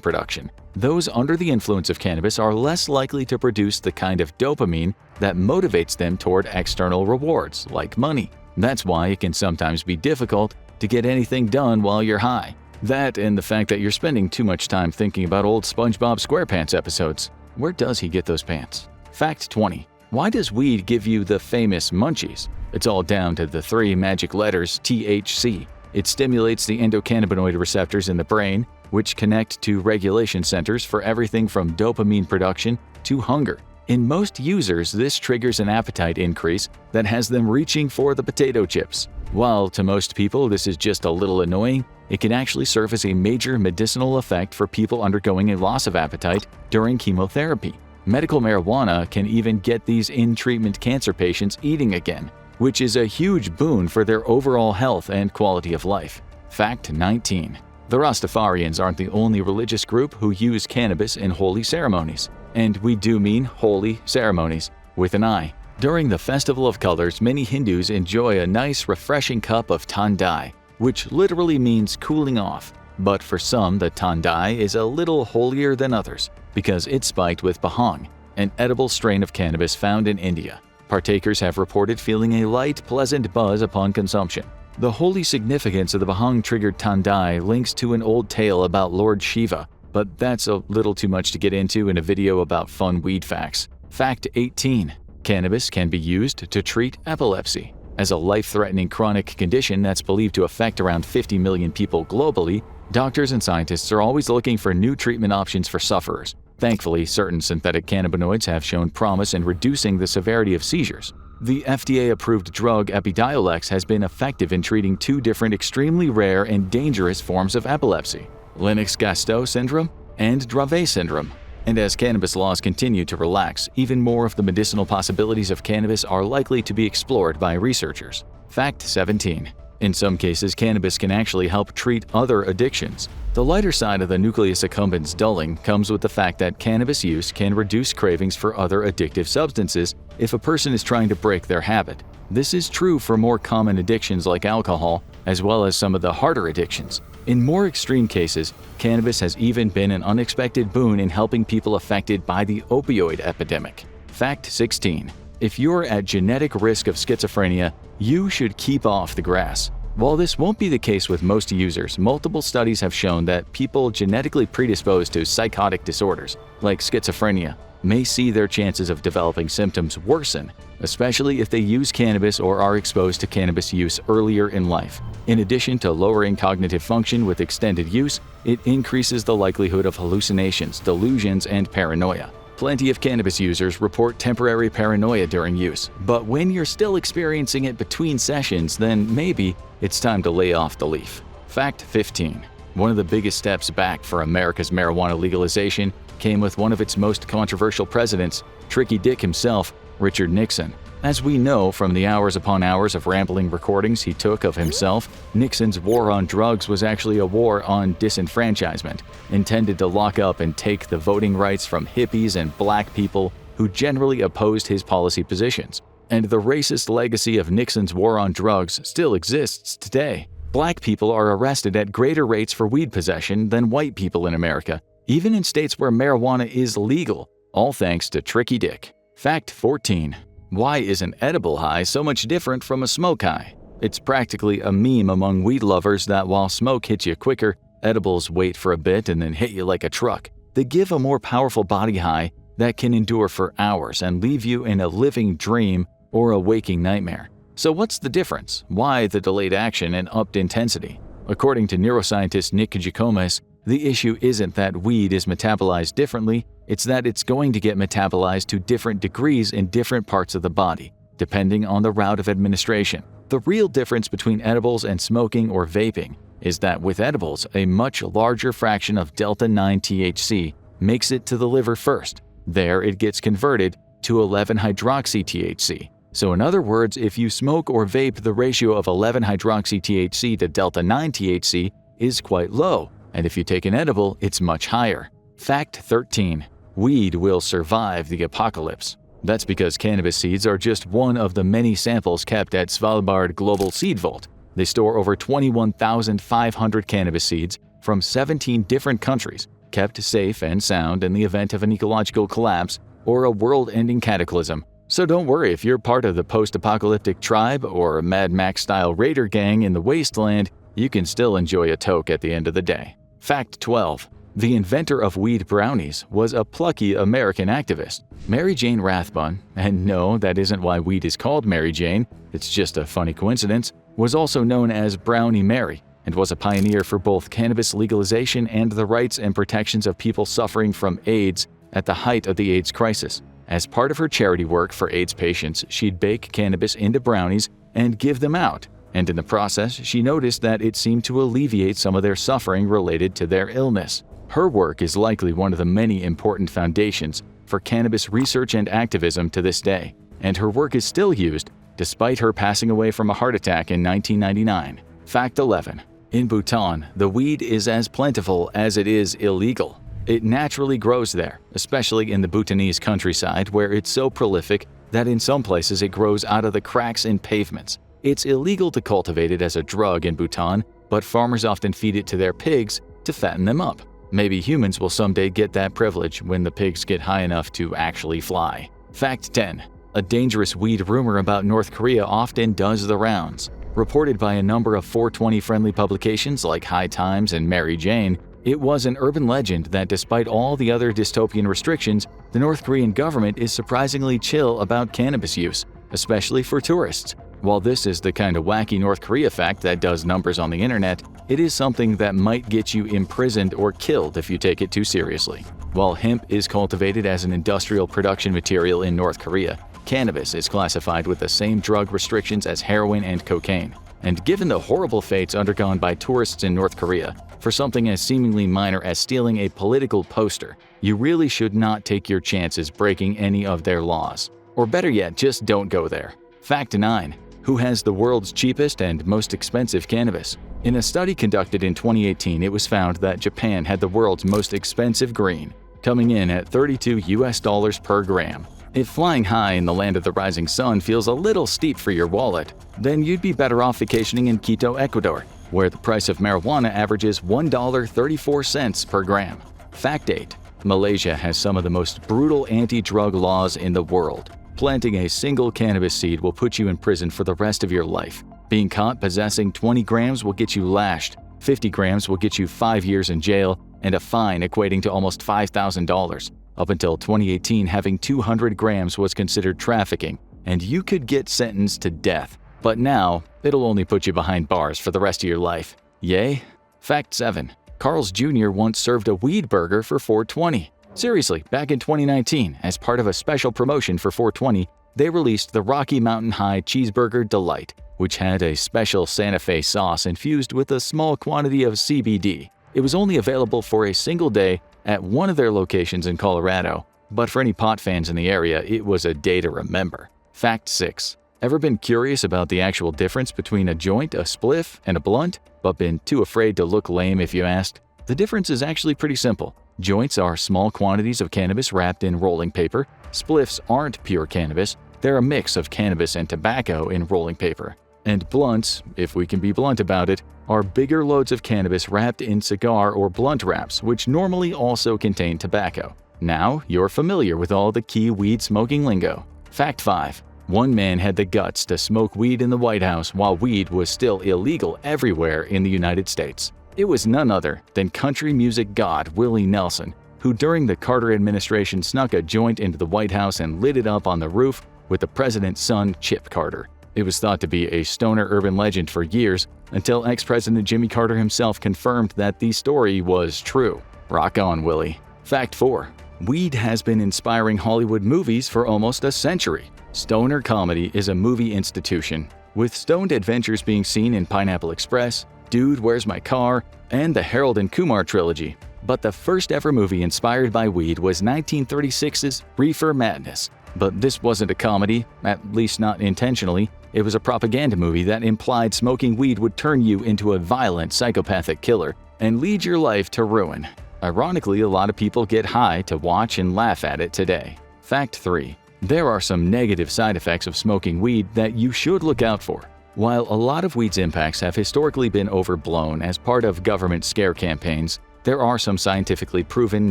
production. Those under the influence of cannabis are less likely to produce the kind of dopamine that motivates them toward external rewards, like money. That's why it can sometimes be difficult to get anything done while you're high. That and the fact that you're spending too much time thinking about old SpongeBob SquarePants episodes. Where does he get those pants? Fact 20. Why does weed give you the famous munchies? It's all down to the 3 magic letters THC. It stimulates the endocannabinoid receptors in the brain, which connect to regulation centers for everything from dopamine production to hunger. In most users, this triggers an appetite increase that has them reaching for the potato chips. While to most people this is just a little annoying, it can actually serve as a major medicinal effect for people undergoing a loss of appetite during chemotherapy. Medical marijuana can even get these in-treatment cancer patients eating again, which is a huge boon for their overall health and quality of life. Fact 19. The Rastafarians aren't the only religious group who use cannabis in holy ceremonies. And we do mean holy ceremonies, with an I. During the Festival of Colors, many Hindus enjoy a nice, refreshing cup of Thandai, which literally means cooling off. But for some, the Thandai is a little holier than others, because it's spiked with Bhang, an edible strain of cannabis found in India. Partakers have reported feeling a light, pleasant buzz upon consumption. The holy significance of the Bhang-triggered Thandai links to an old tale about Lord Shiva, but that's a little too much to get into in a video about fun weed facts. Fact 18. Cannabis can be used to treat epilepsy. As a life-threatening chronic condition that's believed to affect around 50 million people globally, doctors and scientists are always looking for new treatment options for sufferers. Thankfully, certain synthetic cannabinoids have shown promise in reducing the severity of seizures. The FDA-approved drug Epidiolex has been effective in treating 2 different extremely rare and dangerous forms of epilepsy, Lennox-Gastaut syndrome and Dravet syndrome. And as cannabis laws continue to relax, even more of the medicinal possibilities of cannabis are likely to be explored by researchers. Fact 17. In some cases, cannabis can actually help treat other addictions. The lighter side of the nucleus accumbens dulling comes with the fact that cannabis use can reduce cravings for other addictive substances if a person is trying to break their habit. This is true for more common addictions like alcohol, as well as some of the harder addictions. In more extreme cases, cannabis has even been an unexpected boon in helping people affected by the opioid epidemic. Fact 16. If you're at genetic risk of schizophrenia, you should keep off the grass. While this won't be the case with most users, multiple studies have shown that people genetically predisposed to psychotic disorders, like schizophrenia, may see their chances of developing symptoms worsen, especially if they use cannabis or are exposed to cannabis use earlier in life. In addition to lowering cognitive function with extended use, it increases the likelihood of hallucinations, delusions, and paranoia. Plenty of cannabis users report temporary paranoia during use, but when you're still experiencing it between sessions, then maybe it's time to lay off the leaf. Fact 15. One of the biggest steps back for America's marijuana legalization came with one of its most controversial presidents, Tricky Dick himself, Richard Nixon. As we know from the hours upon hours of rambling recordings he took of himself, Nixon's war on drugs was actually a war on disenfranchisement, intended to lock up and take the voting rights from hippies and black people who generally opposed his policy positions. And the racist legacy of Nixon's war on drugs still exists today. Black people are arrested at greater rates for weed possession than white people in America, even in states where marijuana is legal, all thanks to Tricky Dick. Fact 14. Why is an edible high so much different from a smoke high? It's practically a meme among weed lovers that while smoke hits you quicker, edibles wait for a bit and then hit you like a truck. They give a more powerful body high that can endure for hours and leave you in a living dream or a waking nightmare. So what's the difference? Why the delayed action and upped intensity? According to neuroscientist Nick Jikomes, the issue isn't that weed is metabolized differently, it's that it's going to get metabolized to different degrees in different parts of the body, depending on the route of administration. The real difference between edibles and smoking or vaping is that with edibles, a much larger fraction of delta-9 THC makes it to the liver first. There it gets converted to 11-hydroxy-THC. So in other words, if you smoke or vape, the ratio of 11-hydroxy-THC to delta-9 THC is quite low, and if you take an edible, it's much higher. Fact 13. Weed will survive the apocalypse. That's because cannabis seeds are just one of the many samples kept at Svalbard Global Seed Vault. They store over 21,500 cannabis seeds from 17 different countries, kept safe and sound in the event of an ecological collapse or a world-ending cataclysm. So don't worry if you're part of the post-apocalyptic tribe or a Mad Max-style raider gang in the wasteland, you can still enjoy a toke at the end of the day. Fact 12. The inventor of weed brownies was a plucky American activist, Mary Jane Rathbun, and no, that isn't why weed is called Mary Jane, it's just a funny coincidence, was also known as Brownie Mary, and was a pioneer for both cannabis legalization and the rights and protections of people suffering from AIDS at the height of the AIDS crisis. As part of her charity work for AIDS patients, she'd bake cannabis into brownies and give them out, and in the process, she noticed that it seemed to alleviate some of their suffering related to their illness. Her work is likely one of the many important foundations for cannabis research and activism to this day, and her work is still used despite her passing away from a heart attack in 1999. Fact 11. In Bhutan, the weed is as plentiful as it is illegal. It naturally grows there, especially in the Bhutanese countryside where it's so prolific that in some places it grows out of the cracks in pavements. It's illegal to cultivate it as a drug in Bhutan, but farmers often feed it to their pigs to fatten them up. Maybe humans will someday get that privilege when the pigs get high enough to actually fly. Fact 10. A dangerous weed rumor about North Korea often does the rounds. Reported by a number of 420-friendly publications like High Times and Mary Jane, it was an urban legend that despite all the other dystopian restrictions, the North Korean government is surprisingly chill about cannabis use, especially for tourists. While this is the kind of wacky North Korea fact that does numbers on the internet, it is something that might get you imprisoned or killed if you take it too seriously. While hemp is cultivated as an industrial production material in North Korea, cannabis is classified with the same drug restrictions as heroin and cocaine. And given the horrible fates undergone by tourists in North Korea for something as seemingly minor as stealing a political poster, you really should not take your chances breaking any of their laws. Or better yet, just don't go there. Fact 9. Who has the world's cheapest and most expensive cannabis? In a study conducted in 2018, it was found that Japan had the world's most expensive green, coming in at $32 per gram. If flying high in the land of the rising sun feels a little steep for your wallet, then you'd be better off vacationing in Quito, Ecuador, where the price of marijuana averages $1.34 per gram. Fact 8. Malaysia has some of the most brutal anti-drug laws in the world. Planting a single cannabis seed will put you in prison for the rest of your life. Being caught possessing 20 grams will get you lashed, 50 grams will get you 5 years in jail, and a fine equating to almost $5,000. Up until 2018, having 200 grams was considered trafficking, and you could get sentenced to death. But now, it'll only put you behind bars for the rest of your life. Yay? Fact 7. Carl's Jr. once served a weed burger for $4.20. Seriously, back in 2019, as part of a special promotion for $4.20, they released the Rocky Mountain High Cheeseburger Delight, which had a special Santa Fe sauce infused with a small quantity of CBD. It was only available for a single day at one of their locations in Colorado, but for any pot fans in the area, it was a day to remember. Fact 6. Ever been curious about the actual difference between a joint, a spliff, and a blunt, but been too afraid to look lame if you asked? The difference is actually pretty simple. Joints are small quantities of cannabis wrapped in rolling paper. Spliffs aren't pure cannabis, they're a mix of cannabis and tobacco in rolling paper. And blunts, if we can be blunt about it, are bigger loads of cannabis wrapped in cigar or blunt wraps, which normally also contain tobacco. Now, you're familiar with all the key weed smoking lingo. Fact 5. One man had the guts to smoke weed in the White House while weed was still illegal everywhere in the United States. It was none other than country music god Willie Nelson, who during the Carter administration snuck a joint into the White House and lit it up on the roof with the president's son, Chip Carter. It was thought to be a stoner urban legend for years until ex-President Jimmy Carter himself confirmed that the story was true. Rock on, Willie. Fact 4. Weed has been inspiring Hollywood movies for almost a century. Stoner comedy is a movie institution, with stoned adventures being seen in Pineapple Express, Dude, Where's My Car, and the Harold and Kumar trilogy. But the first ever movie inspired by weed was 1936's Reefer Madness. But this wasn't a comedy, at least not intentionally. It was a propaganda movie that implied smoking weed would turn you into a violent psychopathic killer and lead your life to ruin. Ironically, a lot of people get high to watch and laugh at it today. Fact 3. There are some negative side effects of smoking weed that you should look out for. While a lot of weed's impacts have historically been overblown as part of government scare campaigns, there are some scientifically proven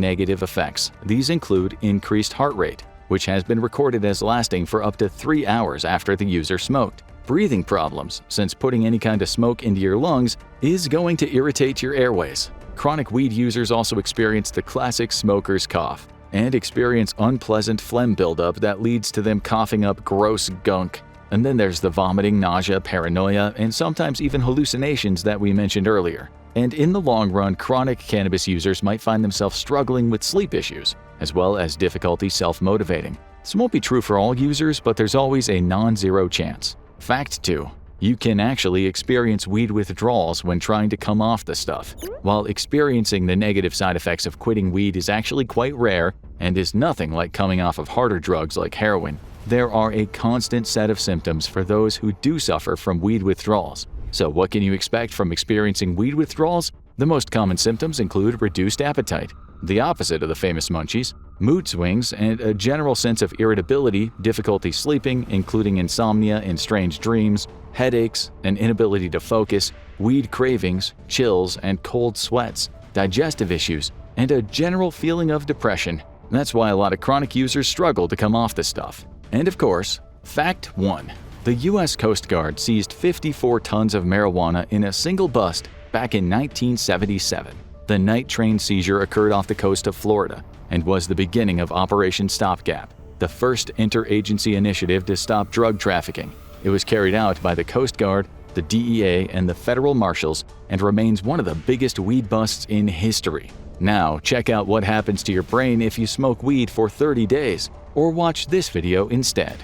negative effects. These include increased heart rate, which has been recorded as lasting for up to 3 hours after the user smoked. Breathing problems, since putting any kind of smoke into your lungs is going to irritate your airways. Chronic weed users also experience the classic smoker's cough and experience unpleasant phlegm buildup that leads to them coughing up gross gunk. And then there's the vomiting, nausea, paranoia, and sometimes even hallucinations that we mentioned earlier. And in the long run, chronic cannabis users might find themselves struggling with sleep issues, as well as difficulty self-motivating. This won't be true for all users, but there's always a non-zero chance. Fact 2. You can actually experience weed withdrawals when trying to come off the stuff. While experiencing the negative side effects of quitting weed is actually quite rare and is nothing like coming off of harder drugs like heroin, there are a constant set of symptoms for those who do suffer from weed withdrawals. So what can you expect from experiencing weed withdrawals? The most common symptoms include reduced appetite, the opposite of the famous munchies, mood swings, and a general sense of irritability, difficulty sleeping, including insomnia and strange dreams, headaches, an inability to focus, weed cravings, chills and cold sweats, digestive issues, and a general feeling of depression. That's why a lot of chronic users struggle to come off this stuff. And of course, Fact 1. The U.S. Coast Guard seized 54 tons of marijuana in a single bust back in 1977. The night train seizure occurred off the coast of Florida and was the beginning of Operation Stopgap, the first interagency initiative to stop drug trafficking. It was carried out by the Coast Guard, the DEA, and the federal marshals and remains one of the biggest weed busts in history. Now, check out what happens to your brain if you smoke weed for 30 days, or watch this video instead.